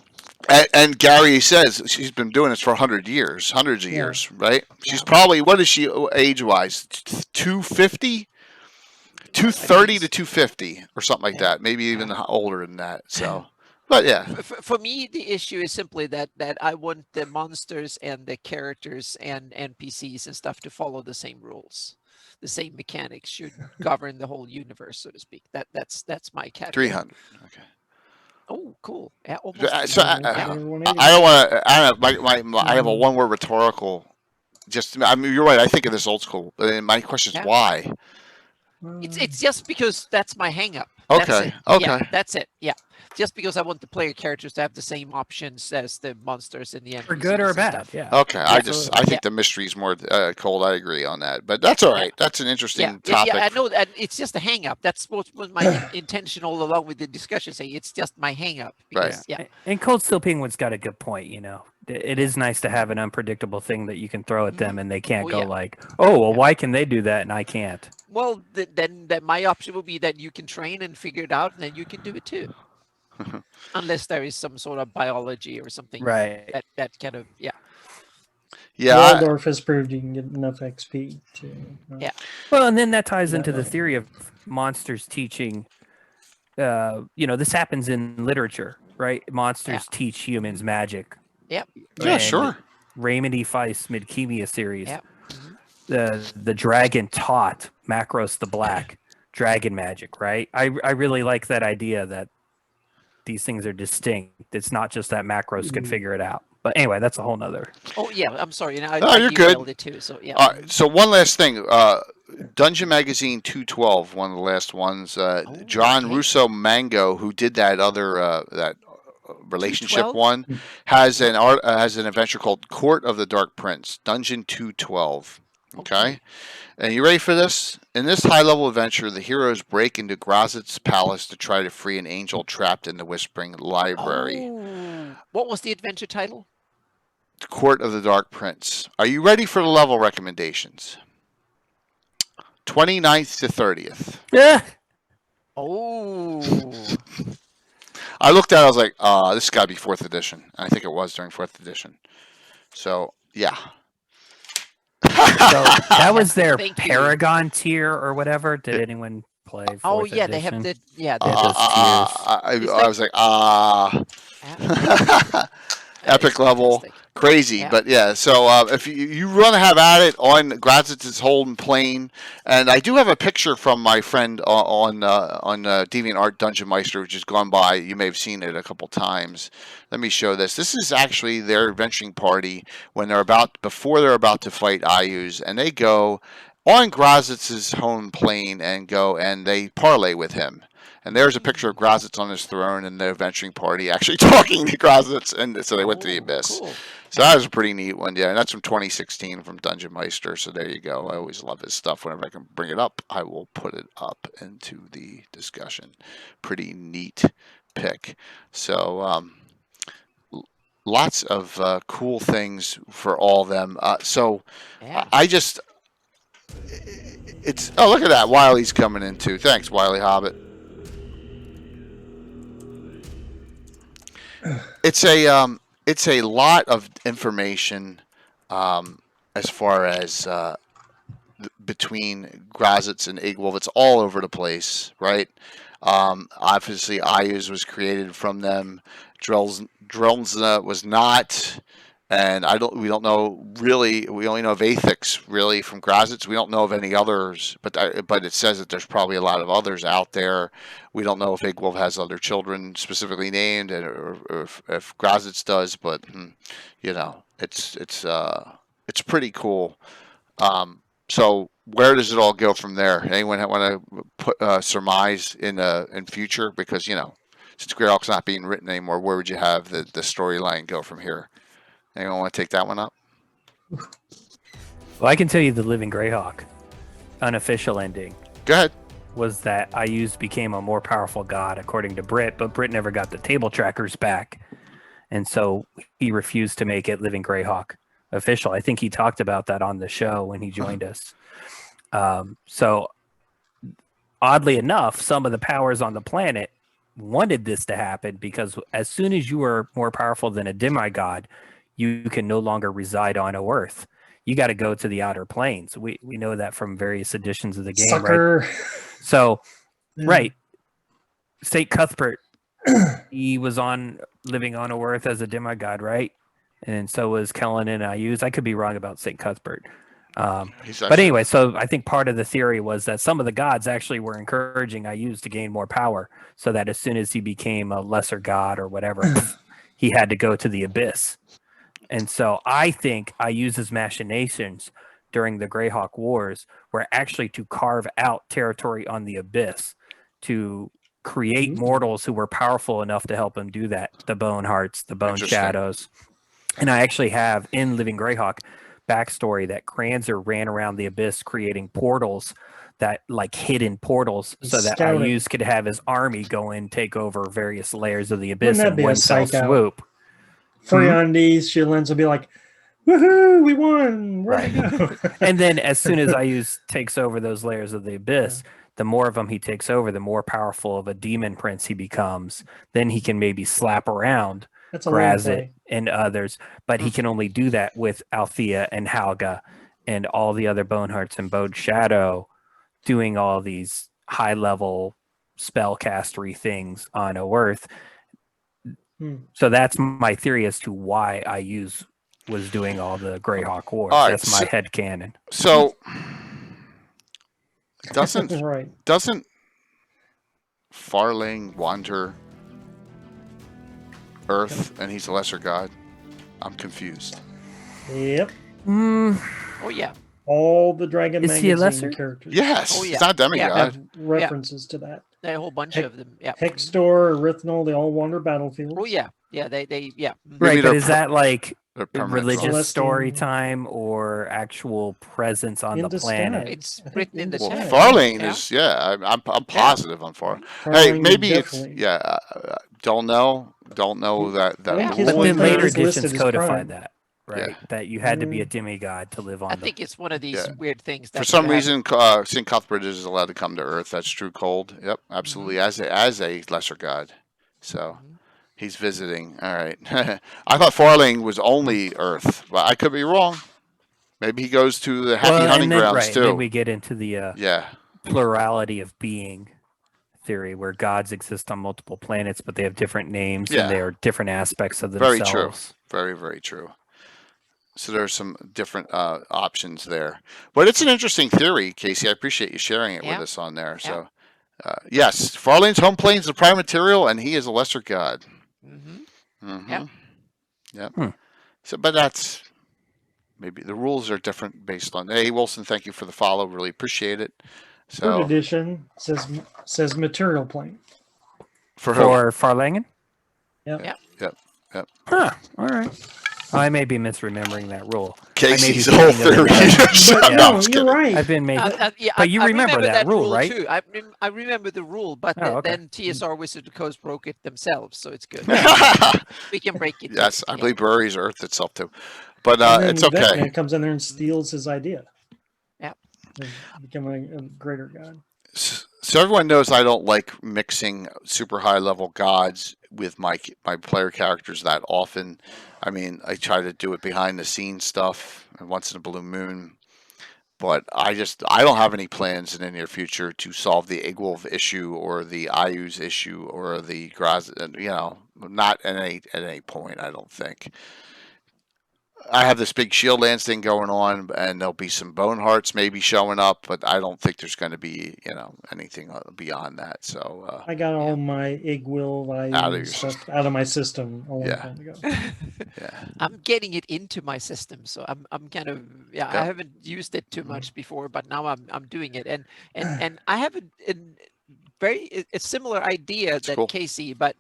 And Gary says she's been doing this for 100 years, hundreds of Yeah. years, right? She's probably, what is she age-wise? 250? 230 to 250 or something like that. Maybe even older than that. So, but yeah. For me, the issue is simply that I want the monsters and the characters and NPCs and stuff to follow the same rules. The same mechanics should govern the whole universe, so to speak. That's my category. 300. Okay. Oh, cool. Yeah, almost. So I don't want to. I have a one-word rhetorical. I mean, you're right. I think of this old school. And my question is Yeah. why. It's just because that's my hang-up. Okay, That's it. okay. Yeah, that's it. Yeah. Just because I want the player characters to have the same options as the monsters in the NPCs. For good or and bad. stuff. Yeah. Okay, I Absolutely. think the mystery is more cold. I agree on that, but that's all right. That's an interesting topic. I know that it's just a hang-up. That's what was my intention all along with the discussion. Say it's just my hang-up. Right. Yeah. And Cold Steel Penguin's got a good point, It is nice to have an unpredictable thing that you can throw at them and they can't Oh, go yeah. like, oh, well, why can they do that and I can't? Well, then my option would be that you can train and figure it out, and then you can do it too. Unless there is some sort of biology or something Right. that kind of Yeah, Waldorf has proved you can get enough XP to. Yeah. Well, and then that ties into the Yeah. theory of monsters teaching. This happens in literature, right? Monsters teach humans magic. Yep. yeah, And sure. Raymond E. Feist Midkemia series. Yep. The dragon taught Macros the Black dragon magic, right? I really like that idea that these things are distinct. It's not just that Macros could figure it out. But anyway, that's a whole nother. Oh yeah, I'm sorry. I you're good. derailed it too. So yeah. All right, so one last thing. Dungeon Magazine 212, one of the last ones. John okay. Russo Mango, who did that other relationship 212? one, has an adventure called Court of the Dark Prince, Dungeon 212. Okay. And you ready for this? In this high-level adventure, the heroes break into Graz'zt's palace to try to free an angel trapped in the Whispering Library. Oh. What was the adventure title? Court of the Dark Prince. Are you ready for the level recommendations? 29th to 30th. Yeah. Oh. I looked at it, I was like, this has got to be 4th edition. And I think it was during 4th edition. So, yeah. So that was their Thank you. Paragon tier or whatever. Did anyone play. Oh Fourth yeah, they have edition. the yeah. They have those tiers. I was like, epic It's level, fantastic. crazy. Yeah. But yeah, so if you want to have at it on Graz'zt Holden Plane, and I do have a picture from my friend on DeviantArt Dungeon Meister, which has gone by. You may have seen it a couple times. Let me show this. This is actually their adventuring party before they're about to fight Ayus, and they go on Graz'zt's home plane and they parlay with him. And there's a picture of Graz'zt on his throne and the adventuring party actually talking to Graz'zt, and so they went to the abyss. Cool. So that was a pretty neat one, yeah. And that's from 2016 from Dungeon Meister. So there you go. I always love his stuff. Whenever I can bring it up, I will put it up into the discussion. Pretty neat pick. So lots of cool things for all of them. Yeah. Look at that. Wiley's coming in too. Thanks, Wiley Hobbit. It's a lot of information as far as between Graz'zt and Iggwilv. It's all over the place, right? Obviously, Ayus was created from them. Drelnza was not, and we don't know really. We only know of Aethix really from Graz'zt. We don't know of any others, but it says that there's probably a lot of others out there. We don't know if Iggwilv has other children specifically named, or if Graz'zt does. But it's pretty cool. So where does it all go from there? Anyone want to put surmise in future? Because since Greyhawk's not being written anymore, where would you have the storyline go from here? Anyone want to take that one up? Well, I can tell you the Living Greyhawk unofficial ending Go ahead. was that Ayus became a more powerful god, according to Britt, but Britt never got the table trackers back. And so he refused to make it Living Greyhawk official. I think he talked about that on the show when he joined us. So oddly enough, some of the powers on the planet wanted this to happen because as soon as you are more powerful than a demigod, you can no longer reside on Earth. You got to go to the outer planes. We know that from various editions of the game, Sucker. right? So, Yeah. right. St. Cuthbert, he was living on Earth as a demigod, right? And so was Kellen and Ayus. I could be wrong about St. Cuthbert. But anyway, so I think part of the theory was that some of the gods actually were encouraging Ayus to gain more power so that as soon as he became a lesser god or whatever, he had to go to the abyss. And so I think Ayus's machinations during the Greyhawk Wars were actually to carve out territory on the abyss to create mortals who were powerful enough to help him do that. The Bone Hearts, the Bone Shadows. And I actually have in Living Greyhawk backstory that Kranzer ran around the abyss creating portals, that like hidden portals, so that Ayus could have his army go in, take over various layers of the abyss in one fell swoop. Furiandes, Shilens will be like, woohoo, we won. Where'd we go? And then as soon as Ayus takes over those layers of the abyss, the more of them he takes over, the more powerful of a demon prince he becomes. Then he can maybe slap around Graz'zt and others, but he can only do that with Althea and Halga and all the other Bonehearts and Bone Shadow doing all these high-level spellcastery things on Earth. So that's my theory as to why Ayus was doing all the Greyhawk Wars. Right, that's my headcanon. So doesn't Farling wander Earth and he's a lesser god? I'm confused. Yep. Oh yeah. All the Dragon Is he a Magazine lesser? characters. Yes. Oh, yeah. It's not demigod. Have references to that. A whole bunch of them. Yeah. Hextor, Erythnol, they all wander battlefields. Oh yeah. Yeah. They yeah. Right, they're but is that like They're permanent religious foes. story time or actual presence on In the the planet? sky. It's written in the Well, chat. Farling Yeah. is I'm positive on Farling. Hey, Farling, maybe it's definitely. don't know that I think his But one then thing later is listed editions as codified prime. that, right? Yeah. That you had to be a demigod to live on I the think it's one of these Yeah. weird things that for some you have- reason St. Cuthbert is allowed to come to Earth. That's true. Cold. Yep, absolutely. As a lesser god, so he's visiting. All right. I thought Farling was only Earth, but I could be wrong. Maybe he goes to the happy hunting and then, grounds right, too. Then we get into the Yeah. plurality of being theory, where gods exist on multiple planets, but they have different names Yeah. and they are different aspects of Very themselves. true. Very, very true. So there's some different options there. But it's an interesting theory, Casey. I appreciate you sharing it with us on there. So, yes, Farlane's home plane is the prime material, and he is a lesser god. Yep. Yep. So, but that's maybe the rules are different based on. Hey, Wilson, thank you for the follow. Really appreciate it. Third So edition says material plane. for who? For Farlangen? Yep. Yep. Huh. All right. I may be misremembering that rule. Casey's I may whole be thinking of theory. it But No, no, I'm just you're kidding. right. I've been making. Yeah, But you I remember that rule, right? too. I remember the rule, but Oh, okay. then TSR Wizard of the Coast broke it themselves, so it's good. We can break it. Yes, too. I believe Burry's Earth itself too. But And then it's okay. Vecna comes in there and steals his idea. Yeah. Becoming a greater god. So everyone knows I don't like mixing super high level gods with my player characters that often. I mean, I try to do it behind the scenes stuff and once in a blue moon. But I don't have any plans in the near future to solve the Iggwilv issue or the Ayu's issue or the Graz'zt. You know, not at any point. I don't think. I have this big shield lance thing going on, and there'll be some bone hearts maybe showing up, but I don't think there's going to be anything beyond that. So I got all my Iggwilv Out of your stuff out of my system a long Yeah. time ago. yeah, I'm getting it into my system, so I'm kind of I Yeah. haven't used it too much before, but now I'm doing it, and I have a similar idea That's that cool. Casey, but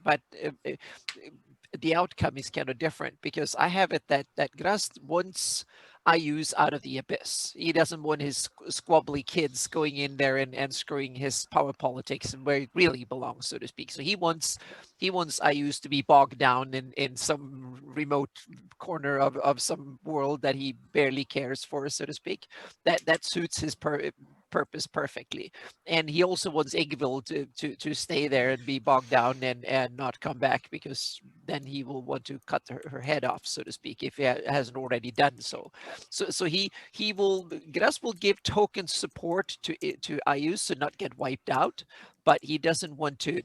the outcome is kind of different because I have it that Graz'zt wants Ayus out of the abyss. He doesn't want his squabbly kids going in there and screwing his power politics and where it really belongs, so to speak. So he wants Ayus to be bogged down in some remote corner of some world that he barely cares for, so to speak. That suits his purpose perfectly. And he also wants Iggwilv to stay there and be bogged down and not come back, because then he will want to cut her head off, so to speak, if he hasn't already done so. So Graz'zt will give token support to Ayus to not get wiped out, but he doesn't want to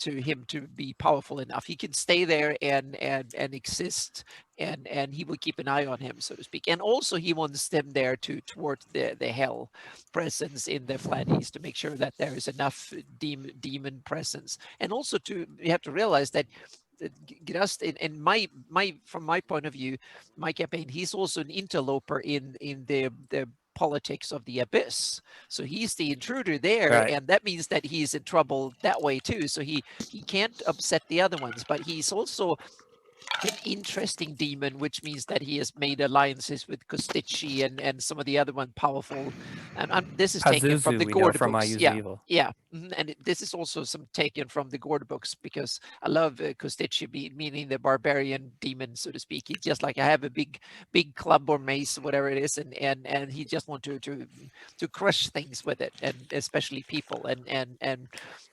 him to be powerful enough. He can stay there and exist, and he will keep an eye on him, so to speak. And also he wants them there to thwart the hell presence in the Flat East, to make sure that there is enough demon presence. And also you have to realize that Graz'zt, in from my point of view, my campaign, he's also an interloper in the politics of the abyss. So he's the intruder there, Right. and that means that he's in trouble that way too. So he can't upset the other ones, but he's also an interesting demon, which means that he has made alliances with Kostichi and some of the other one powerful. And this is taken from Pazuzu, the we know Gord from books. Ayu's Yeah, Evil. yeah. And this is also some taken from the Gord books, because I love Kostichi, meaning the barbarian demon, so to speak. He's just like, I have a big club or mace, whatever it is, and he just want to crush things with it, and especially people. And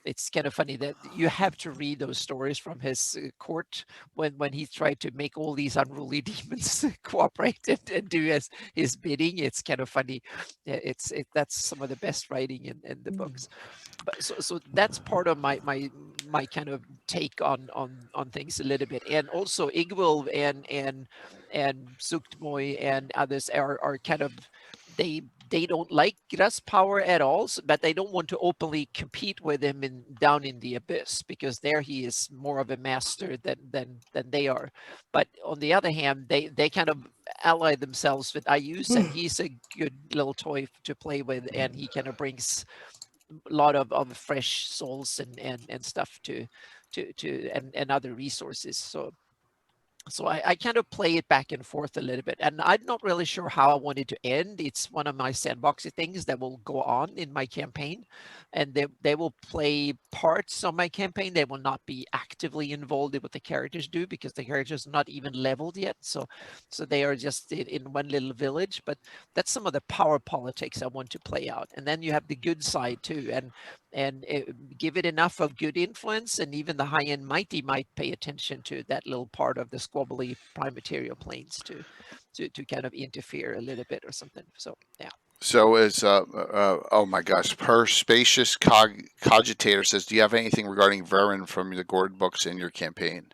it's kind of funny that you have to read those stories from his court when he tried to make all these unruly demons cooperate and do his bidding. It's kind of funny. That's some of the best writing in the books. But so that's part of my kind of take on things a little bit. And also Iggwilv and Suktmoy and others are kind of, they don't like Graz'zt power at all, but they don't want to openly compete with him down in the abyss, because there he is more of a master than they are. But on the other hand, they kind of ally themselves with Ayus, and he's a good little toy to play with, and he kind of brings a lot of fresh souls and stuff to and other resources. So I kind of play it back and forth a little bit, and I'm not really sure how I want it to end. It's one of my sandboxy things that will go on in my campaign, and they will play parts of my campaign. They will not be actively involved in what the characters do, because the characters are not even leveled yet. So they are just in one little village. But that's some of the power politics I want to play out. And then you have the good side too, and give it enough of good influence, and even the high-end mighty might pay attention to that little part of the squabbly prime material planes to kind of interfere a little bit or something. So yeah. So is oh my gosh, per spacious cogitator says, do you have anything regarding Varen from the Gord books in your campaign?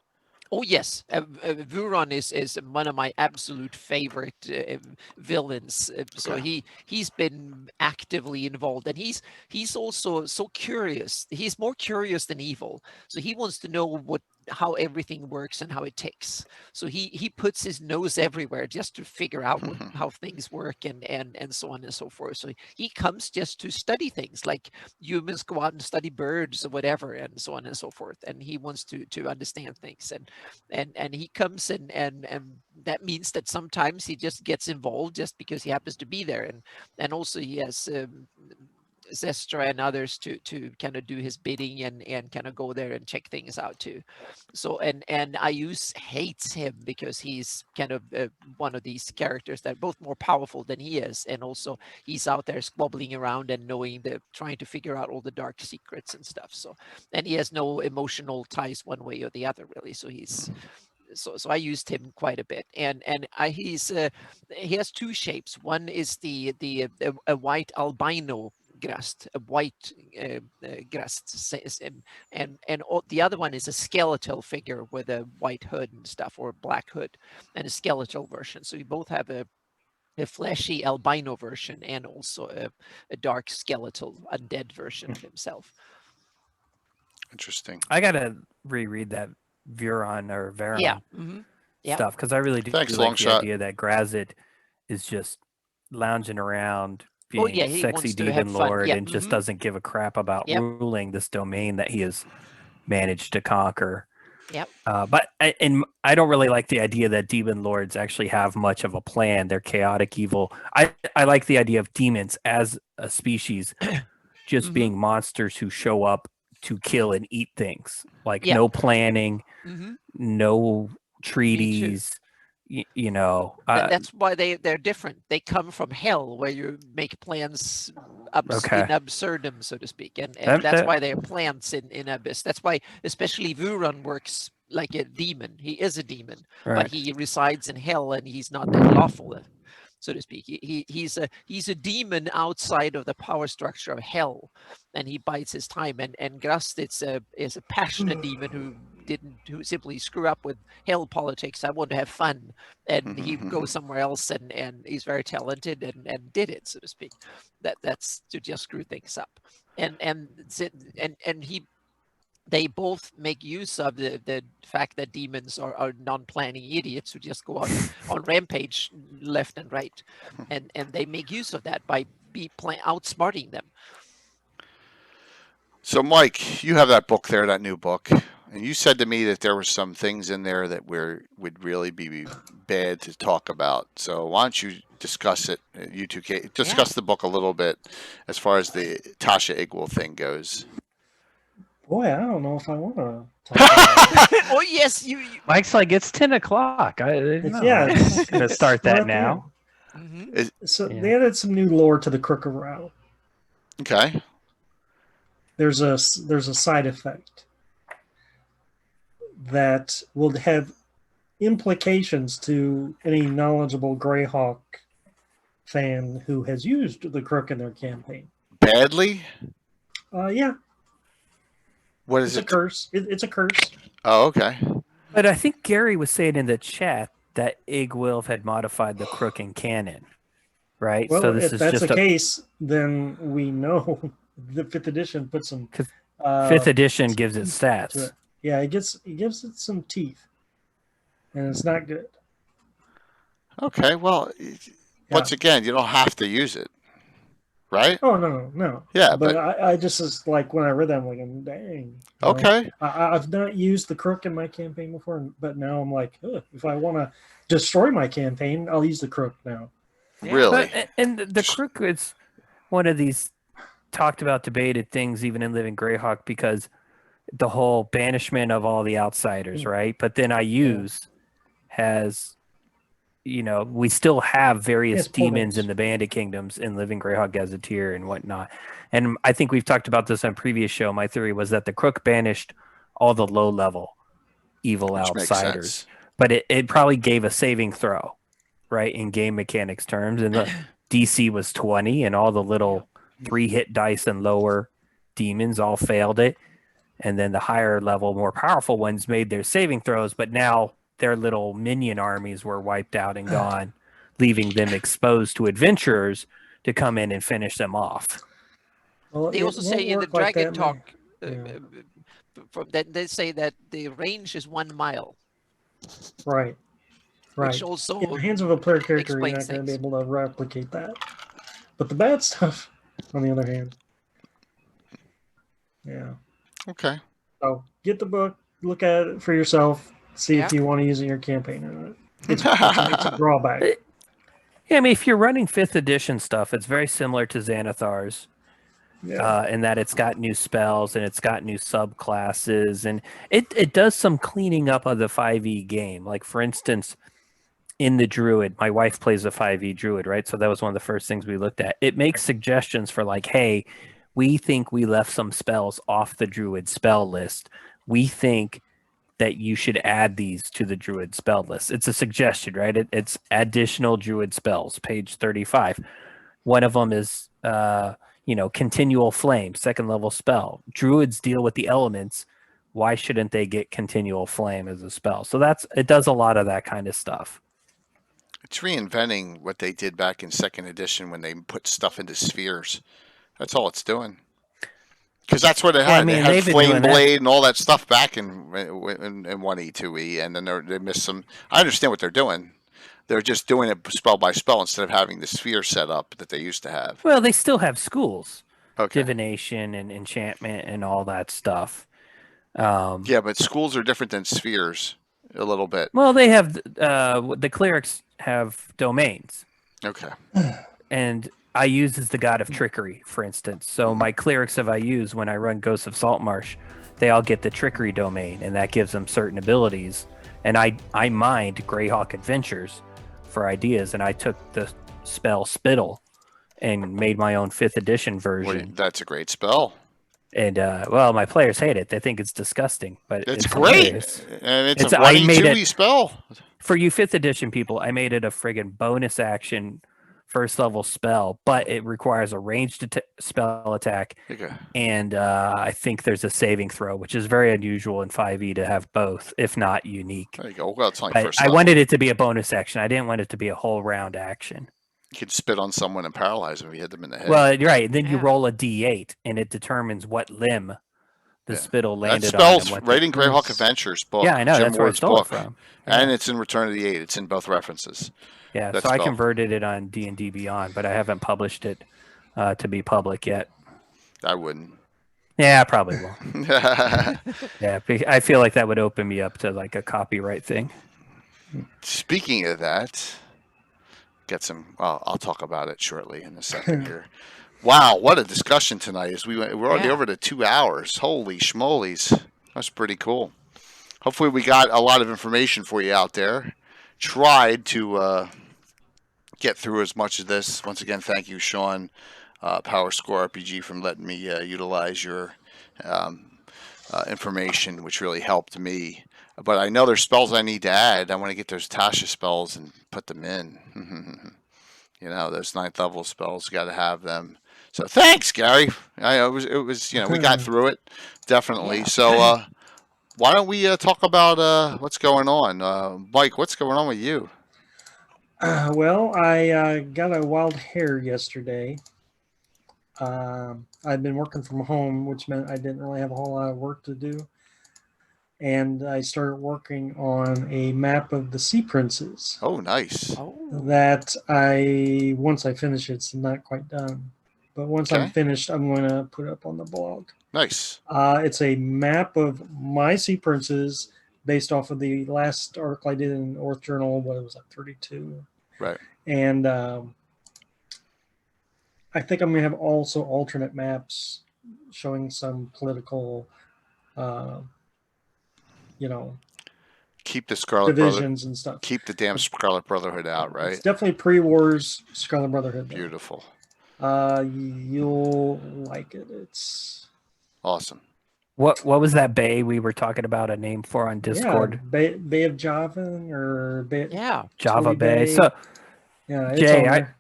Oh yes, Vuron is one of my absolute favorite villains. So Okay. he's been actively involved, and he's also so curious. He's more curious than evil. So he wants to know how everything works and how it ticks. So he puts his nose everywhere just to figure out how things work and so on and so forth. So he comes just to study things like humans go out and study birds or whatever and so on and so forth. And he wants to understand things and he comes and that means that sometimes he just gets involved just because he happens to be there and also he has Zestra and others to kind of do his bidding and kind of go there and check things out too. So and Ayus hates him because he's kind of one of these characters that are both more powerful than he is, and also he's out there squabbling around and trying to figure out all the dark secrets and stuff. So and he has no emotional ties one way or the other really. So so I used him quite a bit, and he has two shapes. One is a white albino Graz'zt, a white Graz'zt, the other one is a skeletal figure with a white hood and stuff, or a black hood, and a skeletal version. So we both have a fleshy albino version and also a dark skeletal undead version of himself. Interesting. I gotta reread that Vuron or Varon Yeah. Mm-hmm. Yeah. stuff because I really do Thanks, like the Longshot. idea that Graz'zt is just lounging around Oh, being yeah, he sexy wants to have demon fun. lord Yeah. and just Mhm. doesn't give a crap about Yep. ruling this domain that he has managed to conquer. Yep. But I don't really like the idea that demon lords actually have much of a plan. They're chaotic evil. I like the idea of demons as a species just Mhm. being monsters who show up to kill and eat things. Like Yeah. no planning, Mhm. no treaties. You know, That's why they're different. They come from hell, where you make plans Okay. in absurdum, so to speak, and That- that's that- why they're plants in Abyss. That's why especially Vuron works like a demon. He is a demon, right. but he resides in hell, and he's not that lawful, so to speak. He's a demon outside of the power structure of hell, and he bides his time. And Graz'zt is a passionate demon who simply screw up with hell politics. I want to have fun, and he goes somewhere else, and he's very talented and did it, so to speak. That's to just screw things up, and he. They both make use of the fact that demons are non-planning idiots who just go out on rampage left and right, and they make use of that by outsmarting them. So, Mike, you have that book there, that new book, and you said to me that there were some things in there that would really be bad to talk about. So, why don't you discuss it? You two discuss the book a little bit as far as the Tasha Iggwilv thing goes. Boy, I don't know if I want to talk about it. Oh yes, you. Mike's like, it's 10 o'clock. It's I'm it's gonna start that right there. now. Mhm. So Yeah. they added some new lore to the Crook of Rao. Okay. There's a side effect that will have implications to any knowledgeable Greyhawk fan who has used the Crook in their campaign. Badly? Yeah, What it's is a it? curse. It's a curse. Oh, okay. But I think Gary was saying in the chat that Iggwilv had modified the crook in canon, right? Well, so this if is that's just the case, then we know the 5th edition puts some. 'Cause fifth edition gives it to stats. it. Yeah, it gives it some teeth, and it's not good. Okay. Well, once again, you don't have to use it, right? Oh no. Yeah, but but I just was like when I read that, I'm like, dang. You know, okay. I've not used the crook in my campaign before, but now I'm like, if I want to destroy my campaign, I'll use the crook now. Really? But, and the crook is one of these talked about, debated things, even in Living Greyhawk, because the whole banishment of all the outsiders, right? But then I use has, we still have various It's demons portals. in the Bandit Kingdoms in Living Greyhawk Gazetteer and whatnot. And I think we've talked about this on a previous show. My theory was that the crook banished all the low level evil Which makes outsiders, sense. but it probably gave a saving throw, right, in game mechanics terms. And the DC was 20, and all the little 3-hit dice and lower demons all failed it. And then the higher level, more powerful ones made their saving throws, but now their little minion armies were wiped out and gone, leaving them exposed to adventurers to come in and finish them off. Well, They it also say won't in the work like Dragon that, Talk, Yeah. from that they say that the range is 1 mile, Right. Right. which also In the hands of a player character, you're explains not going to be things. able to replicate that. But the bad stuff, on the other hand, yeah. Okay. So get the book, look at it for yourself, see if Yeah. you want to use it in your campaign or not. It's a drawback. Yeah, I mean, if you're running 5th edition stuff, it's very similar to Xanathar's. Yeah. In that it's got new spells and it's got new subclasses, and it does some cleaning up of the 5e game. Like, for instance, in the Druid, my wife plays a 5e Druid, right? So that was one of the first things we looked at. It makes suggestions for, like, hey, we think we left some spells off the Druid spell list. We think that you should add these to the Druid spell list. It's a suggestion, right? It's additional Druid spells, page 35. One of them is continual flame, 2nd level spell. Druids deal with the elements. Why shouldn't they get continual flame as a spell? So it does a lot of that kind of stuff. It's reinventing what they did back in 2nd edition when they put stuff into spheres. That's all it's doing. Because that's what it had. Well, I mean, they they've had been doing Flame that. Blade and all that stuff back in 1E, 2E, and then they missed some. I understand what they're doing. They're just doing it spell by spell instead of having the sphere set up that they used to have. Well, they still have schools, Okay. divination and enchantment and all that stuff. Yeah, but schools are different than spheres a little bit. Well, they have the clerics have domains, Okay. and I use as the god of trickery, for instance. So my clerics of I use when I run Ghosts of Saltmarsh, they all get the trickery domain, and that gives them certain abilities. And I mined Greyhawk Adventures for ideas, and I took the spell Spittle and made my own 5th edition version. Well, that's a great spell. And my players hate it. They think it's disgusting, but It's it's great. hilarious. And it's It's- a I 1E, made 2E it- spell. For you 5th edition people, I made it a friggin' bonus action 1st level spell, but it requires a ranged spell attack, Okay. and I think there's a saving throw, which is very unusual in 5e to have both, if not unique. There you go. Well, it's only But first I level. wanted it to be a bonus action. I didn't want it to be a whole round action. You could spit on someone and paralyze them if you hit them in the head. Well, you're right. Then you Yeah. roll a d8, and it determines what limb the Yeah. spittle that landed spell's on. and what right in Greyhawk Yes. Adventures book. Yeah, I know. Jim That's where I Ward's stole book. it from. And it's in Return of the Eight. It's in both references. Yeah, that so I spell. converted it on D&D Beyond, but I haven't published it to be public yet. I wouldn't. Yeah, I probably will. Speaking Yeah, I feel like that would open me up to like a copyright thing. of that, I'll talk about it shortly in a second here. Wow, what a discussion tonight! We're already Yeah. over to 2 hours. Holy schmolies, that's pretty cool. Hopefully, we got a lot of information for you out there. Tried to get through as much of this. Once again, thank you, Sean, Power Score RPG, for letting me utilize your information, which really helped me. But I know there's spells I need to add. I want to get those Tasha spells and put them in. Those 9th level spells, got to have them. So thanks, Gary. It was we got through it, definitely. Yeah. So why don't we talk about what's going on? Mike, what's going on with you? Well, I got a wild hair yesterday. I'd been working from home, which meant I didn't really have a whole lot of work to do. And I started working on a map of the Sea Princes Oh, nice. Oh, that once I finish it, it's not quite done. But once Okay. I'm finished, I'm going to put it up on the blog. Nice. It's a map of my Sea Princes based off of the last article I did in North Journal. What was that, 32? Right. And I think I'm going to have also alternate maps showing some political, Keep the Scarlet Brother. divisions and stuff. Keep the damn Scarlet Brotherhood out, It's right? definitely pre-wars Scarlet Brotherhood. though. Beautiful. You'll like it. It's Awesome. What was that bay we were talking about a name for on Discord? Yeah, Bay of Java or Bay, yeah. Java Tui Bay. Bay. So yeah, it's Jay, on there.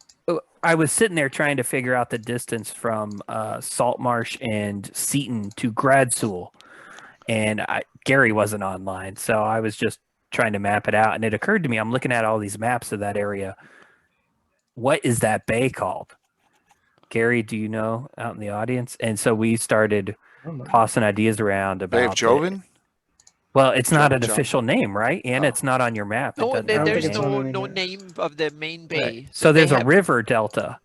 I was sitting there trying to figure out the distance from Saltmarsh and Seaton to Graz'zt, and Gary wasn't online, so I was just trying to map it out. And it occurred to me, I'm looking at all these maps of that area. What is that bay called? Gary, do you know, out in the audience? And so we started tossing ideas around Bay of about Joven? Well, it's not an Joven. official name, right? And Oh. it's not on your map. It No, doesn't have there's a name. no name of the main bay. Right. So there's they a have- river delta,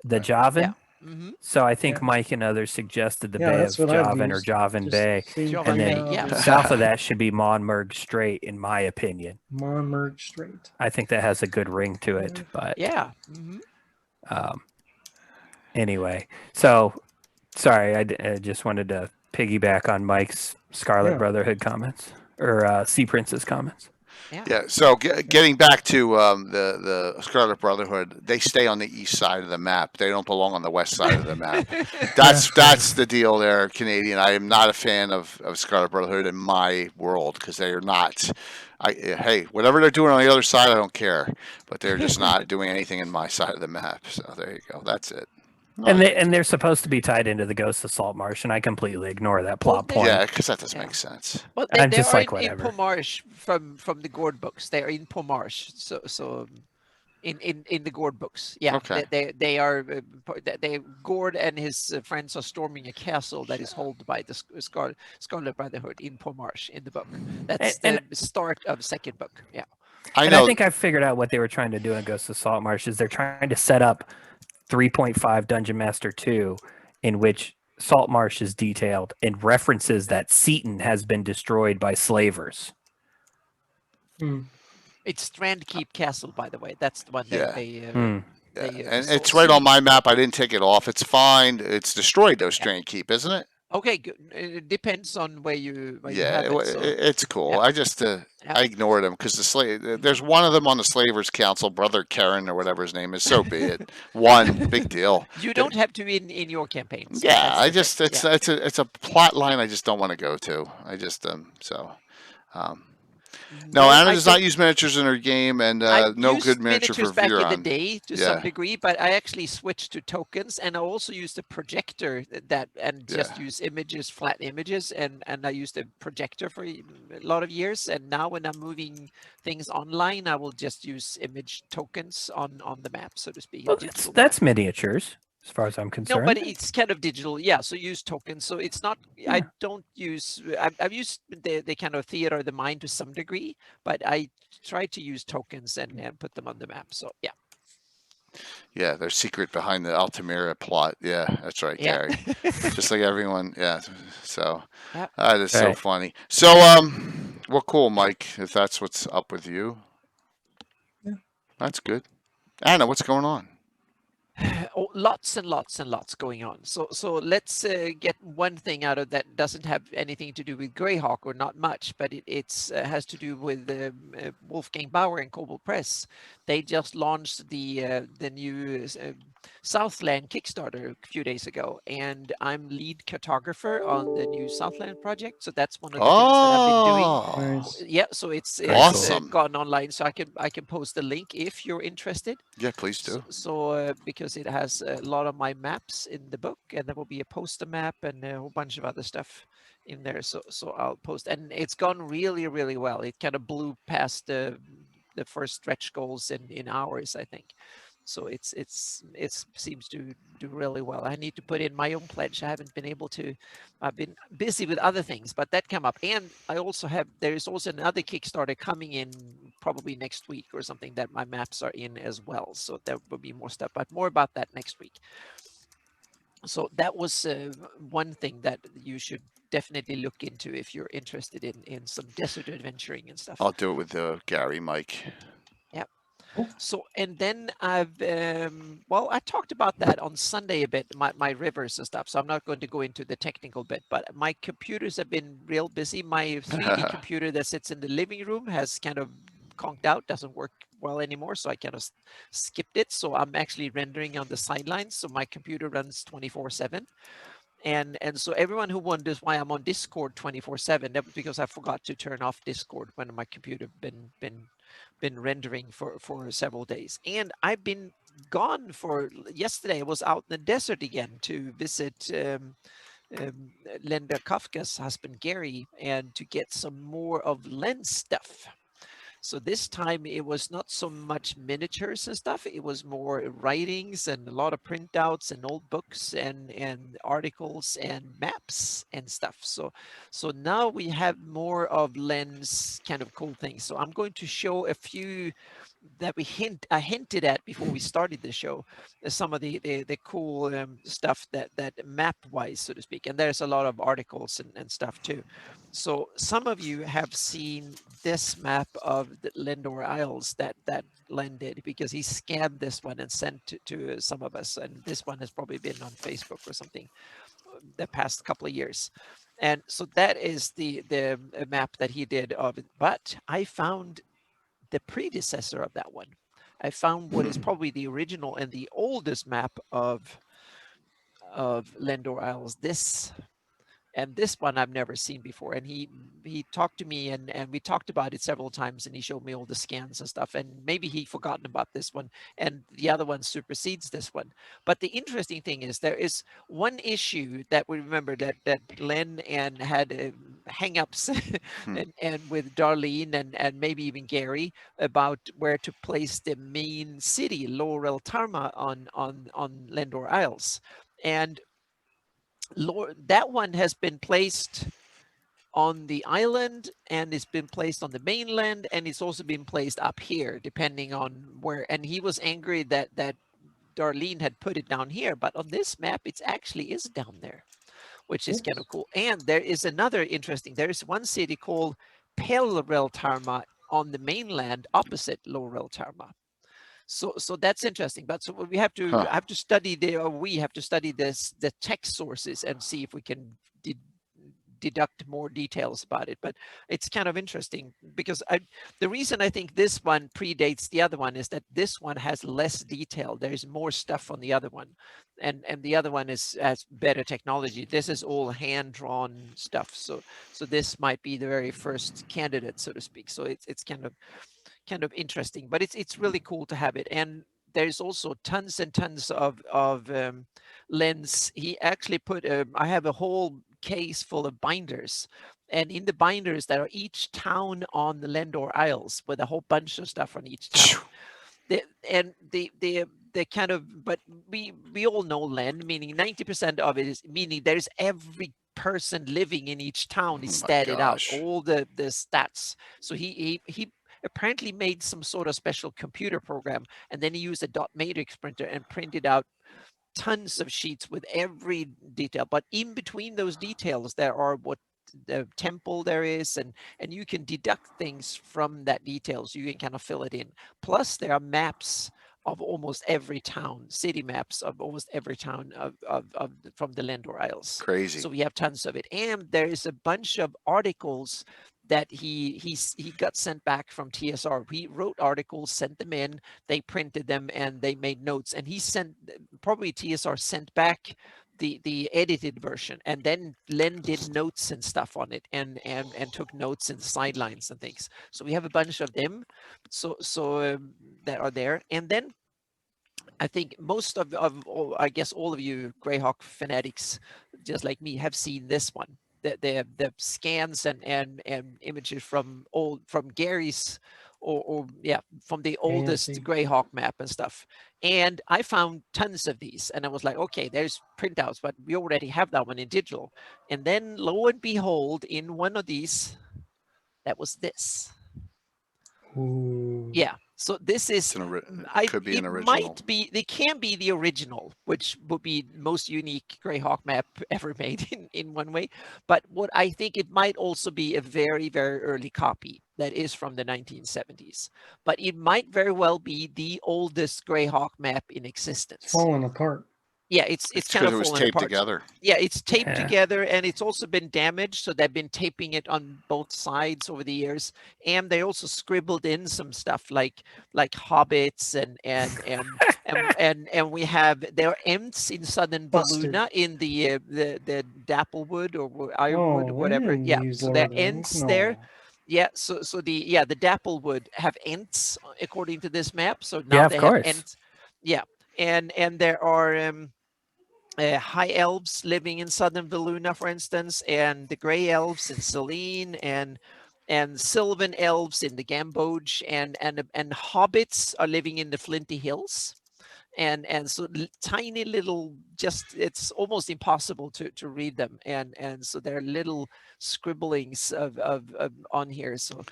the Javan. Yeah. Mm-hmm. So I think Yeah. Mike and others suggested the Yeah, Bay of that's what I've Javan or used. Javan Just Bay. seeing Javan And then Bay, yeah. south of that should be Monmerg Strait, in my opinion. Monmerg Strait. I think that has a good ring to it. But Yeah. Mm-hmm. Anyway, so sorry, I just wanted to piggyback on Mike's Scarlet Yeah. Brotherhood comments or Sea Princess comments. Yeah. So getting back to the Scarlet Brotherhood, they stay on the east side of the map. They don't belong on the west side of the map. That's the deal there, Canadian. I am not a fan of Scarlet Brotherhood in my world because they are not. Hey, whatever they're doing on the other side, I don't care. But they're just not doing anything in my side of the map. So there you go. That's it. And they're supposed to be tied into the Ghost of Saltmarsh, and I completely ignore that plot point. Yeah, because that doesn't make sense. Well, I'm they just are like, in whatever. Pomarsh from the Gord books. They are in Pomarsh. So in the Gord books, yeah. Okay. They are. Gord and his friends are storming a castle that is held by the Scarlet Brotherhood in Pomarsh in the book. That's the start of the second book. Yeah. I And know. I think I figured out what they were trying to do in Ghost of Saltmarsh is they're trying to set up 3.5 Dungeon Master 2, in which Saltmarsh is detailed and references that Seaton has been destroyed by slavers. It's Strandkeep Castle, by the way. That's the one that Yeah. they. Yeah, they and so- it's right on my map. I didn't take it off. It's fine. It's destroyed though, Strain Keep, isn't it? Okay, good. It depends on where you Yeah, have it. So. it's cool. yeah. I just I ignored him because there's one of them on the Slavers Council, Brother Karen or whatever his name is. So be it. One big deal. You don't have to in your campaigns. Yeah, That's I the just thing. it's a plot line I just don't want to go to. I just No, Anna does not use miniatures in her game, and I no used good miniature for miniatures back in the Viron. day to Yeah. some degree, but I actually switched to tokens, and I also used a projector just use images, flat images, and I used a projector for a lot of years. And now when I'm moving things online, I will just use image tokens on the map, so to speak. Well, digital that's miniatures, as far as I'm No, concerned. but it's kind of digital, yeah. So use tokens. So it's not. I don't use. I've used the kind of theater of the mind to some degree, but I try to use tokens and put them on the map. So yeah. Yeah, there's secret behind the Altamira plot. Yeah, that's right, Yeah. Gary. Just like everyone. Yeah. So Yeah. that is so Right. funny. So well, cool, Mike. If that's what's up with you, Yeah. that's good. Anna, what's going on? Oh, lots and lots and lots going on. So let's get one thing out of that doesn't have anything to do with Greyhawk, or not much, but it's has to do with Wolfgang Bauer and Kobold Press. They just launched the new Southland Kickstarter a few days ago, and I'm lead cartographer on the new Southland project. So that's one of the things that I've been doing. Oh, Nice. Yeah, so it's Awesome. gone online, so I can post the link if you're interested. yeah, please do. So because it has a lot of my maps in the book, and there will be a poster map and a whole bunch of other stuff in there. So I'll post, and it's gone really, really well. It kind of blew past the first stretch goals in hours, I think. So it seems to do really well. I need to put in my own pledge. I haven't been able to. I've been busy with other things, but that came up. And I also have. There is also another Kickstarter coming in probably next week or something that my maps are in as well. So there will be more stuff, but more about that next week. So that was one thing that you should definitely look into if you're interested in some desert adventuring and stuff. I'll do it with Gary, Mike. So, and then I've, well, I talked about that on Sunday a bit, my rivers and stuff. So I'm not going to go into the technical bit, but my computers have been real busy. My 3D computer that sits in the living room has kind of conked out, doesn't work well anymore. So I kind of skipped it. So I'm actually rendering on the sidelines. So my computer runs 24/7. And so everyone who wonders why I'm on Discord 24/7, that was because I forgot to turn off Discord when my computer been been rendering for several days, and I've been gone for yesterday. I was out in the desert again to visit Linda Kafka's husband Gary, and to get some more of Len's stuff. So this time it was not so much miniatures and stuff. It was more writings and a lot of printouts and old books and articles and maps and stuff. So now we have more of Len's kind of cool things. So I'm going to show a few that I hinted at before we started the show, some of the cool stuff that map wise, so to speak. And there's a lot of articles and stuff too. So some of you have seen this map of the Lindor Isles that Len did, because he scanned this one and sent to some of us. And this one has probably been on Facebook or something the past couple of years. And so that is the map that he did of it. But I found the predecessor of that one. I found what is probably the original and the oldest map of Lindor Isles. This one I've never seen before. And he talked to me and we talked about it several times, and he showed me all the scans and stuff. And maybe he forgotten about this one, and the other one supersedes this one. But the interesting thing is there is one issue that we remember that Len and had hang-ups and with Darlene and maybe even Gary about where to place the main city, Laurel Tarma, on Lindor Isles. And that one has been placed on the island, and it's been placed on the mainland, and it's also been placed up here, depending on where. And he was angry that Darlene had put it down here, but on this map, it actually is down there, which is kind of cool. And there is another interesting. There is one city called Pelreltarma on the mainland, opposite Laureltarma. So that's interesting. But so we have to study we have to study the text sources and see if we can deduct more details about it. But it's kind of interesting because the reason I think this one predates the other one is that this one has less detail. There's more stuff on the other one, and the other one has better technology. This is all hand-drawn stuff. So this might be the very first candidate, so to speak. So it's kind of interesting, but it's really cool to have it. And there's also tons and tons of Len's. He actually put I have a whole case full of binders, and in the binders there are each town on the Lindor Isles with a whole bunch of stuff on each town. The kind of, but we all know Len, meaning 90% of it is meaning there's every person living in each town is statted out, all the stats. So he apparently made some sort of special computer program, and then he used a dot matrix printer and printed out tons of sheets with every detail. But in between those details, there are what the temple there is, and you can deduct things from that detail, so you can kind of fill it in. Plus, there are maps of almost every town, city maps of almost every town from the Lindor Isles. Crazy. So we have tons of it, and there is a bunch of articles that he got sent back from TSR. He wrote articles, sent them in, they printed them, and they made notes. And he sent, probably TSR sent back the edited version, and then Len did notes and stuff on it, and took notes in the sidelines and things. So we have a bunch of them, so that are there. And then I think most of I guess all of you Greyhawk fanatics, just like me, have seen this one. The scans and images from Gary's from the oldest Greyhawk map and stuff. And I found tons of these, and I was like, okay, there's printouts, but we already have that one in digital. And then lo and behold, in one of these, that was this. Ooh. Yeah. So this is, could be an original. It can be the original, which would be most unique Greyhawk map ever made in one way. But what I think it might also be a very, very early copy that is from the 1970s. But it might very well be the oldest Greyhawk map in existence. Falling apart. Yeah, it's kind of falling taped apart. Together. Yeah, it's taped together, and it's also been damaged. So they've been taping it on both sides over the years, and they also scribbled in some stuff like hobbits and we have there are Ents in southern Baluna in the Dapplewood or Ironwood or whatever. Yeah, so there are Ents there. Yeah, so the dapple would have Ents according to this map. So now Yeah, of they have course. Ents. Yeah, and there are high elves living in southern Veluna, for instance, and the gray elves in Selene, and sylvan elves in the Gamboge, and hobbits are living in the Flinty Hills. And so tiny little, just it's almost impossible to read them, and so there are little scribblings of on here. So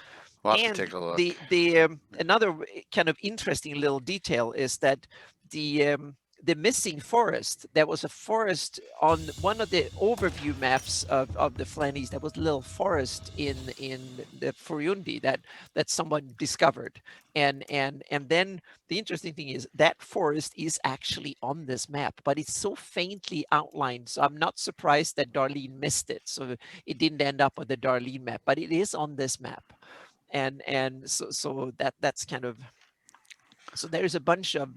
We'll have to and take a look. the another kind of interesting little detail is that the missing forest, there was a forest on one of the overview maps of the Flannies. There was a little forest in the Furundi that someone discovered, and then the interesting thing is that forest is actually on this map, but it's so faintly outlined, so I'm not surprised that Darlene missed it, so it didn't end up on the Darlene map, but it is on this map. And so that's kind of, so there's a bunch of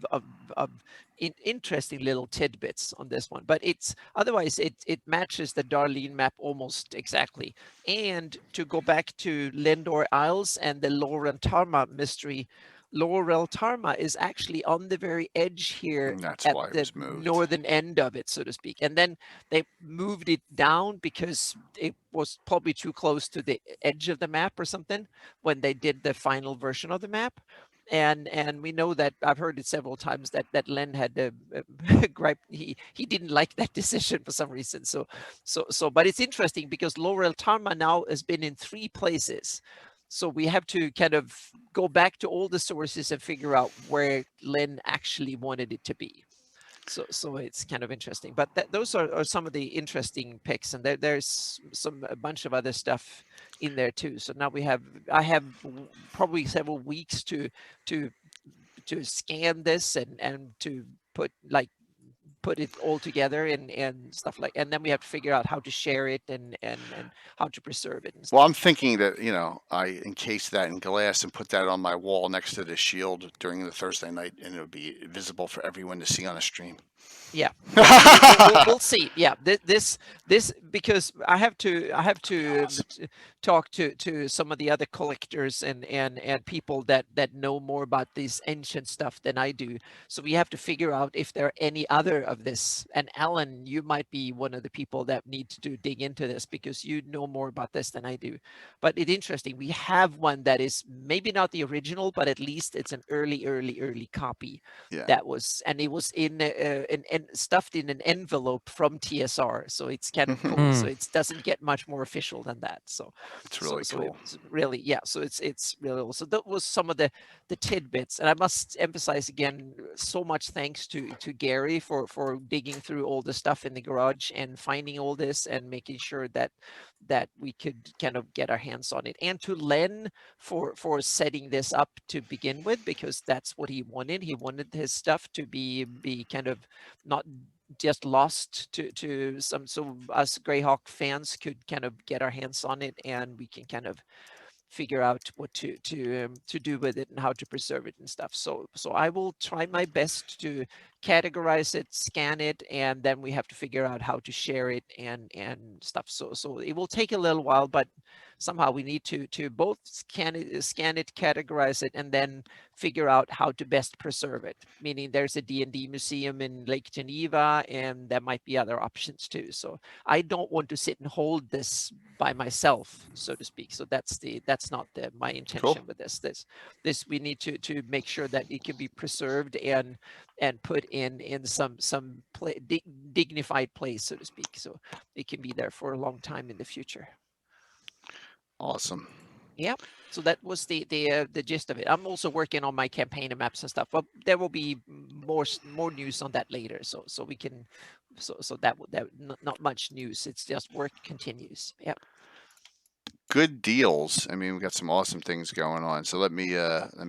interesting little tidbits on this one, but it's otherwise it matches the Darlene map almost exactly. And to go back to Lindor Isles and the Laurel Tarma mystery, Laurel Tarma is actually on the very edge here And that's at why it the was moved. northern end of it, so to speak. And then they moved it down because it was probably too close to the edge of the map or something when they did the final version of the map. And we know that I've heard it several times that Len had a gripe. He didn't like that decision for some reason. So but it's interesting because Laurel Tarma now has been in 3 places. So we have to kind of go back to all the sources and figure out where Len actually wanted it to be. So it's kind of interesting. But those are some of the interesting picks, and there's a bunch of other stuff in there too. So now I have probably several weeks to scan this and to put it all together and stuff like, and then we have to figure out how to share it and how to preserve it and stuff. Well, I'm thinking that, I encase that in glass and put that on my wall next to the shield during the Thursday night, and it'll be visible for everyone to see on a stream. Yeah, we'll see. Yeah, this because I have to talk to some of the other collectors and people that know more about this ancient stuff than I do. So we have to figure out if there are any other of this. And Alan, you might be one of the people that need to dig into this because you know more about this than I do. But it's interesting. We have one that is maybe not the original, but at least it's an early copy. Yeah. That was, and it was in stuffed in an envelope from TSR, so it's kind of cool. So it doesn't get much more official than that. So It's really so cool. it's really, yeah. So it's really cool. So that was some of the tidbits, and I must emphasize again, so much thanks to Gary for digging through all the stuff in the garage and finding all this and making sure that we could kind of get our hands on it, and to Len for setting this up to begin with, because that's what he wanted. He wanted his stuff to be kind of not just lost to some, so us Greyhawk fans could kind of get our hands on it and we can kind of figure out what to do with it and how to preserve it and stuff. So I will try my best to categorize it, scan it, and then we have to figure out how to share it and stuff. So it will take a little while, but somehow we need to both scan it, categorize it, and then figure out how to best preserve it. Meaning there's a D&D museum in Lake Geneva, and there might be other options too. So I don't want to sit and hold this by myself, so to speak. So that's not my intention with this. This we need to make sure that it can be preserved and put in some dignified place, so to speak. So it can be there for a long time in the future. Awesome. Yeah. So that was the gist of it. I'm also working on my campaign maps and stuff, but there will be more news on that later. So we can, so that not much news. It's just work continues. Yeah. Good deals. I mean, we got some awesome things going on. So let me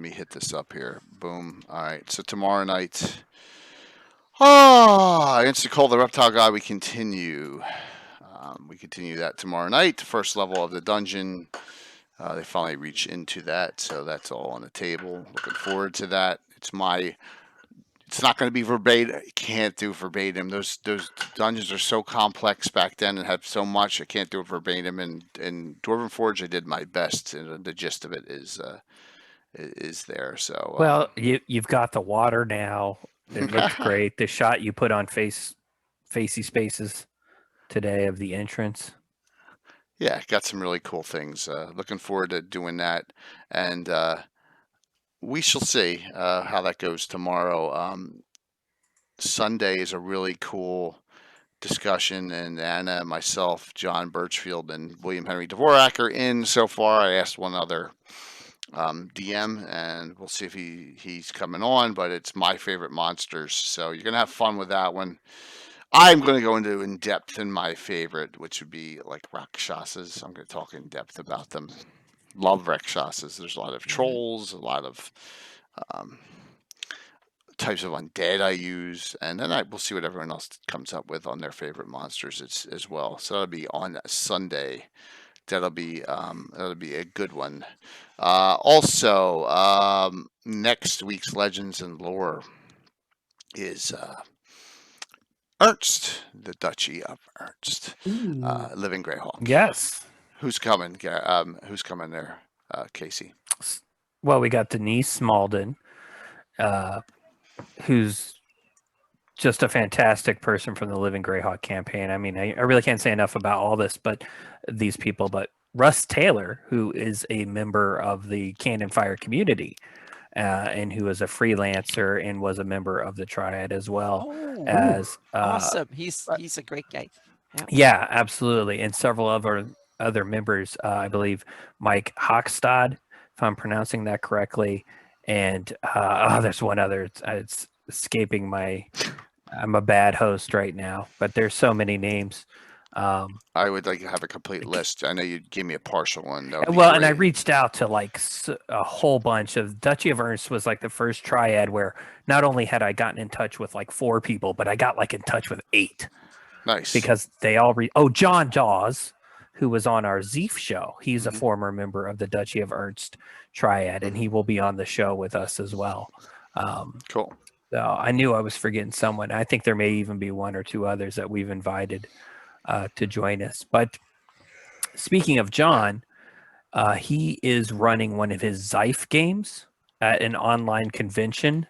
hit this up here. Boom. All right. So tomorrow night, against the Call the Reptile Guy, we continue. We continue that tomorrow night. First level of the dungeon. They finally reach into that, so that's all on the table. Looking forward to that. It's my It's not going to be verbatim. You can't do verbatim. Those dungeons are so complex back then and had so much. I can't do it verbatim. And in Dwarven Forge, I did my best. And the gist of it is there. So Well, you've got the water now. It looked great. The shot you put on Facey Spaces today of the entrance. yeah, got some really cool things. Looking forward to doing that, and we shall see how that goes tomorrow. Sunday is a really cool discussion, and Anna, myself, John Birchfield, and William Henry Dvorak are in so far. I asked one other DM, and we'll see if he's coming on, but it's my favorite monsters, so you're going to have fun with that one. I'm going to go into in depth in my favorite, which would be like Rakshasas. I'm going to talk in depth about them. Love Rakshasas. There's a lot of trolls, a lot of types of undead I use, and then we'll see what everyone else comes up with on their favorite monsters as well. So that'll be on Sunday. That'll be a good one. Also, next week's Legends and Lore is Ernst, the Duchy of Ernst, living Greyhawk. Yes. Who's coming? Who's coming there, Casey? Well, we got Denise Smalden, who's just a fantastic person from the Living Greyhawk campaign. I mean, I really can't say enough about all this, but these people. But Russ Taylor, who is a member of the Cannon Fire community, and who is a freelancer and was a member of the Triad as well. As awesome. He's a great guy. Yeah, absolutely. And several other members, I believe Mike Hochstad, if I'm pronouncing that correctly. And there's one other. It's escaping my. I'm a bad host right now, but there's so many names. I would like to have a complete list. I know you gave me a partial one. Well, and I reached out to like a whole bunch of Duchy of Ernst was like the first triad where not only had I gotten in touch with like 4 people, but I got like in touch with 8. Nice. Because they all John Dawes, who was on our Zeef show. He's a former member of the Duchy of Ernst triad, and he will be on the show with us as well. Cool. So I knew I was forgetting someone. I think there may even be 1 or 2 others that we've invited to join us. But speaking of John, he is running one of his Zeif games at an online convention.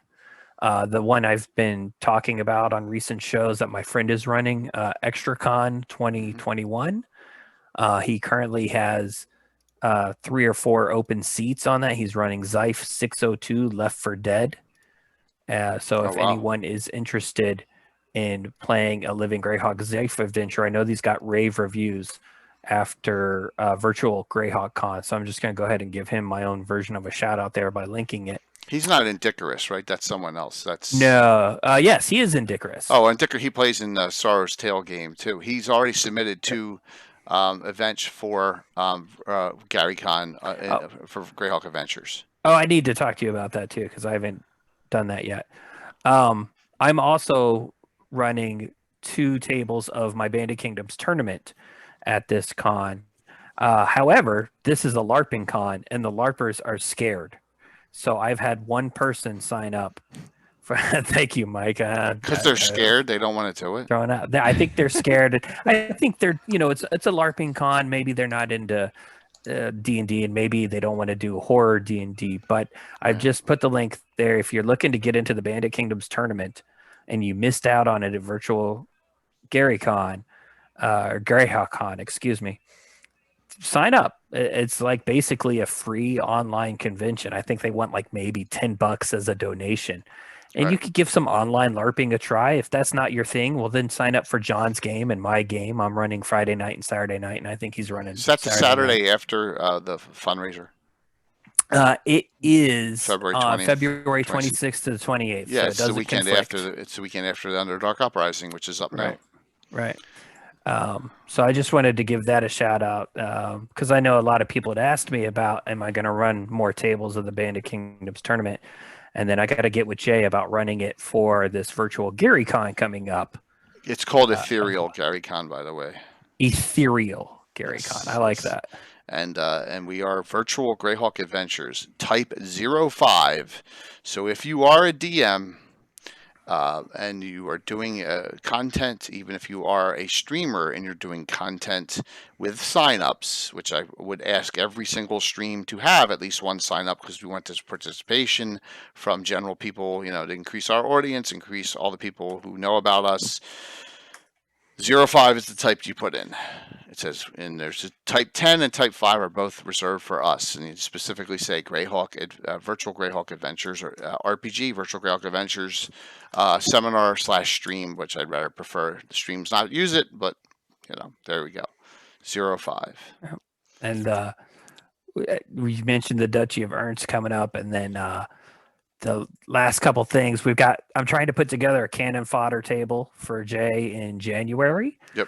The one I've been talking about on recent shows that my friend is running, ExtraCon 2021. He currently has 3 or 4 open seats on that. He's running Zeif 602 Left 4 Dead. So if anyone is interested in playing a Living Greyhawk Zeif adventure, I know these got rave reviews after virtual Greyhawk Con. So I'm just going to go ahead and give him my own version of a shout out there by linking it. He's not in Icarus, right? That's someone else. That's no. Yes, he is in Icarus. Oh, and He plays in the Sorrow's Tale game too. He's already submitted 2 events for Gary Con for Greyhawk Adventures. Oh, I need to talk to you about that too because I haven't done that yet. I'm also running 2 tables of my Bandit Kingdoms tournament at this con. However, this is a LARPing con, and the LARPers are scared. So I've had 1 person sign up for. Thank you, Mike. Because they're scared, they don't want to do it. Throwing out. I think they're scared. I think they're. It's a LARPing con. Maybe they're not into D&D, and maybe they don't want to do horror D&D. But I've just put the link there. If you're looking to get into the Bandit Kingdoms tournament, and you missed out on it at virtual GaryCon or Greyhawk Con, excuse me. Sign up. It's like basically a free online convention. I think they want like maybe $10 as a donation. And you could give some online LARPing a try. If that's not your thing, well, then sign up for John's game and my game. I'm running Friday night and Saturday night, and I think he's running. So that's Saturday after the fundraiser? It is February 20th, February 26th to the 28th. Yeah, so it's the weekend after. It's the weekend after the Underdark Uprising, which is up now. Right. So I just wanted to give that a shout out because I know a lot of people had asked me about, am I going to run more tables of the Bandit Kingdoms tournament? And then I got to get with Jay about running it for this virtual GaryCon coming up. It's called Ethereal GaryCon, by the way. Ethereal GaryCon. I like that. And we are virtual Greyhawk Adventures type 05. So if you are a DM and you are doing content, even if you are a streamer and you're doing content with signups, which I would ask every single stream to have at least one sign up, because we want this participation from general people, to increase our audience, increase all the people who know about us. 05 is the type you put in. It says, and there's a type 10 and type 5 are both reserved for us. And you specifically say Greyhawk, Virtual Greyhawk Adventures, or RPG, Virtual Greyhawk Adventures, seminar/stream, which I'd rather prefer the streams not use it, but, there we go. 05. And we mentioned the Duchy of Ernst coming up, and then the last couple things I'm trying to put together a cannon fodder table for Jay in January. Yep.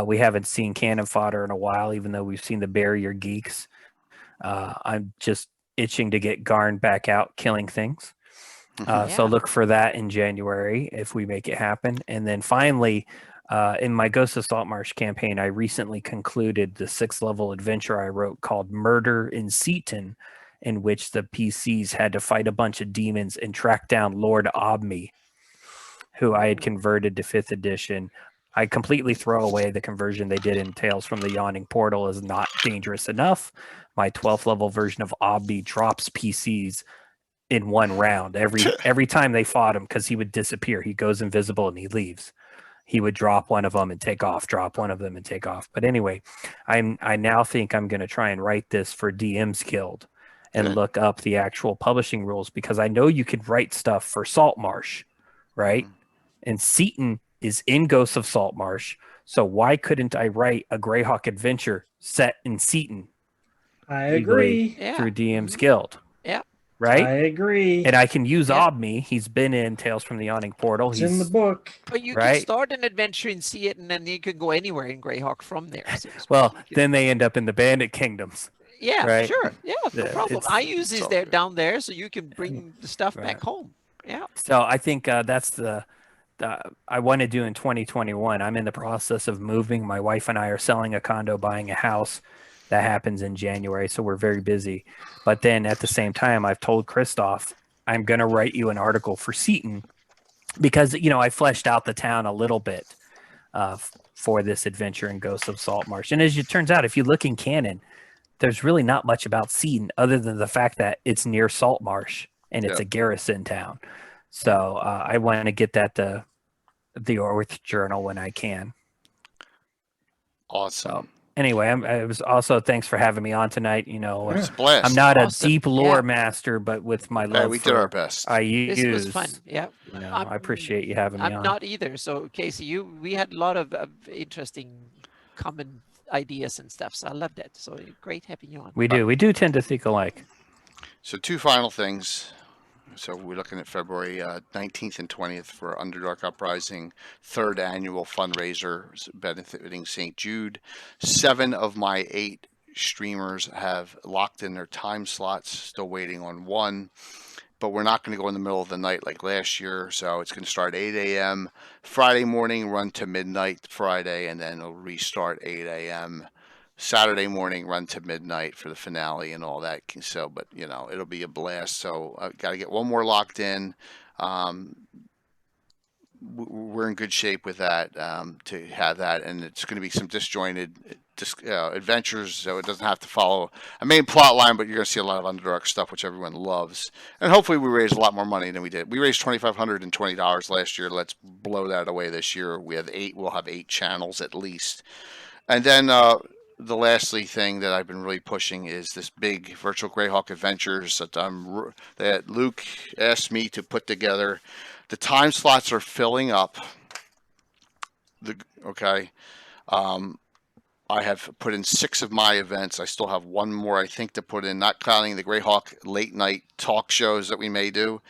We haven't seen cannon fodder in a while, even though we've seen the Barrier Geeks. I'm just itching to get Garn back out killing things. So look for that in January if we make it happen. And then finally, in my Ghost of Saltmarsh campaign, I recently concluded the 6th level adventure I wrote called Murder in Seaton, in which the PCs had to fight a bunch of demons and track down Lord Obmi, who I had converted to 5th edition. I completely throw away the conversion they did in Tales from the Yawning Portal as not dangerous enough. My 12th level version of Obmi drops PCs in one round every time they fought him, because he would disappear. He goes invisible and he leaves. He would drop one of them and take off, drop one of them and take off. But anyway, I now think I'm going to try and write this for DM's Guild and look up the actual publishing rules, because I know you could write stuff for Saltmarsh, right? And Seaton is in Ghosts of Saltmarsh, so why couldn't I write a Greyhawk adventure set in Seaton? I agree. Through DM's Guild. Yeah. Right? I agree. And I can use Obmi. He's been in Tales from the Yawning Portal. It's in the book. But you can start an adventure and see it, and then you can go anywhere in Greyhawk from there. So well, then they end up in the Bandit Kingdoms. Yeah, right? Sure. Yeah, no problem. I use these there down there, so you can bring the stuff back home. Yeah. So I think that's the I want to do in 2021. I'm in the process of moving. My wife and I are selling a condo, buying a house. That happens in January, so we're very busy. But then at the same time, I've told Christoph, I'm going to write you an article for Seaton, because, I fleshed out the town a little bit for this adventure in Ghosts of Saltmarsh. And as it turns out, if you look in canon, there's really not much about Seaton other than the fact that it's near Saltmarsh and it's a garrison town. So I want to get that to the Orth Journal when I can. Awesome. So, anyway, I was also, thanks for having me on tonight. It's a blast. I'm not a deep lore master, but with my love, we did our best. This was fun. Yeah, I appreciate you having me on. I'm not either. So, Casey, we had a lot of interesting common ideas and stuff. So I loved it. So great having you on. We do tend to think alike. So 2 final things. So we're looking at February 19th and 20th for Underdark Uprising, 3rd annual fundraiser benefiting St. Jude. 7 of my 8 streamers have locked in their time slots, still waiting on 1. But we're not going to go in the middle of the night like last year. So it's going to start 8 a.m. Friday morning, run to midnight Friday, and then it'll restart 8 a.m. Saturday morning, run to midnight for the finale and all that. So, but it'll be a blast. So I've got to get 1 more locked in. We're in good shape with that to have that, and it's going to be some disjointed adventures, so it doesn't have to follow a main plot line, but you're going to see a lot of Underdark stuff, which everyone loves. And hopefully we raise a lot more money than we did. We raised $2,520 last year. Let's blow that away this year. We'll have 8 channels at least. And then the lastly thing that I've been really pushing is this big Virtual Greyhawk Adventures that Luke asked me to put together. The time slots are filling up. I have put in 6 of my events. I still have 1 more, I think, to put in, not counting the Greyhawk late night talk shows that we may do.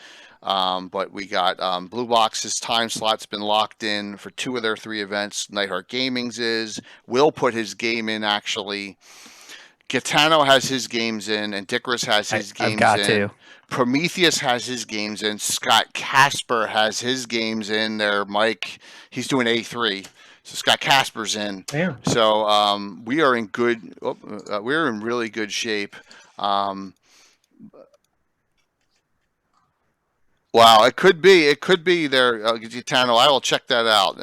But we got Blue Box's time slot's been locked in for 2 of their 3 events. Nightheart Gaming's Will put his game in, actually. Gitano has his games in, and Dickerus has his games in. I've got to. Prometheus has his games in. Scott Casper has his games in there. Mike, he's doing A3. So Scott Casper's in. Damn. So we are in good. We're in really good shape. Wow, it could be. It could be there, Gitano. I will check that out.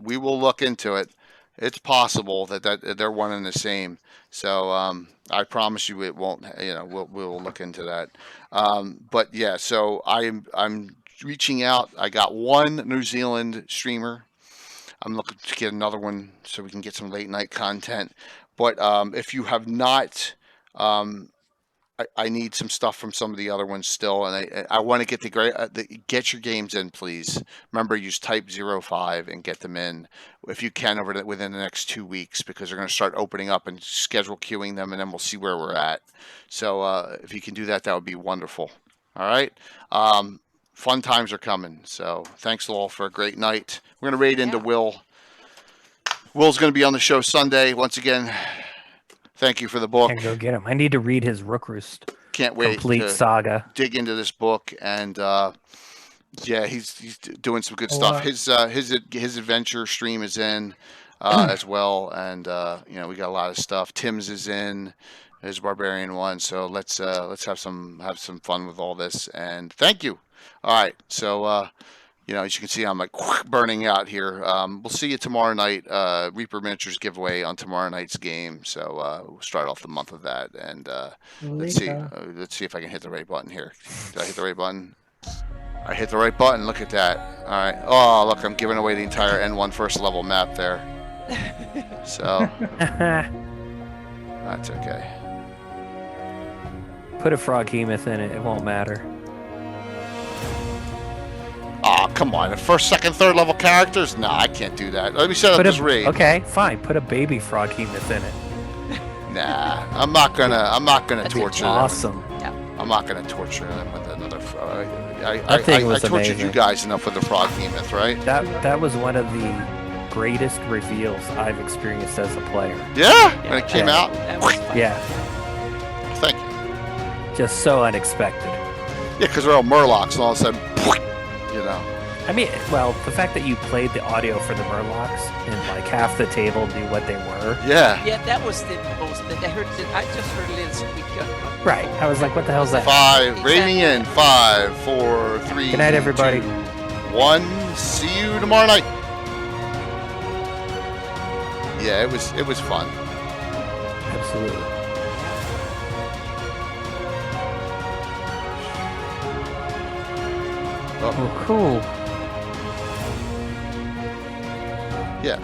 We will look into it. It's possible that they're one and the same. So I promise you, it won't. We'll look into that. But yeah, so I'm reaching out. I got one New Zealand streamer. I'm looking to get another one so we can get some late night content. But if you have not, I need some stuff from some of the other ones still, and I want to get get your games in, please. Remember, use type 05 and get them in if you can within the next 2 weeks, because they're going to start opening up and schedule queuing them, and then we'll see where we're at. So if you can do that, that would be wonderful. All right. Fun times are coming. So thanks all for a great night. We're going to raid into Will. Will's going to be on the show Sunday once again. Thank you for the book. Can go get him. I need to read his Rook Roost. Can't wait Complete to saga. dig into this book, and yeah, he's doing some good stuff. His adventure stream is in as well, and we got a lot of stuff. Tim's is in his barbarian one, so let's have some fun with all this. And thank you. All right, so. As you can see, I'm like burning out here. We'll see you tomorrow night. Reaper Miniatures giveaway on tomorrow night's game. So we'll start off the month of that, and let's see if I can hit the right button here. Did I hit the right button? I hit the right button. Look at that. All right. Oh, look, I'm giving away the entire N1 first level map there. So that's okay. Put a Froghemoth in it. It won't matter. Oh, come on. The first, second, third level characters? Nah, I can't do that. Let me set up this raid. Okay, fine. Put a baby Froghemoth in it. Nah, I'm not gonna torture them. Awesome. Yeah. I'm not gonna torture them with another. That thing was I tortured amazing. you guys enough with the Froghemoth, right? That was one of the greatest reveals I've experienced as a player. Yeah, when it came out. That was fun. Yeah, Thank you. just so unexpected. Yeah, because they're all Murlocs, and all of a sudden, I mean, well, the fact that you played the audio for the Murlocs and like half the table knew what they were. Yeah. Yeah, that was the most. I just heard a little squeak. Right. I was like, what the hell's that? 5, rating in. 5, 4, 3. Good night, everybody. 2, 1. See you tomorrow night. Yeah, it was fun. Absolutely. Oh. Oh, cool. Yeah.